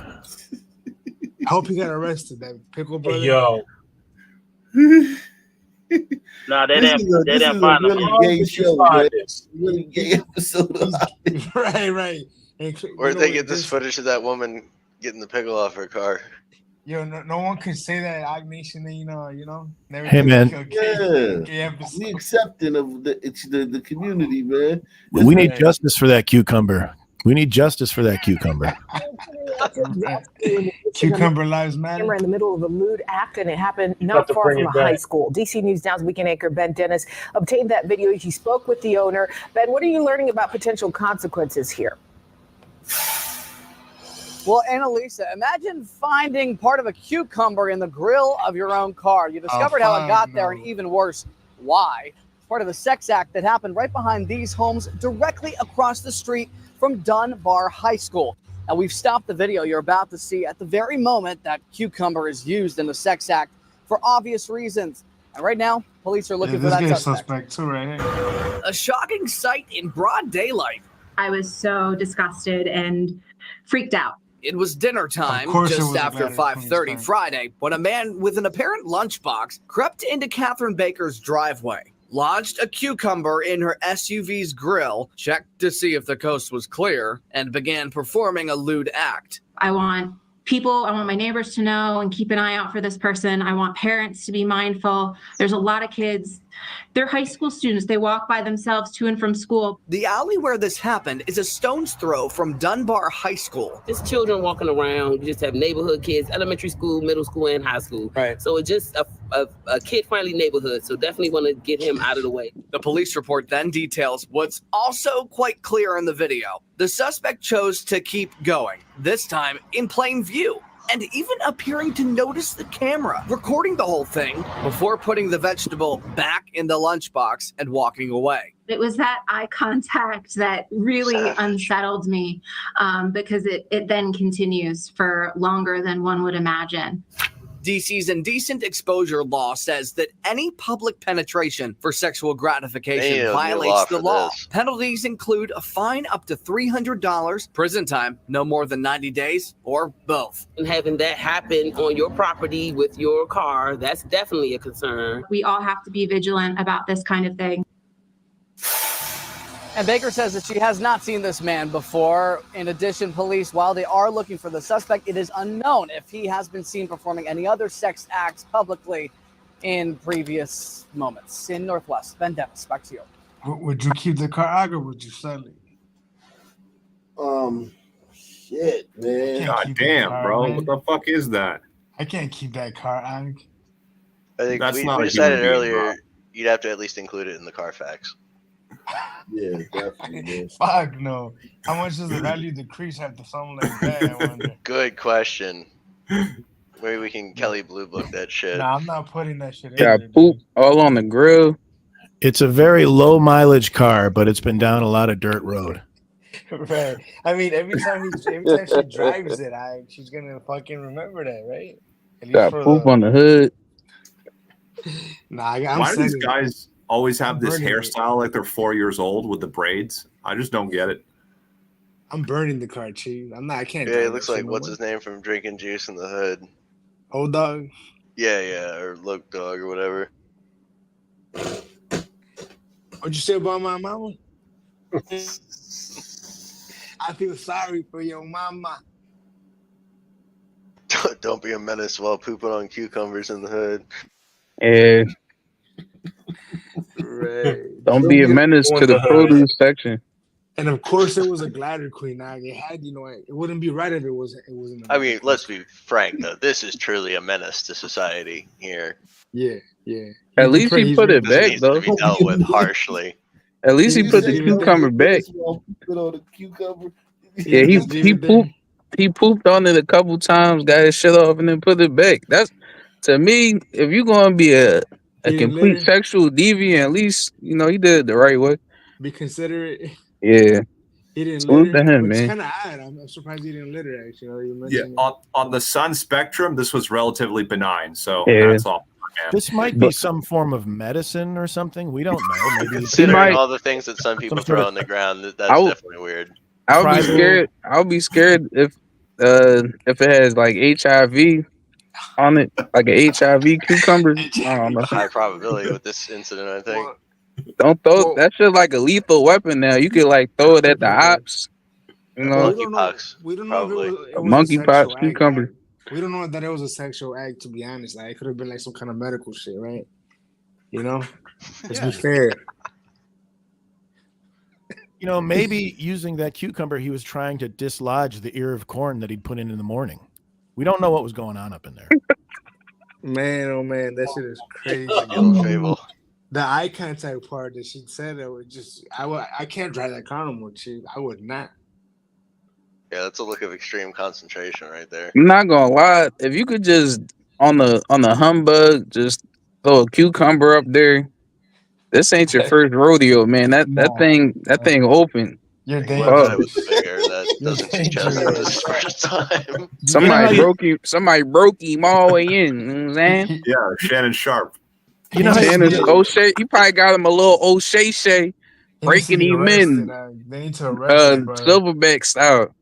hope he got arrested. That pickle brother. Yo. No, they This didn't is a find him. really gay show, man. Really gay episode. Right. Where'd they get this footage of that woman getting the pickle off her car? Yo, no one can say that Ag Nation, you know. Never Hey, man. Yeah, we accepting of the community, man. We need justice for that cucumber. We need justice for that cucumber. Cucumber lives matter. Camera in the middle of a lewd act, and it happened not far from a high school. DC News Now's weekend anchor Ben Dennis obtained that video. He spoke with the owner. Ben, what are you learning about potential consequences here? Well, Annalisa, imagine finding part of a cucumber in the grill of your own car. You discovered how it got there, and even worse, why. Part of a sex act that happened right behind these homes directly across the street from Dunbar High School. Now, we've stopped the video you're about to see at the very moment that cucumber is used in the sex act for obvious reasons. And right now, police are looking for that suspect. Too, right here. A shocking sight in broad daylight. I was so disgusted and freaked out. It was dinner time course it just was after about it, 5:30 Friday when a man with an apparent lunchbox crept into Catherine Baker's driveway, lodged a cucumber in her SUV's grill, checked to see if the coast was clear, and began performing a lewd act. I want my neighbors to know and keep an eye out for this person. I want parents to be mindful. There's a lot of kids. They're high school students. They walk by themselves to and from school. The alley where this happened is a stone's throw from Dunbar High School. It's children walking around. You just have neighborhood kids, elementary school, middle school, and high school. Right. So it's just a kid-friendly neighborhood. So definitely want to get him out of the way. The police report then details what's also quite clear in the video. The suspect chose to keep going, this time in plain view, and even appearing to notice the camera, recording the whole thing before putting the vegetable back in the lunchbox and walking away. It was that eye contact that really unsettled me because it then continues for longer than one would imagine. DC's indecent exposure law says that any public penetration for sexual gratification violates the law. Penalties include a fine up to $300, prison time no more than 90 days, or both. And having that happen on your property with your car, that's definitely a concern. We all have to be vigilant about this kind of thing. And Baker says that she has not seen this man before. In addition, police, while they are looking for the suspect, it is unknown if he has been seen performing any other sex acts publicly in previous moments. In Northwest, Ben Dennis, back to you. Would you keep the car, Ag, or would you sell it? Shit, man. God damn, bro. What the fuck is that? I can't keep that car, Ag. I think That's we not a decided human being, earlier bro. you'd have to at least include it in the Carfax. Yeah, definitely. Fuck no. How much does the value decrease after something like that? I wonder. Good question. Maybe we can Kelly Blue Book that shit. Nah, I'm not putting that shit in. Got poop all on the grill. It's a very low mileage car, but it's been down a lot of dirt road. Right. I mean, every time she drives it, she's gonna fucking remember that, right? At least Got for poop on the hood. Nah, Why do these guys always have this burning it. hairstyle like they're 4 years old with the braids? I just don't get it. I'm burning the car, Chief. I can't. Yeah, drive it looks that like shit no what's more. his name from Drinking Juice in the Hood. Old Dog. Yeah, or Look Dog or whatever. What'd you say about my mama? I feel sorry for your mama. Don't be a menace while pooping on cucumbers in the hood. Yeah. Right. Don't be a menace to the produce section. And of course, it was a glider queen. Now it had, it wouldn't be right if it wasn't. It wasn't. I mean, let's be frank though. This is truly a menace to society here. Yeah, yeah. At least he put it This back needs though. to be dealt with harshly. At least he put the cucumber back. Put on the cucumber. Yeah, he pooped on it a couple times, got his shit off, and then put it back. That's, to me, if you're gonna be a complete sexual deviant, at least he did it the right way. Be considerate. Yeah. He didn't Salute litter, to him, which is man. kind of odd. I'm surprised he didn't litter. Actually, you Yeah, mentioned on the sun spectrum, this was relatively benign. So Yeah. that's all. This might be some form of medicine or something. We don't know. Maybe Considering all the things that some people throw on the ground, that's definitely weird. I would be scared. I would be scared if it has like HIV on it, like an HIV cucumber. I don't know. High probability with this incident, I think. Don't throw that shit like a lethal weapon. Now you could like throw it at the ops. Monkeypox. we don't know if it was Monkeypox cucumber. We don't know that it was a sexual act. To be honest, like it could have been like some kind of medical shit, right? Let's be fair. Maybe using that cucumber, he was trying to dislodge the ear of corn that he'd put in the morning. We don't know what was going on up in there. Man, oh man, that shit is crazy. Fable. The eye contact part that she said, it was just I can't drive that car no more, chief. I would not. Yeah, that's a look of extreme concentration right there. I'm not gonna lie. If you could just on the humbug, just throw a cucumber up there. This ain't your first rodeo, man. That thing open. You're dangerous. It was bigger. That doesn't suggest it was his first time. Somebody broke him all the way in. You know what I'm saying? Yeah, Shannon Sharp. Shannon O'Shea. He probably got him a little O'Shea breaking him in. They need to arrest him, brother. Silverback style.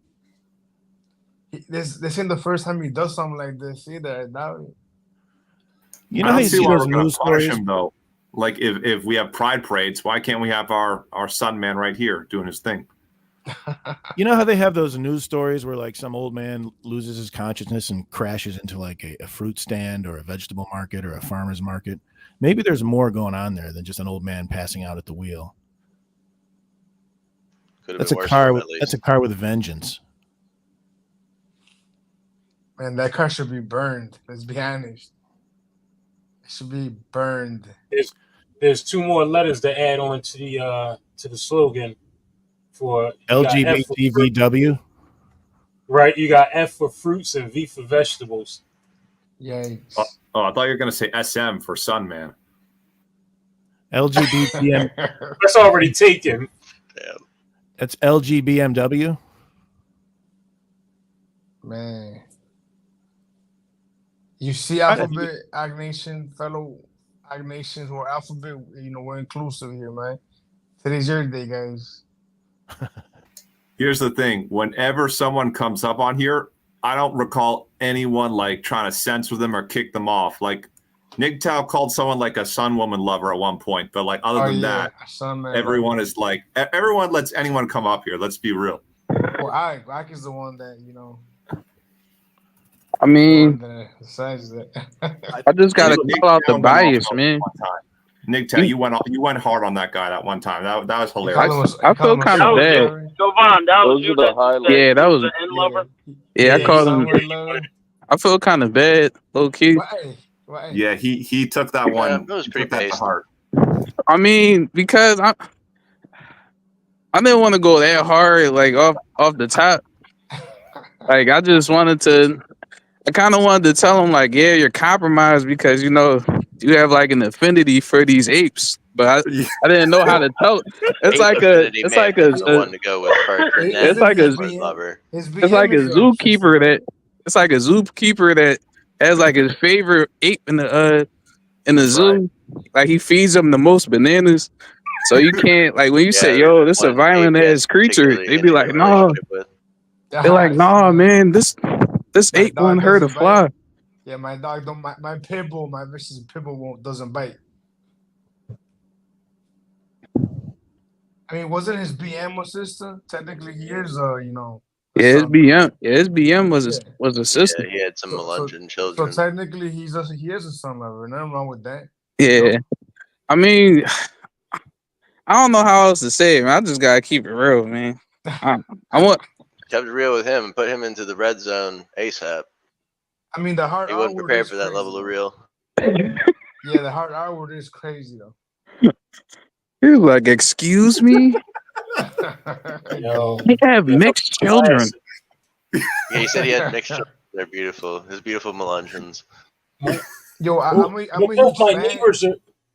This ain't the first time he does something like this either. I doubt it. I don't see why we're going to punish him though. Like if we have pride parades, why can't we have our sun man right here doing his thing? You know how they have those news stories where like some old man loses his consciousness and crashes into like a fruit stand or a vegetable market or a farmer's market? Maybe there's more going on there than just an old man passing out at the wheel. That's a car. That's a car with a vengeance. Man, that car should be burned. Let's be honest. It should be burned. There's two more letters to add on to the slogan for LGBTVW. Right, you got F for fruits and V for vegetables. Yikes. Oh, I thought you were going to say SM for sun man. LGBTM. That's already taken. Damn. That's LGBMW. Man. You see Alphabet, Agnation, fellow Agnations or Alphabet, we're inclusive here, man. Today's your day, guys. Here's the thing. Whenever someone comes up on here, I don't recall anyone like trying to censor them or kick them off. Like Nigtow called someone like a sun woman lover at one point, but like other than that, everyone is like, everyone lets anyone come up here. Let's be real. Well, Ike is the one that, I mean, besides that, I just gotta call out the bias, man. Nigtow, you went hard on that guy that one time. That was hilarious. I feel kind of bad. Jovan, that was you. Yeah, that was. Yeah, I called him. I feel kind of bad, low key. Why? Yeah, he took that one. That was pretty to heart. I mean, because I didn't want to go that hard, like off the top. Like I just wanted to. I kind of wanted to tell him, like, yeah, you're compromised because, you have like an affinity for these apes, but I didn't know how to tell. It's like a zookeeper that has like his favorite ape in the zoo. Like he feeds them the most bananas. So you can't, like, when you say, yo, this is a violent ass creature, they be like, no. They're like, nah, man, this ape won't hurt a fly. Yeah, my dog don't. My pit bull, my vicious pit bull doesn't bite. I mean, wasn't his BM assistant? Technically, he is, you know. Yeah, his BM. Yeah, his BM was a sister. Yeah, he had some Melungeon children. So technically, he is a son lover. Nothing wrong with that. Yeah, I mean, I don't know how else to say it, man. I just gotta keep it real, man. I want kept it real with him and put him into the red zone ASAP. I mean, the hard he wasn't R-word prepared is for that crazy, level of real. Yeah, the hard R-word is crazy though. He was like, "Excuse me." They have mixed children. Yeah, he said he had mixed children. They're beautiful. His beautiful Melungeons. Yo, I'm a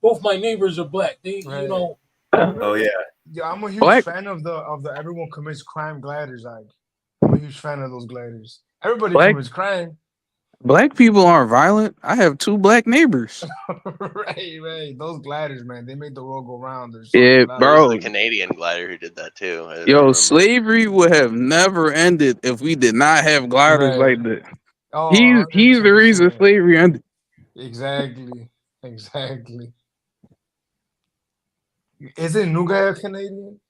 both my neighbors are black. They, you know. Oh yeah. Yeah, I'm a huge Black? fan of the everyone commits crime gliders. I'm a huge fan of those gliders. Everybody Black? commits crime. Black people aren't violent. I have 2 black neighbors. right. Those gliders, man, they make the world go round. Yeah, There bro. was a Canadian glider who did that too. I Yo, remember. slavery would have never ended if we did not have gliders like that. Oh, He's the reason slavery ended. Exactly. Isn't Nougat a Canadian?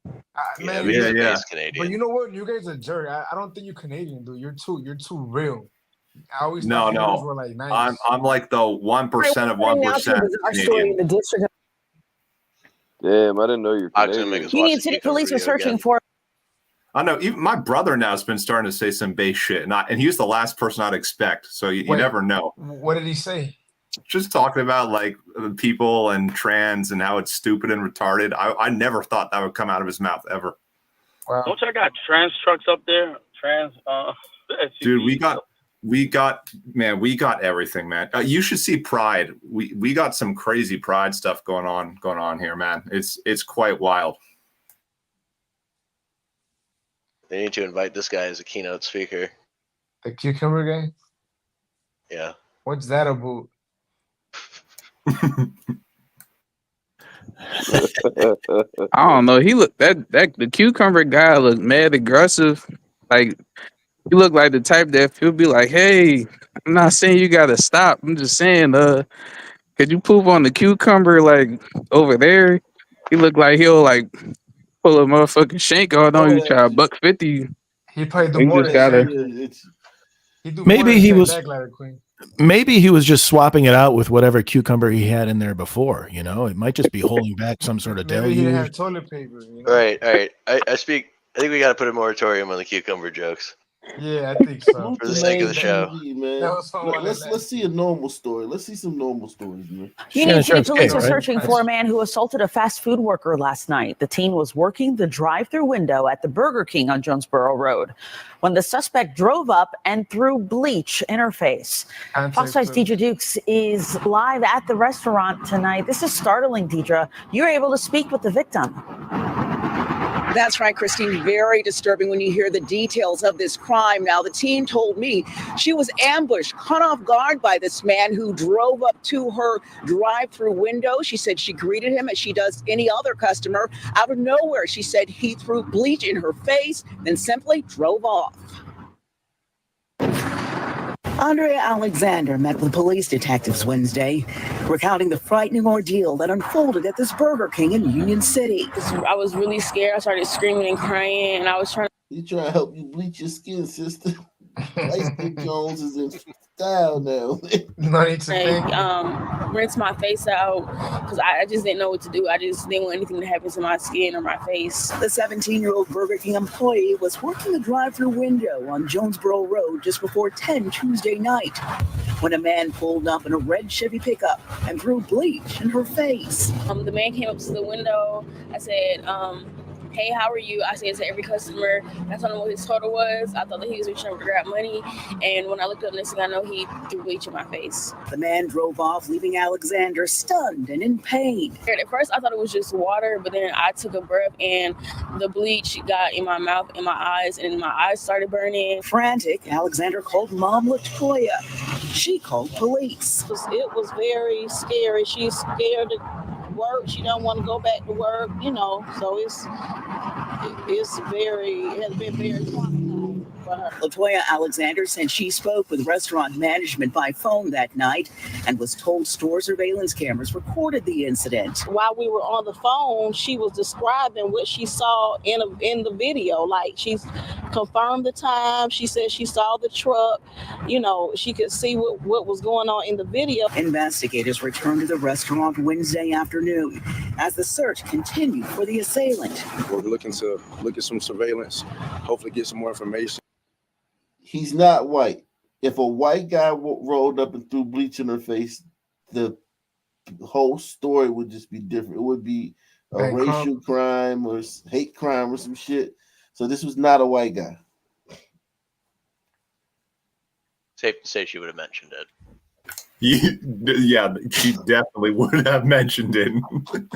Yeah, Man, he's Canadian. But you know what? You guys a jerk. I don't think you're Canadian, dude. You're too real. I always No, thought Canadians no. were like nice. I'm like the 1% of 1% Canadian. Damn, I didn't know you're Canadian. Union City police are searching for. I know. Even my brother now has been starting to say some base shit, and he's the last person I'd expect. So you never know. What did he say? Just talking about like people and trans and how it's stupid and retarded. I never thought that would come out of his mouth ever. Wow. Don't y'all got trans trucks up there? Dude, we got everything, man. You should see Pride. We got some crazy Pride stuff going on here, man. It's quite wild. They need to invite this guy as a keynote speaker. The cucumber guy? Yeah. What's that about? I don't know. He looked the cucumber guy looked mad aggressive. Like he looked like the type that he'll be like, "Hey, I'm not saying you gotta stop. I'm just saying, could you poop on the cucumber like over there?" He looked like he'll like pull a motherfucking shank on you, try a $150. He probably do You more just than gotta. Maybe he was. Queen. Maybe he was just swapping it out with whatever cucumber he had in there before. You know, it might just be holding back some sort of Maybe he didn't deluge. have toilet paper. You know? All right. I think we got to put a moratorium on the cucumber jokes. Yeah, I think so. For the sake of the show. Man. Let's see a normal story. Let's see some normal stories, man. Union City police are searching for a man who assaulted a fast food worker last night. The teen was working the drive-through window at the Burger King on Jonesboro Road when the suspect drove up and threw bleach in her face. Fox 5's Deidre Dukes is live at the restaurant tonight. This is startling, Deidre. You were able to speak with the victim. That's right, Christine. Very disturbing when you hear the details of this crime. Now, the teen told me she was ambushed, caught off guard by this man who drove up to her drive-through window. She said she greeted him as she does any other customer. Out of nowhere, she said he threw bleach in her face, then simply drove off. Andrea Alexander met with police detectives Wednesday, recounting the frightening ordeal that unfolded at this Burger King in Union City. I was really scared. I started screaming and crying, and I was trying to help you bleach your skin, sister. Light-Skin Jones is in style now. rinse my face out because I just didn't know what to do. I just didn't want anything to happen to my skin or my face. The 17-year-old Burger King employee was working the drive-through window on Jonesboro Road just before 10 Tuesday night when a man pulled up in a red Chevy pickup and threw bleach in her face. The man came up to the window. I said, hey, how are you? I said to every customer. I told him what his total was. I thought that he was trying to grab money. And when I looked up, next thing I know, he threw bleach in my face. The man drove off, leaving Alexander stunned and in pain. At first, I thought it was just water, but then I took a breath and the bleach got in my mouth, in my eyes, and my eyes started burning. Frantic, Alexander called Mom Latoya. She called police. It was very scary. She's scared to work. She don't want to go back to work, so it has been very traumatizing. Latoya Alexander said she spoke with restaurant management by phone that night and was told store surveillance cameras recorded the incident. While we were on the phone, she was describing what she saw in the video. Like, she's confirmed the time. She said she saw the truck. You know, she could see what was going on in the video. Investigators returned to the restaurant Wednesday afternoon as the search continued for the assailant. We're looking to look at some surveillance, hopefully get some more information. He's not white. If a white guy rolled up and threw bleach in her face, the whole story would just be different. It would be a racial crime or hate crime or some shit. So this was not a white guy. Safe to say she would have mentioned it. Yeah, she definitely would have mentioned it.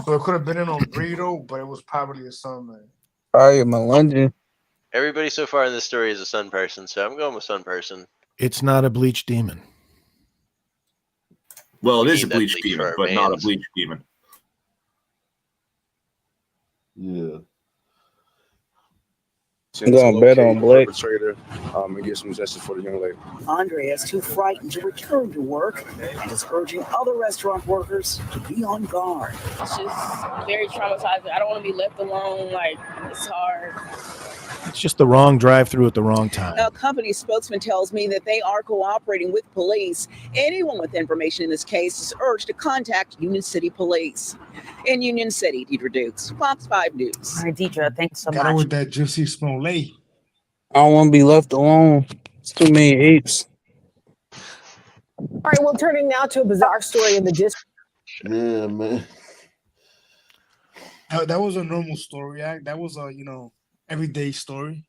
So it could have been an burrito, but it was probably a sunlight. I am a London. Everybody so far in this story is a sun person, so I'm going with sun person. It's not a bleach demon. Well, it We is a need that bleach bleach demon, for our but not a veins. bleach demon. Yeah. I'm gonna bet on Blake. Perpetrator, and get some justice for the young lady. Andrea is too frightened to return to work and is urging other restaurant workers to be on guard. It's just very traumatizing. I don't want to be left alone. Like, it's hard. It's just the wrong drive-through at the wrong time. A company spokesman tells me that they are cooperating with police. Anyone with information in this case is urged to contact Union City Police. In Union City, Deidre Dukes, Fox 5 News. All right, Deidre, thanks so Got her much. with that Juicy Smollett. I don't want to be left alone. It's too many apes. All right, well, turning now to a bizarre story in the district. Yeah, man. That was a normal story. That was a everyday story.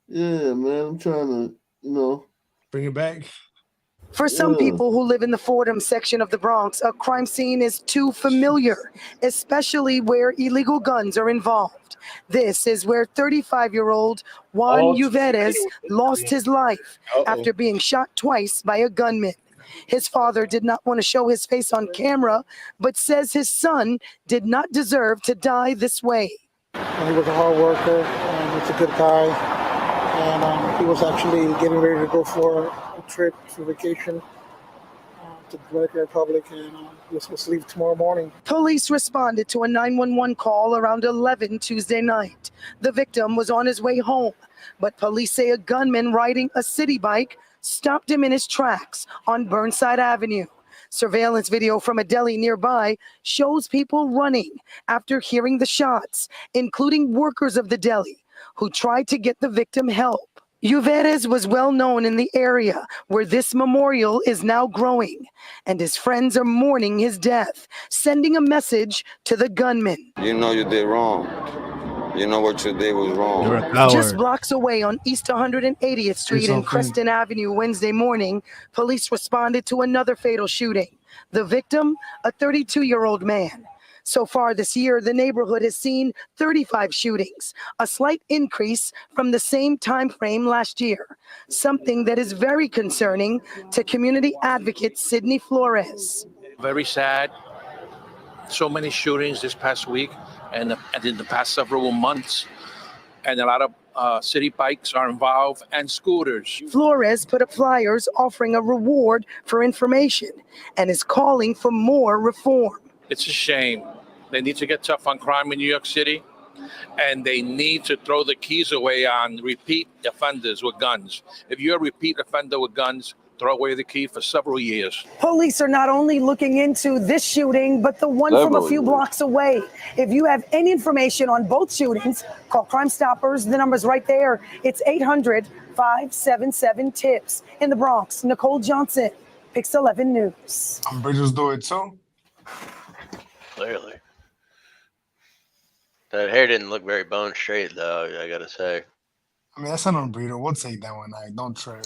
Yeah, man. I'm trying to, bring it back. For some Yeah. people who live in the Fordham section of the Bronx, a crime scene is too familiar, especially where illegal guns are involved. This is where 35-year-old Juan Uveres lost his life after being shot twice by a gunman. His father did not want to show his face on camera, but says his son did not deserve to die this way. He was a hard worker, and he's a good guy, and he was actually getting ready to go for a trip for vacation to the Dominican Republic, and he was supposed to leave tomorrow morning. Police responded to a 911 call around 11 Tuesday night. The victim was on his way home, but police say a gunman riding a city bike stopped him in his tracks on Burnside Avenue. Surveillance video from a deli nearby shows people running after hearing the shots, including workers of the deli who tried to get the victim help. Uveres was well known in the area where this memorial is now growing, and his friends are mourning his death, sending a message to the gunman. You know you did wrong. You know what you did was wrong. You're a coward. Just blocks away on East 180th Street and Creston Avenue Wednesday morning, police responded to another fatal shooting. The victim, a 32-year-old man. So far this year, the neighborhood has seen 35 shootings, a slight increase from the same time frame last year, something that is very concerning to community advocate Sidney Flores. Very sad. So many shootings this past week and in the past several months. And a lot of city bikes are involved and scooters. Flores put up flyers offering a reward for information and is calling for more reform. It's a shame. They need to get tough on crime in New York City, and they need to throw the keys away on repeat offenders with guns. If you're a repeat offender with guns, throw away the key for several years. Police are not only looking into this shooting, but the one from a few blocks away. If you have any information on both shootings, call Crime Stoppers. The number's right there. It's 800-577-TIPS. In the Bronx, Nicole Johnson, Pix 11 News. Bridges do it too. Clearly. That hair didn't look very bone straight, though, I gotta say. I mean, that's an burrito. We'll take that one. Don't trip.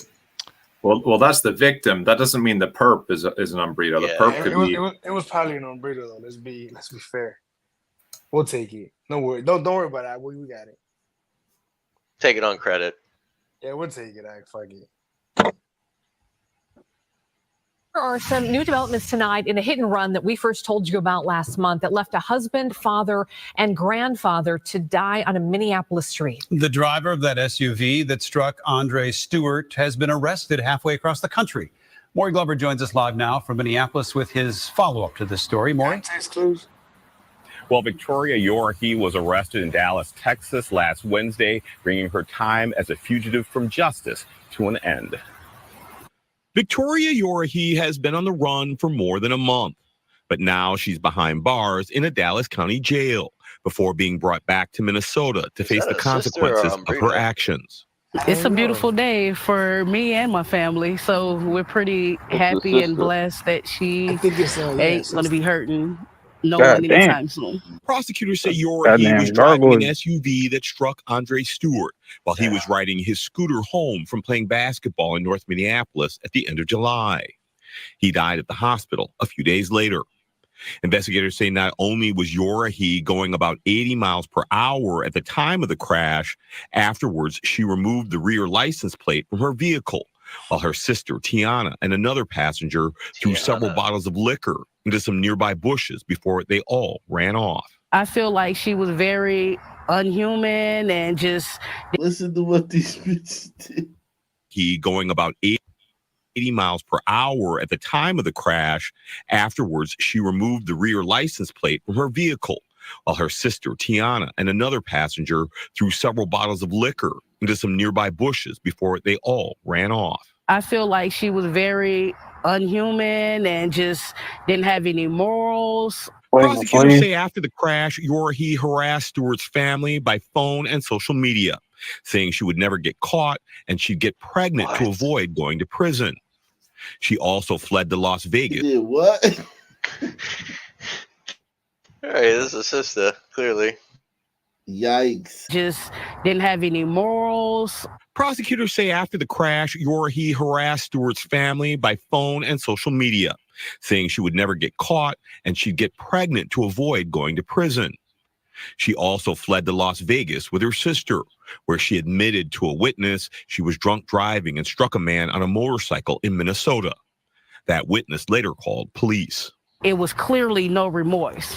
Well, that's the victim. That doesn't mean the perp is an umbrito. The perp could be. It was probably an burrito though. Let's be fair. We'll take it. No worry. Don't worry about that. We got it. Take it on credit. Yeah, we'll take it. Fuck it. are some new developments tonight in a hit and run that we first told you about last month that left a husband, father, and grandfather to die on a Minneapolis street. The driver of that SUV that struck Andre Stewart has been arrested halfway across the country. Maury Glover joins us live now from Minneapolis with his follow-up to this story. Maury? Well, Victoria Yorhe was arrested in Dallas, Texas last Wednesday, bringing her time as a fugitive from justice to an end. Victoria Yorhe has been on the run for more than a month, but now she's behind bars in a Dallas County jail before being brought back to Minnesota to face the consequences of her actions. It's a beautiful day for me and my family, so we're pretty happy and blessed that she ain't going to be hurting no one anytime soon. Prosecutors say Yorhe was driving an SUV that struck Andre Stewart while he was riding his scooter home from playing basketball in North Minneapolis at the end of July. He died at the hospital a few days later. Investigators say not only was Yorhe going about 80 miles per hour at the time of the crash, afterwards she removed the rear license plate from her vehicle, while her sister, Tiana, and another passenger threw several bottles of liquor into some nearby bushes before they all ran off. I feel like she was very unhuman and just... Listen to what these bitches did. He going about 80 miles per hour at the time of the crash. Afterwards, she removed the rear license plate from her vehicle, while her sister, Tiana, and another passenger threw several bottles of liquor into some nearby bushes before they all ran off. I feel like she was very unhuman and just didn't have any morals. Prosecutors say after the crash, Yorhe harassed Stewart's family by phone and social media, saying she would never get caught and she'd get pregnant to avoid going to prison. She also fled to Las Vegas. Did what? All right, this is a sister, clearly. Yikes. Just didn't have any morals. Prosecutors say after the crash, Yorhe harassed Stewart's family by phone and social media, saying she would never get caught and she'd get pregnant to avoid going to prison. She also fled to Las Vegas with her sister, where she admitted to a witness she was drunk driving and struck a man on a motorcycle in Minnesota. That witness later called police. It was clearly no remorse.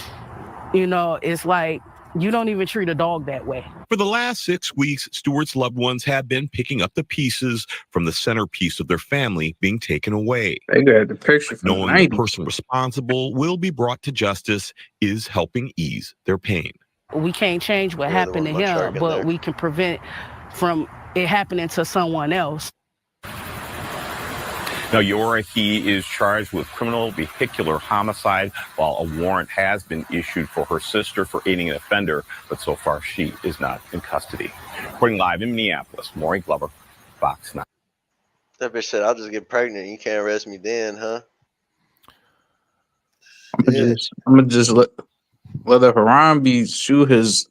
You know, it's like, you don't even treat a dog that way. For the last 6 weeks, Stewart's loved ones have been picking up the pieces from the centerpiece of their family being taken away. They got the picture from Knowing the person responsible will be brought to justice is helping ease their pain. We can't change what happened to him, but we can prevent from it happening to someone else. Now, Yorhe is charged with criminal vehicular homicide, while a warrant has been issued for her sister for aiding an offender, but so far she is not in custody. Reporting live in Minneapolis, Maury Glover, Fox 9. That bitch said, I'll just get pregnant. You can't arrest me then, huh? I'm gonna just let Harambe shoot his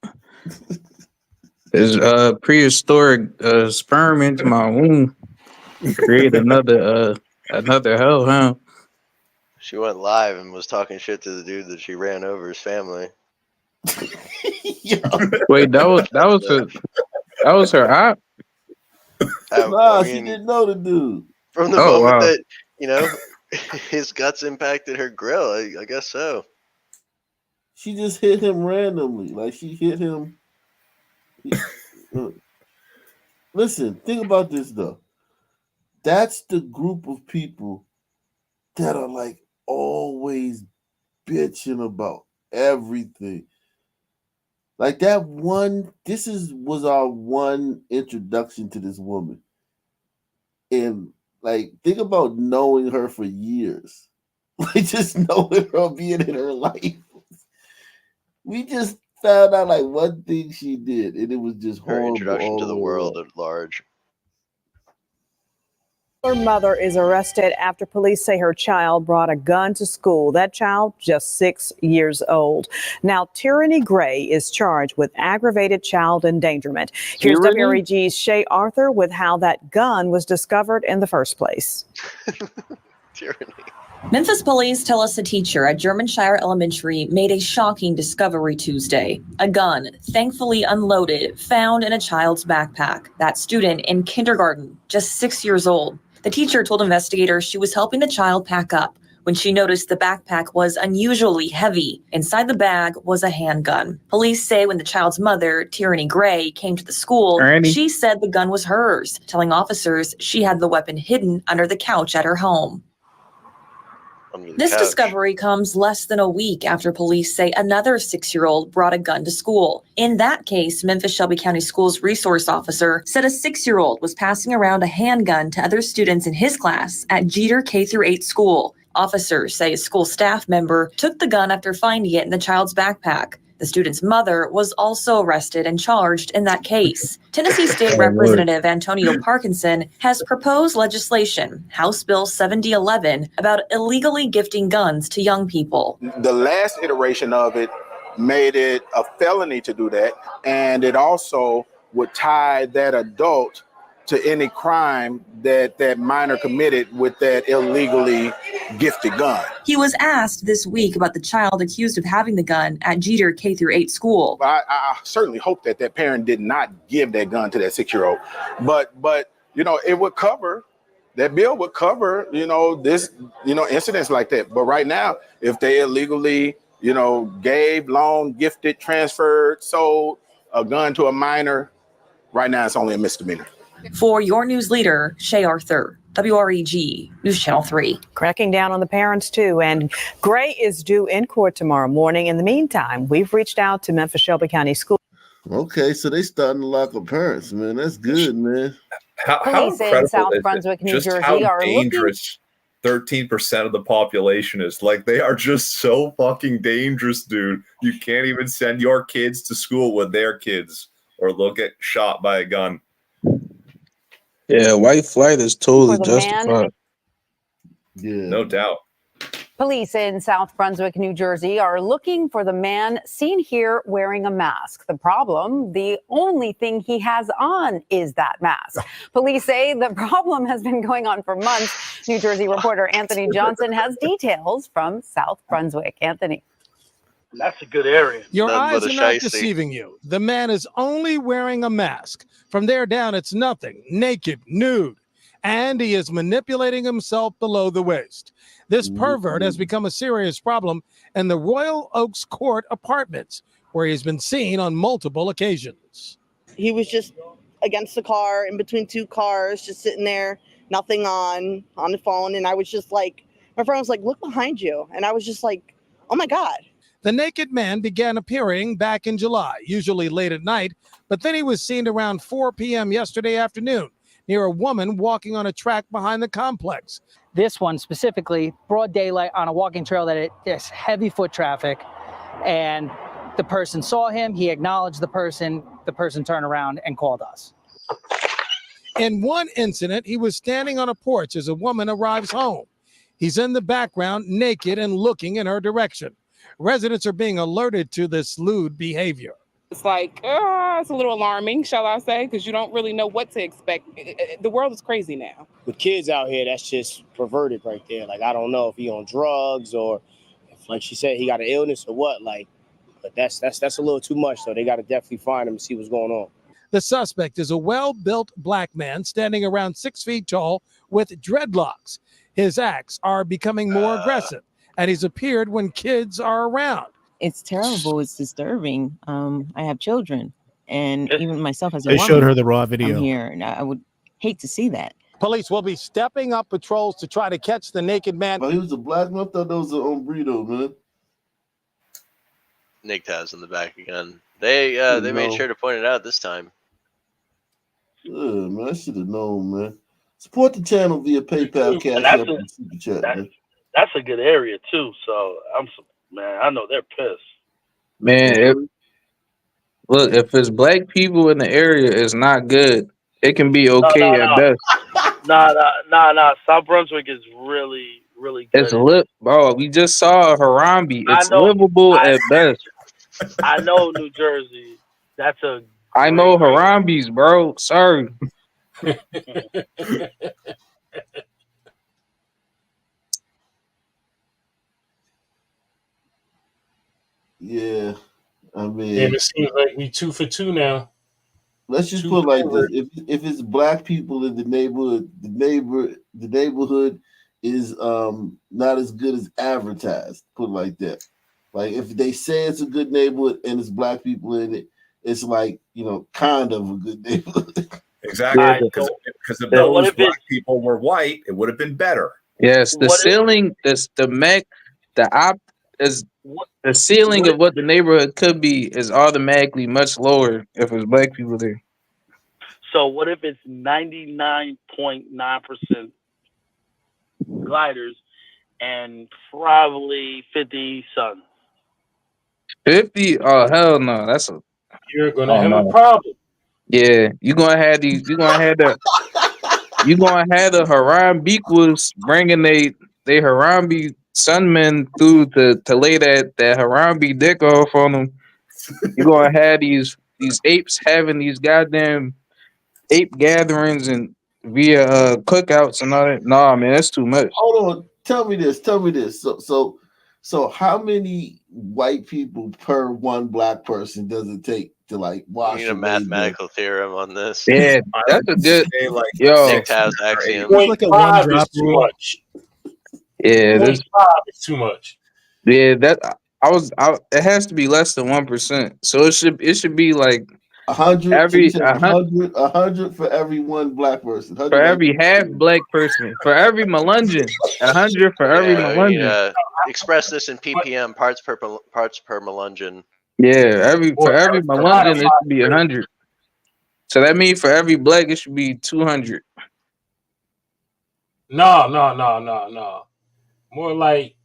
prehistoric sperm into my womb and create another hell, huh? She went live and was talking shit to the dude that she ran over his family. Wait, that was her op? Nah, she didn't know the dude. From the moment that, you know, his guts impacted her grill, I guess so. She just hit him randomly. Like, she hit him. Listen, think about this, though. That's the group of people that are, like, always bitching about everything. Like, that one, was our one introduction to this woman. And, like, think about knowing her for years. Like, just knowing her, being in her life. We just found out, like, one thing she did, and it was just horrible. Her introduction to the world at large. Her mother is arrested after police say her child brought a gun to school. That child just 6 years old. Now, Tyranny Gray is charged with aggravated child endangerment. Here's WREG's Shay Arthur with how that gun was discovered in the first place. Tyranny. Memphis police tell us a teacher at Germanshire Elementary made a shocking discovery Tuesday. A gun, thankfully unloaded, found in a child's backpack. That student in kindergarten, just 6 years old. The teacher told investigators she was helping the child pack up when she noticed the backpack was unusually heavy. Inside the bag was a handgun. Police say when the child's mother, Tyranny Gray, came to the school, she said the gun was hers, telling officers she had the weapon hidden under the couch at her home. This discovery comes less than a week after police say another 6-year-old brought a gun to school. In that case, Memphis Shelby County Schools resource officer said a 6-year-old was passing around a handgun to other students in his class at Jeter K-8 school. Officers say a school staff member took the gun after finding it in the child's backpack. The student's mother was also arrested and charged in that case. Tennessee State Representative Antonio Parkinson has proposed legislation, House Bill 7011, about illegally gifting guns to young people. The last iteration of it made it a felony to do that, and it also would tie that adult to any crime that that minor committed with that illegally gifted gun. He was asked this week about the child accused of having the gun at Jeter K-8 school. I certainly hope that that parent did not give that gun to that 6-year-old, but you know, it would cover, that bill would cover, you know, this, you know, incidents like that. But right now, if they illegally, you know, gave, loaned, gifted, transferred, sold a gun to a minor, right now it's only a misdemeanor. For your news leader, Shay Arthur, WREG, News Channel 3. Cracking down on the parents, too. And Gray is due in court tomorrow morning. In the meantime, we've reached out to Memphis Shelby County School. Okay, so they starting to lock up parents, man. That's good, man. How Police in incredible South is it? Brunswick, New Just Jersey, how are dangerous 13% of the population is. Like, they are just so fucking dangerous, dude. You can't even send your kids to school with their kids, or they'll get shot by a gun. Yeah, white flight is totally For the man- justified. Yeah, no doubt. Police in South Brunswick, New Jersey, are looking for the man seen here wearing a mask. The problem, the only thing he has on is that mask. Police say the problem has been going on for months. New Jersey reporter Anthony Johnson has details from South Brunswick. Anthony. That's a good area. Your Nothing eyes but are a not shiesty. deceiving you. The man is only wearing a mask. From there down, it's nothing. Naked, nude. And he is manipulating himself below the waist. This pervert has become a serious problem in the Royal Oaks Court apartments, where he's been seen on multiple occasions. He was just against the car, in between two cars, just sitting there, nothing on the phone. And I was just like, my friend was like, look behind you. And I was just like, oh my God. The naked man began appearing back in July, usually late at night, but then he was seen around 4 p.m. yesterday afternoon near a woman walking on a track behind the complex. This one specifically, broad daylight on a walking trail that there's heavy foot traffic, and the person saw him, he acknowledged the person turned around and called us. In one incident, he was standing on a porch as a woman arrives home. He's in the background, naked and looking in her direction. Residents are being alerted to this lewd behavior. It's like, it's a little alarming, shall I say, because you don't really know what to expect. The world is crazy now. With kids out here, that's just perverted right there. Like, I don't know if he on drugs or if, like she said, he got an illness or what. Like, but that's a little too much, though. They got to definitely find him and see what's going on. The suspect is a well-built black man standing around 6 feet tall with dreadlocks. His acts are becoming more aggressive, and he's appeared when kids are around. It's terrible. It's disturbing. I have children, and even myself as a They woman, showed her the raw video. I'm here, and I would hate to see that. Police will be stepping up patrols to try to catch the naked man. Well, he was a black man. I thought that was an burrito, man. Nick Taz in the back again. They made sure to point it out this time. Yeah, man, I should have known, man. Support the channel via PayPal, Cash App, and Super Chat, man. That's a good area too. So man, I know they're pissed. Man, if it's black people in the area, it's not good. It can be okay at best. Nah. South Brunswick is really, really good. It's lit, bro. We just saw Harambe. It's livable at best. I know New Jersey. That's a. I know Harambe's, bro. Sorry. Yeah, I mean, And it seems like we 2 for 2 now. let's just put it like this: if it's black people in the neighborhood, the neighborhood is not as good as advertised. Put it like that. Like if they say it's a good neighborhood and it's black people in it, it's like kind of a good neighborhood. Exactly, because if those black people were white, it would have been better. Yes, the ceiling, the ceiling of what the neighborhood could be is automatically much lower if it's black people there. So what if it's 99.9% gliders and probably 50 sons? 50? Oh hell no, that's a. You're gonna have a problem. Yeah, you're gonna have the Harambeequas bringing they Harambe sunmen through to lay that Harambe dick off on them. You're gonna have these apes having these goddamn ape gatherings and via cookouts and all that. Nah, man, that's too much. Hold on, tell me this. So how many white people per one black person does it take to like wash? You need a mathematical theorem on this. Yeah, that's a good. Like Yo, Six-House axiom. It's like a one drop rule. Yeah, 0.5 is too much. Yeah, it has to be less than 1%. So it should be like 100. every 100 for every one black person. for every half black person, for every Melungeon, 100 for every Melungeon. Express this in ppm, parts per Melungeon. Yeah, for every Melungeon it should be 100. So that means for every black it should be 200. No. More like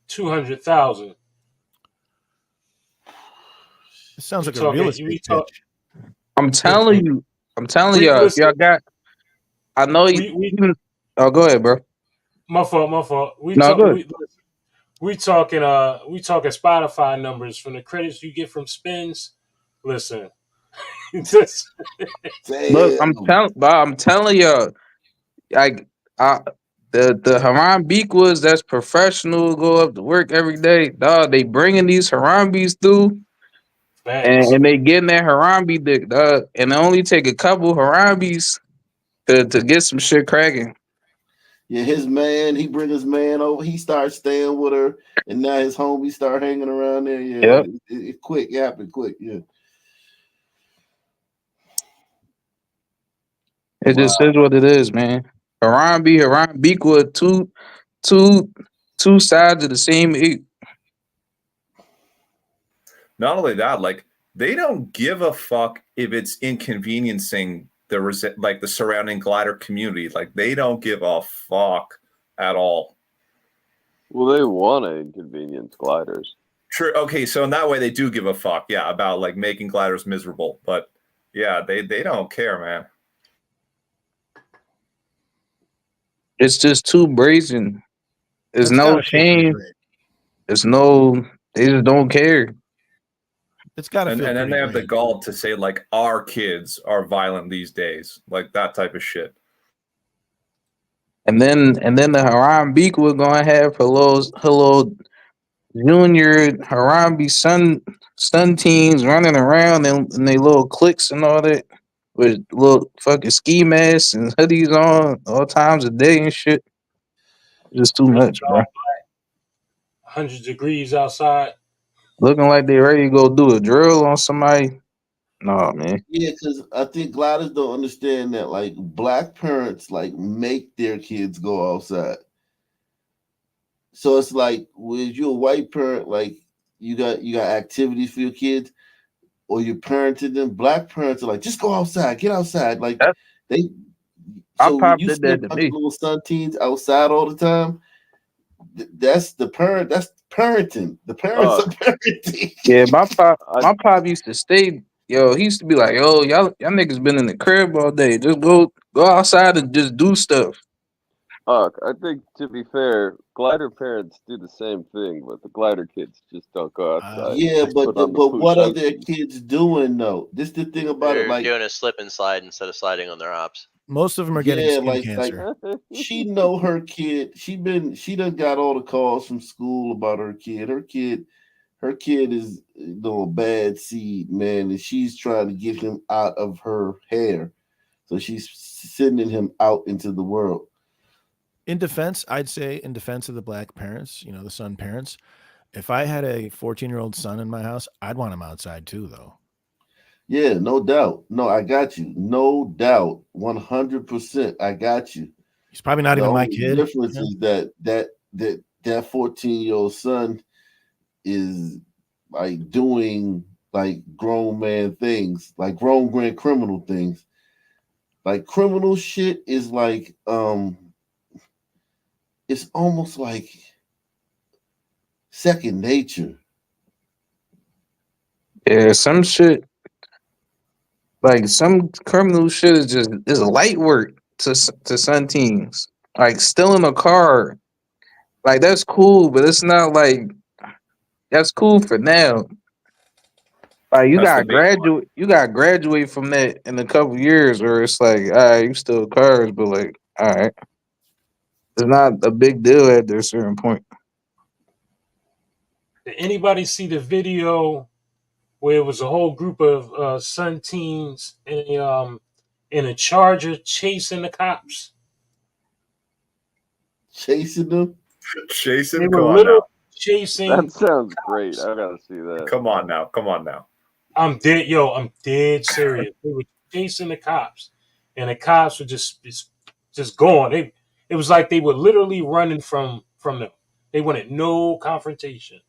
200,000. It sounds like a real estate pitch. I'm telling y'all, if y'all got, I know you. Oh, go ahead, bro. My fault. We talking Spotify numbers from the credits you get from spins. Listen, look, I'm telling y'all, like the Harambeequas that's professional, go up to work every day. Dog, they bringing these Harambes through, and they getting that Harambe dick, dog. And it only take a couple Harambes to get some shit cracking. Yeah, his man, he bring his man over. He starts staying with her, and now his homies start hanging around there. Yeah, Yep. It happened quick. Yeah. It just is what it is, man. Harambeequa, two sides of the same ape. Not only that, like they don't give a fuck if it's inconveniencing the surrounding glider community. Like they don't give a fuck at all. Well, they want to inconvenience gliders. True. Okay, so in that way they do give a fuck, yeah, about like making gliders miserable. But yeah, they don't care, man. It's just too brazen. There's no shame. They just don't care. It's got to and feel. And then they have the gall to say like our kids are violent these days, like that type of shit. And then the Harambeequa gonna have her little junior Harambe son teens running around in they little cliques and all that with little fucking ski masks and hoodies on all times of day and shit. Just too much, bro. 100 degrees outside. Looking like they ready to go do a drill on somebody. No, man. Yeah, because I think gliders don't understand that like black parents like make their kids go outside. So it's like when you're a white parent, like you got activities for your kids, or you're parenting them. Black parents are like, just go outside, get outside. Like they. So when you see a bunch of little son teens outside all the time, that's the parent. That's parenting. The parents are parenting. Yeah, my pop used to stay. Yo, he used to be like, yo, y'all niggas been in the crib all day. Just go outside and just do stuff. I think, to be fair, glider parents do the same thing, but the glider kids just don't go outside. Yeah, but what are their kids doing though? This is the thing about it. Like doing a slip and slide instead of sliding on their ops. Most of them are getting skin cancer. Like she know her kid. She done got all the calls from school about her kid. Her her kid is a bad seed, man, and she's trying to get him out of her hair. So she's sending him out into the world. In defense, I'd say in defense of the black parents, the son parents, if I had a 14-year-old son in my house, I'd want him outside too, though. Yeah, no doubt. No, I got you. No doubt. 100%. I got you. He's probably not even my kid. The difference is that 14-year-old son is like doing like grown man things, like grown grand criminal things. Like criminal shit is like it's almost like second nature. Yeah, some shit, like some criminal shit is light work to some teens. Like stealing a car, like that's cool, but it's not like that's cool for now. Like you That's the got big graduate from that in a couple years, or it's like, all right, you still cars, but like, all right, it's not a big deal at a certain point. Did anybody see the video where it was a whole group of Sun teens in a Charger chasing the cops? Chasing them? Chasing? They Come were on literally now. chasing. That sounds great. I gotta see that. Come on now. Come on now. I'm dead serious. They were chasing the cops, and the cops were just going. It was like they were literally running from them. They wanted no confrontation.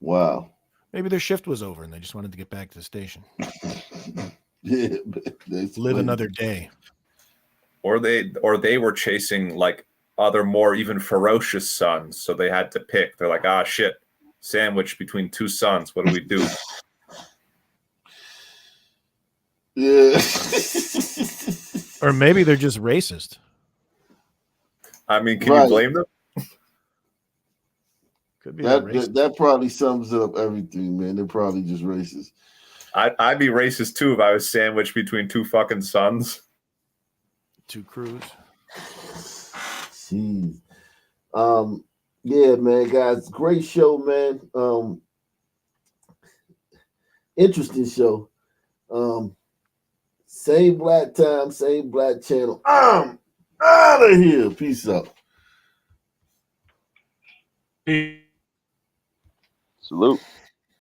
Wow. Maybe their shift was over and they just wanted to get back to the station. Yeah, live another day. Or they were chasing like other more even ferocious sons, so they had to pick. They're like, ah, shit, sandwich between two sons. What do we do? Yeah. Or maybe they're just racist. I mean, can you blame them? Could be that probably sums up everything, man. They're probably just racist. I'd be racist too if I was sandwiched between two fucking sons. Two crews. Jeez. Yeah, man, guys, great show, man. Interesting show. Same black time, same black channel. I'm out of here. Peace out. Salute.